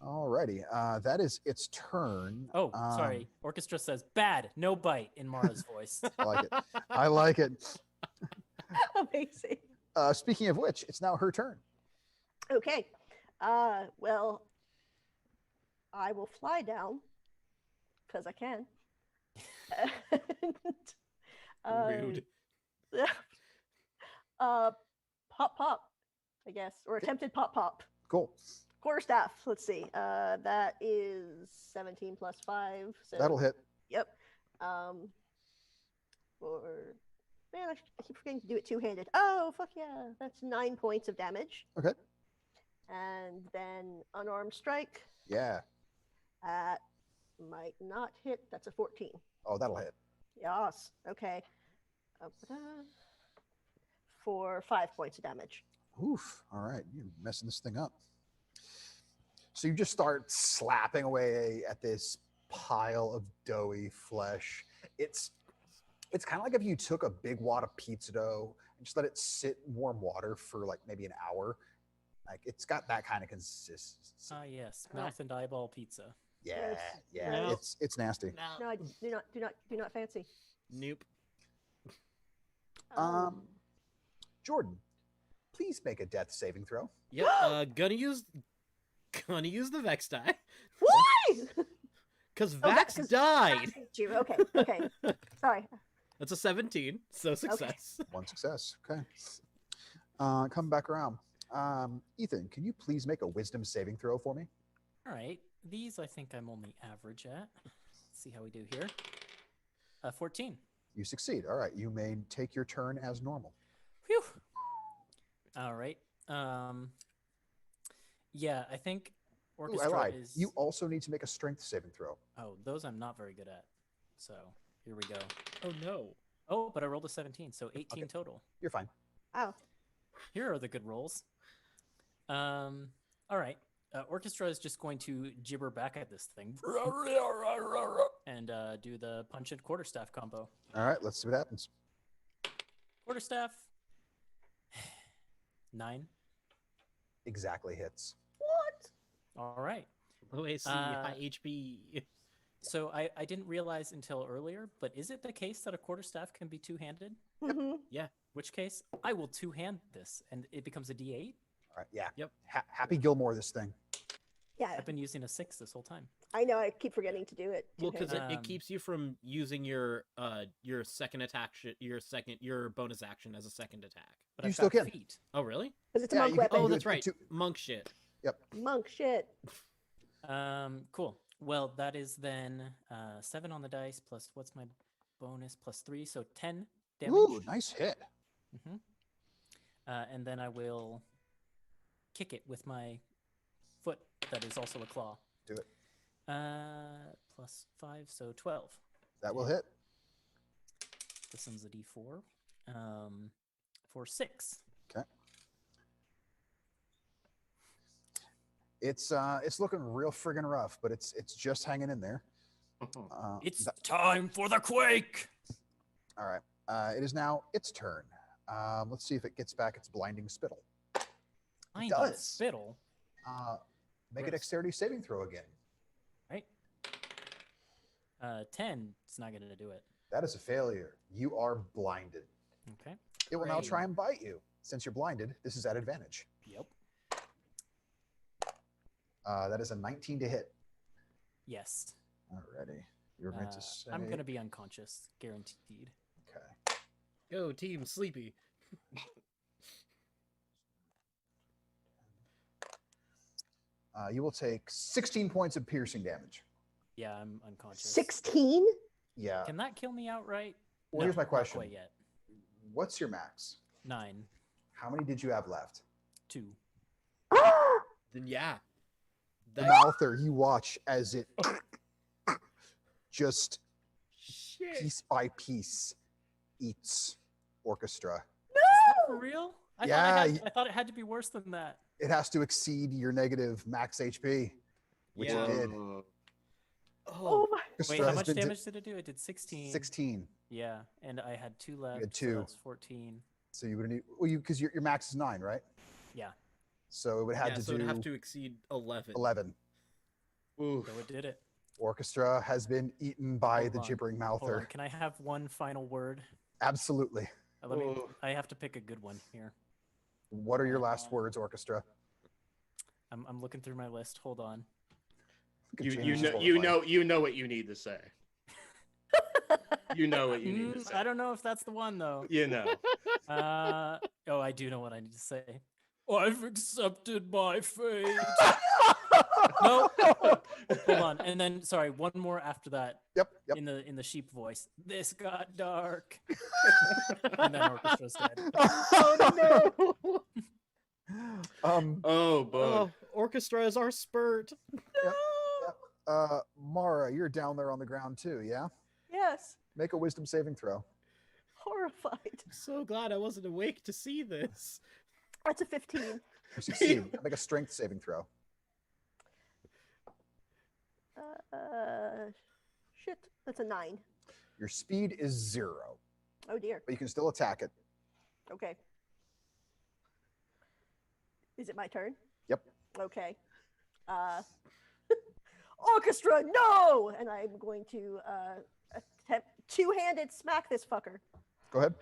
Alrighty, that is its turn. Oh, sorry. Orchestra says, bad, no bite in Mara's voice. I like it. I like it. Amazing. Speaking of which, it's now her turn. Okay. Well, I will fly down because I can. And, Rude. pop pop, I guess, or attempted pop pop. Cool. Quarterstaff. Let's see. That is 17 plus 5. So That'll hit. Yep. For man, I keep forgetting to do it two-handed. Oh, fuck yeah! That's 9 points of damage. Okay. And then unarmed strike. Yeah. That might not hit. That's a 14. Oh, that'll hit. Yes. Okay. For 5 points of damage. Oof. All right. You're messing this thing up. So you just start slapping away at this pile of doughy flesh. It's kind of like if you took a big wad of pizza dough and just let it sit in warm water for like maybe an hour. Like it's got that kind of consistency. Ah, yes, mouth and eyeball pizza. Yeah, Yes. yeah. No. It's nasty. No. No, I do not fancy. Nope. Jordan, please make a death saving throw. Yep. Gonna use the Vex die. Why? Cause Oh, Vax that's 'cause died. You. Okay. Okay. Sorry. That's a 17, so success. One success. Okay. Come back around. Ethan, can you please make a wisdom saving throw for me? All right, these I think I'm only average at. Let's see how we do here. 14. You succeed. All right. You may take your turn as normal. Phew. All right. Yeah, I think Ooh, I orchestra lied. is. You also need to make a strength saving throw. Oh, those I'm not very good at. So here we go. Oh no. Oh, but I rolled a 17, so 18 total. You're fine. Oh. Here are the good rolls. All right. Orchestra is just going to gibber back at this thing and do the punch and quarterstaff combo. All right. Let's see what happens. Quarterstaff. 9. Exactly hits. What? All right. OAC, high HP. So I didn't realize until earlier, but is it the case that a quarterstaff can be two-handed? Mm-hmm. Which case, I will two-hand this, and it becomes a D8. All right. Yeah. Yep. Happy Gilmore, this thing. Yeah, I've been using a 6 this whole time. I know. I keep forgetting to do it. Well, because two-handed. it keeps you from using your second attack, your bonus action as a second attack. But You I've still got can. feet. Oh really? Because it's a Yeah, monk you can- weapon. Oh, do that's it right. too. Monk shit. Monk shit. Cool. Well, that is then 7 on the dice plus what's my bonus plus 3, so 10 damage. Ooh, nice hit. Hmm. And then I will kick it with my foot that is also a claw. Do it. Plus 5, so 12. That will hit. This one's a D4. For 6. Okay. It's looking real friggin' rough, but it's just hanging in there. It's time for the quake. All right. It is now its turn. Let's see if it gets back its blinding spittle. Blinding does. spittle. Make a Gross. dexterity saving throw again. Right. 10. It's not going to do it. That is a failure. You are blinded. Okay. It will now Great. try and bite you. Since you're blinded, this is at advantage. Yep. That is a 19 to hit. Yes. Alrighty. You're going to say. I'm going to be unconscious, guaranteed. Okay. Go team sleepy. You will take 16 points of piercing damage. Yeah, I'm unconscious. 16? Yeah. Can that kill me outright? Well, No, here's my not question. quite yet. What's your max? 9. How many did you have left? 2. Then yeah. The That mouther, you watch as it just shit. piece by piece eats Orchestra. For real? Yeah, I thought it had to be worse than that. It has to exceed your negative max HP, which Yeah. it did. Oh, Oh my. Wait, Orchestra how has much been to damage did it do? It did 16. 16. Yeah, and I had 2 left. had So 2. that's 14. So you would need, well, because your max is 9, right? Yeah. So it would have yeah, to so do it'd have to exceed 11. 11. Oof. So it did it. Orchestra has been eaten by Hold the on, gibbering Hold on. mouther. Can I have one final word? Absolutely. Let me. Oh. I have to pick a good one here. What are your last words, Orchestra? I'm looking through my list. Hold on. Look at You James know just you horrified. know you know what you need to say. You know what you need to say. I don't know if that's the one though. You know. Oh, I do know what I need to say. I've accepted my fate. No, hold on. And then, sorry, one more after that. Yep. In the sheep voice. This got dark. And then orchestra's dead. Oh no! Oh boy. Oh, orchestra is our spurt. Mara, you're down there on the ground too, yeah? Yes, Make a wisdom saving throw. horrified. I'm so glad I wasn't awake to see this. That's a 15. You succeed. Make a strength saving throw. Shit, that's a 9. Your speed is 0, Oh dear. but you can still attack it. Okay. Is it my turn? Yep. Okay. Orchestra, no! And I'm going to attempt two-handed smack this fucker. Go ahead.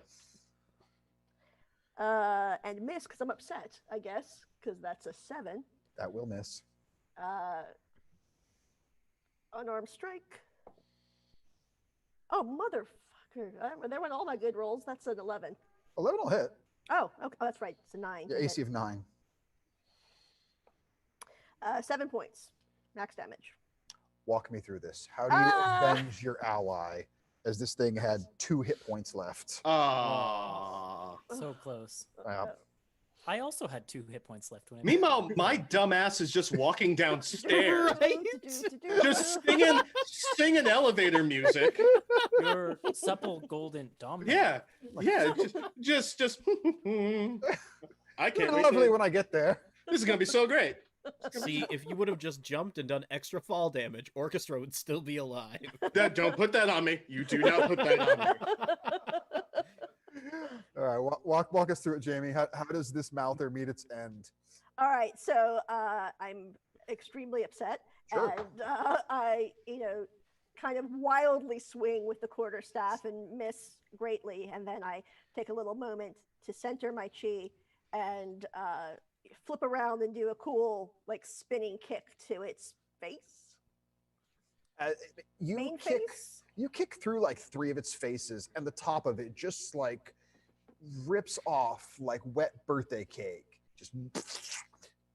And miss because I'm upset, I guess, because that's a 7. That will miss. Unarmed strike. Oh, motherfucker. There went all my good rolls. That's an 11. 11 will hit. Oh, okay. Oh, that's right. It's a 9. Yeah, AC of 9. 7 points. Max damage. Walk me through this. How do you avenge your ally as this thing had 2 hit points left? Ah. So close. Wow. I also had 2 hit points left when I Meanwhile, my dumbass is just walking downstairs, Right? just singing elevator music. Your supple golden dominant. Yeah, yeah, just. I can't It'll be wait. lovely when I get there. This is gonna be so great. See, if you would have just jumped and done extra fall damage, Orchestra would still be alive. Don't put that on me. You do not put that on me. All right, walk us through it, Jamie. How does this mouther meet its end? All right, so I'm extremely upset, Sure. and I, kind of wildly swing with the quarterstaff and miss greatly, and then I take a little moment to center my chi and flip around and do a cool, like, spinning kick to its face. You Main kick, face. you kick through like 3 of its faces, and the top of it just like rips off like wet birthday cake. Just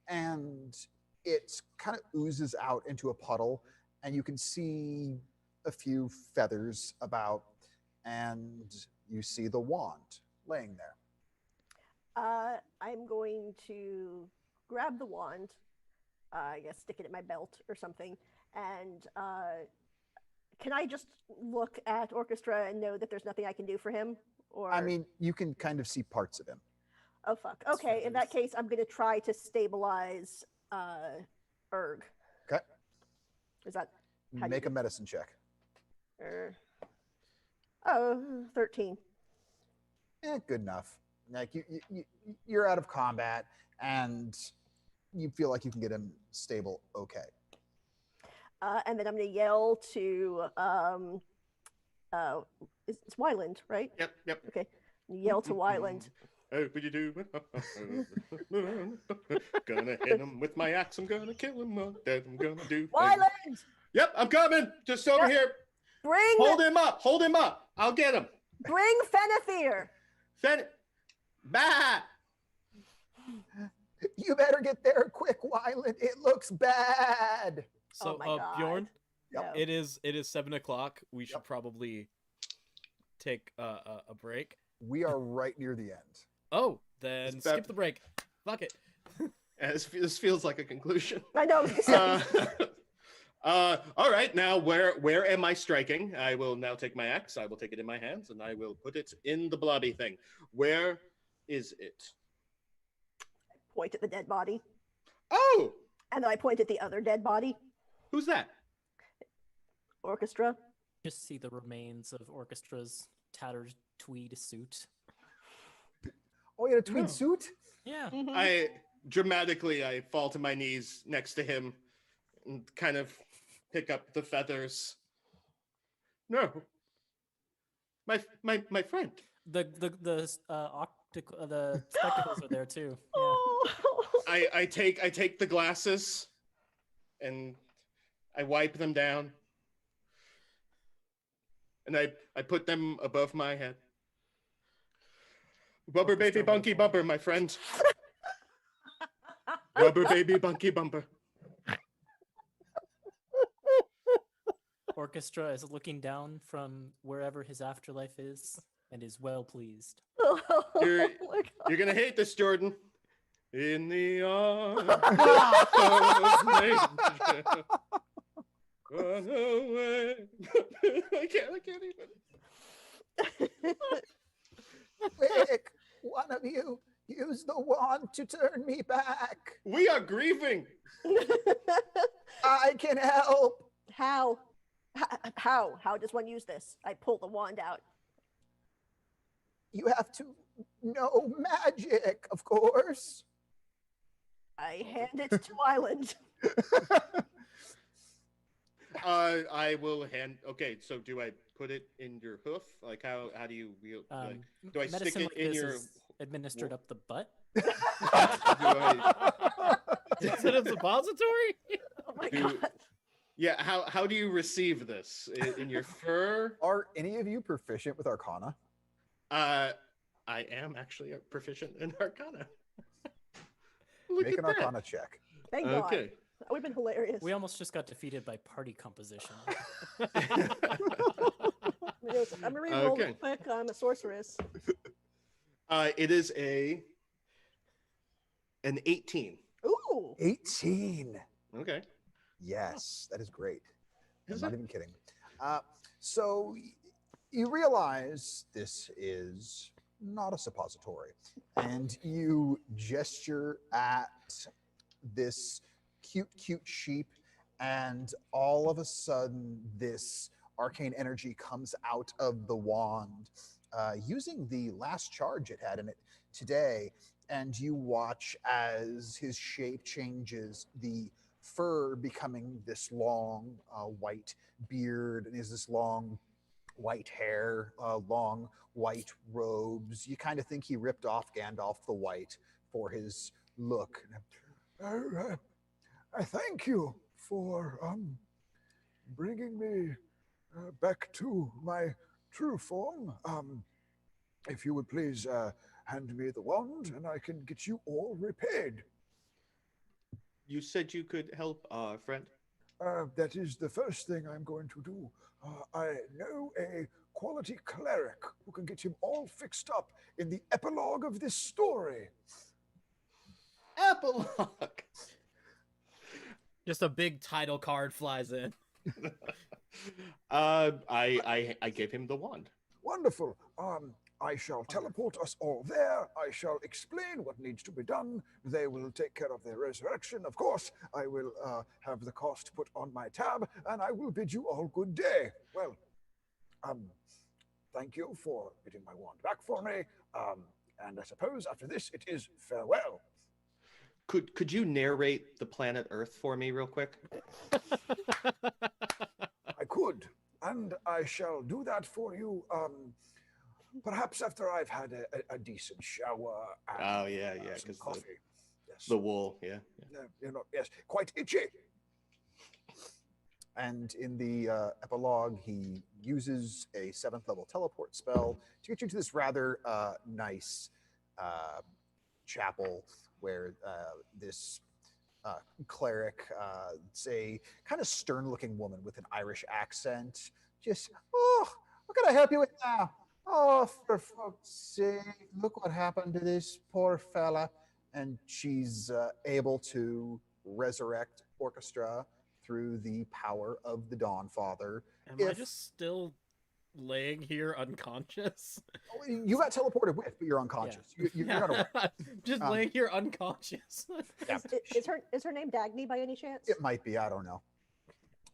and it kind of oozes out into a puddle, and you can see a few feathers about, and you see the wand laying there. I'm going to grab the wand, I guess stick it in my belt or something, and can I just look at Orchestra and know that there's nothing I can do for him? Or I mean, you can kind of see parts of him. oh fuck. Okay, in that case, I'm going to try to stabilize Erg. Okay. Is that how do you Make do- a medicine check. Oh, 13. Good enough. Like you're out of combat, and you feel like you can get him stable. Okay. And then I'm going to yell to it's Wyland, right? Yep. Okay. Yell to Wyland. Oh, what you do? Gonna hit him with my axe. I'm gonna kill him. I'm gonna do. Wyland, Yep, I'm coming. Just over here. bring Hold him up. Hold him up. I'll get him. bring Fenethir. Bah! You better get there quick, Wyland. It looks bad. So, my God. Bjorn, No. it is 7:00. We should probably take a break. We are right near the end. Oh, then Is that- skip the break. Fuck it. This feels like a conclusion. I know. All right, now where am I striking? I will now take my axe. I will take it in my hands, and I will put it in the blobby thing. Where is it? Point at the dead body, Oh, and then I point at the other dead body. who's that? Orchestra. just see the remains of Orchestra's tattered tweed suit. Oh, you had a tweed No. suit? Yeah. I fall to my knees next to him and kind of pick up the feathers. No, my friend. The spectacles are there too. Yeah. Oh, I take the glasses and I wipe them down. And I put them above my head. Bubber baby bunky bumper, my friend. Rubber baby bunky bumper. Orchestra is looking down from wherever his afterlife is and is well pleased. You're my God. you're gonna hate this, Jordan. In the arms of nature. Run away. I can't even. Quick, one of you, use the wand to turn me back. We are grieving. I can help. How? How does one use this? I pull the wand out. You have to know magic, of course. I hand it to Island. I will hand. Okay, so do I put it in your hoof? Like how do you wield? Like, do I stick Medicine it like in this your? is administered up the butt. Do I, Is it a suppository? Oh my do, God. yeah. How do you receive this in your fur? Are any of you proficient with Arcana? I am actually proficient in Arcana. Look Make at an that. Arcana check. Thank God. Okay. That would have been hilarious. We almost just got defeated by party composition. I'm gonna re-roll Okay. real quick. I'm a sorceress. It is an 18. Ooh. 18. Okay. Yes, that is great. I'm Is not it? even kidding. So you realize this is not a suppository, and you gesture at this cute sheep, and all of a sudden this arcane energy comes out of the wand using the last charge it had in it today, and you watch as his shape changes, the fur becoming this long white beard, and is this long white hair, long white robes. You kind of think he ripped off Gandalf the White for his look. I thank you for bringing me back to my true form. If you would please hand me the wand, and I can get you all repaid. You said you could help, friend. That is the first thing I'm going to do. I know a quality cleric who can get him all fixed up in the epilogue of this story. Epilogue. Just a big title card flies in. I gave him the wand. Wonderful. I shall teleport us all there. I shall explain what needs to be done. They will take care of their resurrection. Of course, I will have the cost put on my tab, and I will bid you all good day. Well, thank you for getting my wand back for me. And I suppose after this, it is farewell. Could you narrate the planet Earth for me real quick? I could, and I shall do that for you. Perhaps after I've had a decent shower and Oh yeah, some because coffee. Yes. the wool, yeah. Yes, quite itchy. And in the epilogue, he uses a 7th level teleport spell to get you to this rather nice chapel where this cleric, it's a kind of stern-looking woman with an Irish accent. Just, oh, what can I help you with now? Oh, for fuck's sake, look what happened to this poor fella. And she's able to resurrect Orchestra through the power of the Dawnfather. Am I just still laying here unconscious? You got teleported with, but you're unconscious. You're not aware. Just laying here unconscious. Yeah. Is her name Dagny by any chance? It might be, I don't know.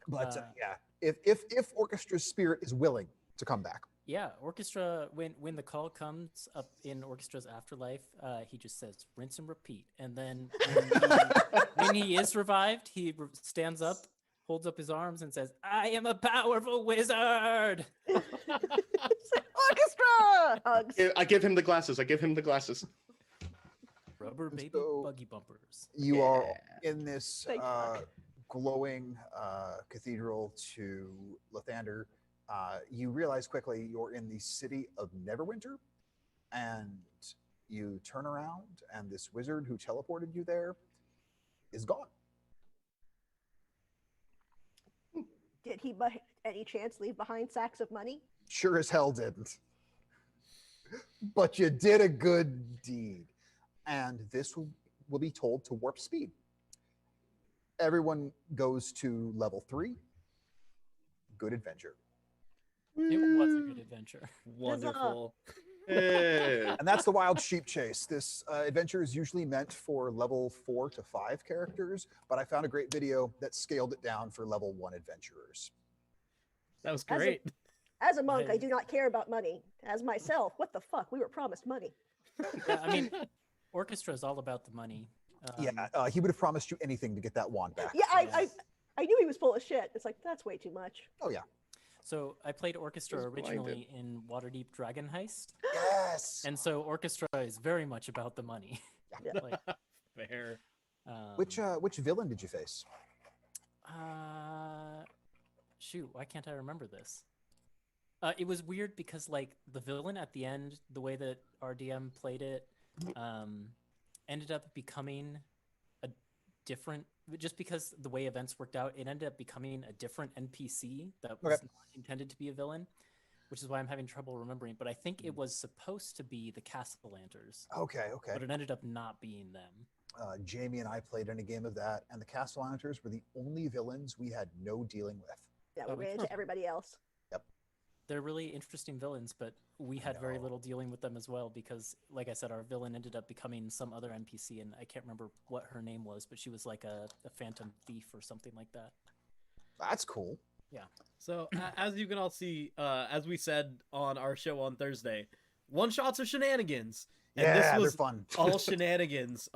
But yeah, if Orchestra's spirit is willing to come back. Yeah, Orchestra, when the call comes up in Orchestra's afterlife, he just says, rinse and repeat. And then when he is revived, he stands up, holds up his arms, and says, I am a powerful wizard! Orchestra! Hugs. I give him the glasses. Rubber baby So- buggy bumpers. You are in this Thanks, Mark. glowing cathedral to Lathander. You realize quickly you're in the city of Neverwinter, and you turn around, and this wizard who teleported you there is gone. Did he, by any chance, leave behind sacks of money? Sure as hell didn't. But you did a good deed. And this will be told to warp speed. Everyone goes to level 3. Good adventure. It was a good adventure. Wonderful. Yeah. And that's the Wild Sheep Chase. This adventure is usually meant for level 4 to 5 characters, but I found a great video that scaled it down for level 1 adventurers. That was As a- great. As a monk, I Nice. do not care about money. As myself, what the fuck? We were promised money. Yeah, I mean, orchestra is all about the money. Yeah, he would have promised you anything to get that wand back. Yeah, I Yes. knew he was full of shit. It's like, that's way too much. Oh, yeah. So I played orchestra Was blinded. originally in Waterdeep Dragon Heist, Yes. and so orchestra is very much about the money. Yeah. Like, Fair. Which villain did you face? Shoot, why can't I remember this? It was weird because like the villain at the end, the way that RDM played it, ended up becoming a different. Just because the way events worked out, it ended up becoming a different NPC that was not intended to be a villain, which is why I'm having trouble remembering. But I think it was supposed to be the Castellanters, Okay. but it ended up not being them. Jamie and I played in a game of that, and the Castellanters were the only villains we had no dealing with. Yeah, we Oh, ran into everybody else. They're really interesting villains, but we had very know. little dealing with them as well because, like I said, our villain ended up becoming some other NPC, and I can't remember what her name was, but she was like a phantom thief or something like that. That's cool. So as you can all see, as we said on our show on Thursday, one shots are shenanigans. And Yeah, this they're was fun. all shenanigans.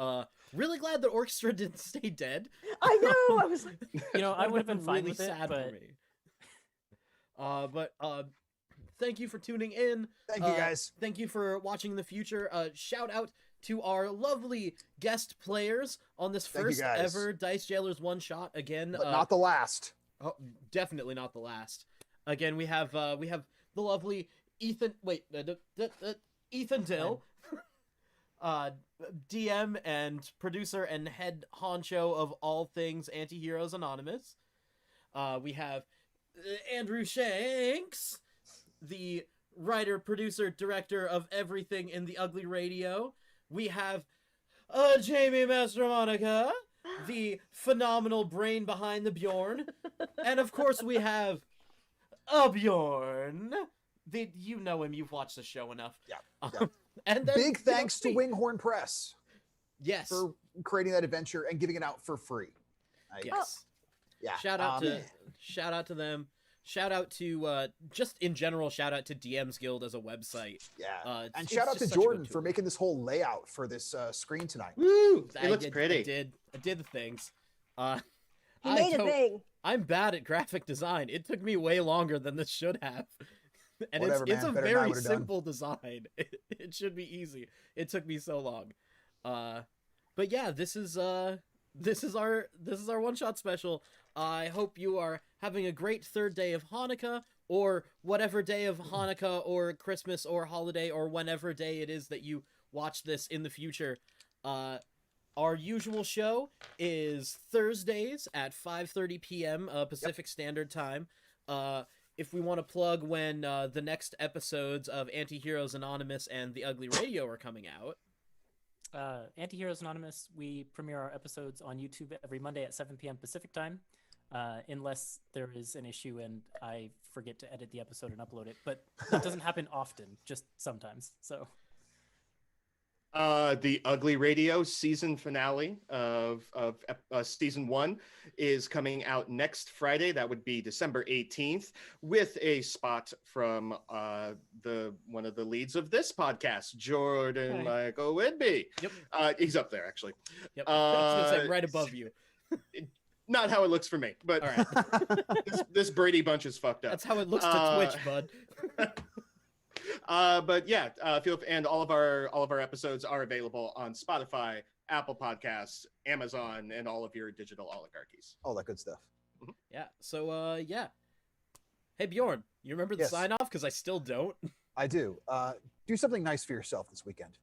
Really glad that Orchestra didn't stay dead. I know. I was like, You know, I would have Would've been fine really with it, sad but for me. But thank you for tuning in. Thank you, guys. Thank you for watching in the future. Shout out to our lovely guest players on this Thank you, first guys. ever Dice Jailers one shot. Again, But not the last. oh, definitely not the last. Again, we have the lovely Ethan. Wait, Ethan Dill, DM and producer and head honcho of all things Anti-Heroes Anonymous. We have Andrew Shanks, the writer, producer, director of everything in the Ugly Radio. We have Jamie Mastromonica, the phenomenal brain behind the Bjorn. And of course we have Bjorn. You know him, you've watched the show enough. Yeah, And then, Big thanks to me. Winghorn Press Yes. for creating that adventure and giving it out for free. Yes. Yeah. Shout out to them. Shout out to just in general. Shout out to DM's Guild as a website. Yeah. And it's shout out to just such a good Jordan for tool. making this whole layout for this screen tonight. Woo! I It looks did, pretty. I did the things. he made a thing. I'm bad at graphic design. It took me way longer than this should have. And Whatever, it's a man. Better than I very would've done. simple design. It should be easy. It took me so long. But yeah, this is our one shot special. I hope you are having a great third day of Hanukkah, or whatever day of Hanukkah or Christmas or holiday or whenever day it is that you watch this in the future. Our usual show is Thursdays at 5:30 p.m. Pacific Standard Time. If we want to plug when the next episodes of Anti-Heroes Anonymous and The Ugly Radio are coming out. Anti-Heroes Anonymous, we premiere our episodes on YouTube every Monday at 7 p.m. Pacific Time, unless there is an issue and I forget to edit the episode and upload it. But that doesn't happen often, just sometimes. So The Ugly Radio season finale of season 1 is coming out next Friday. That would be December 18th, with a spot from one of the leads of this podcast, Jordan Hi. Michael Whitby. Yep. He's up there actually. Yep. I was gonna say right above you. Not how it looks for me, but All right. this Brady bunch is fucked up. That's how it looks to Twitch, bud. But yeah, and all of our episodes are available on Spotify, Apple Podcasts, Amazon, and all of your digital oligarchies. All that good stuff. Yeah. So yeah. Hey Bjorn, you remember the Yes. sign off? Because I still don't. I do. Do something nice for yourself this weekend.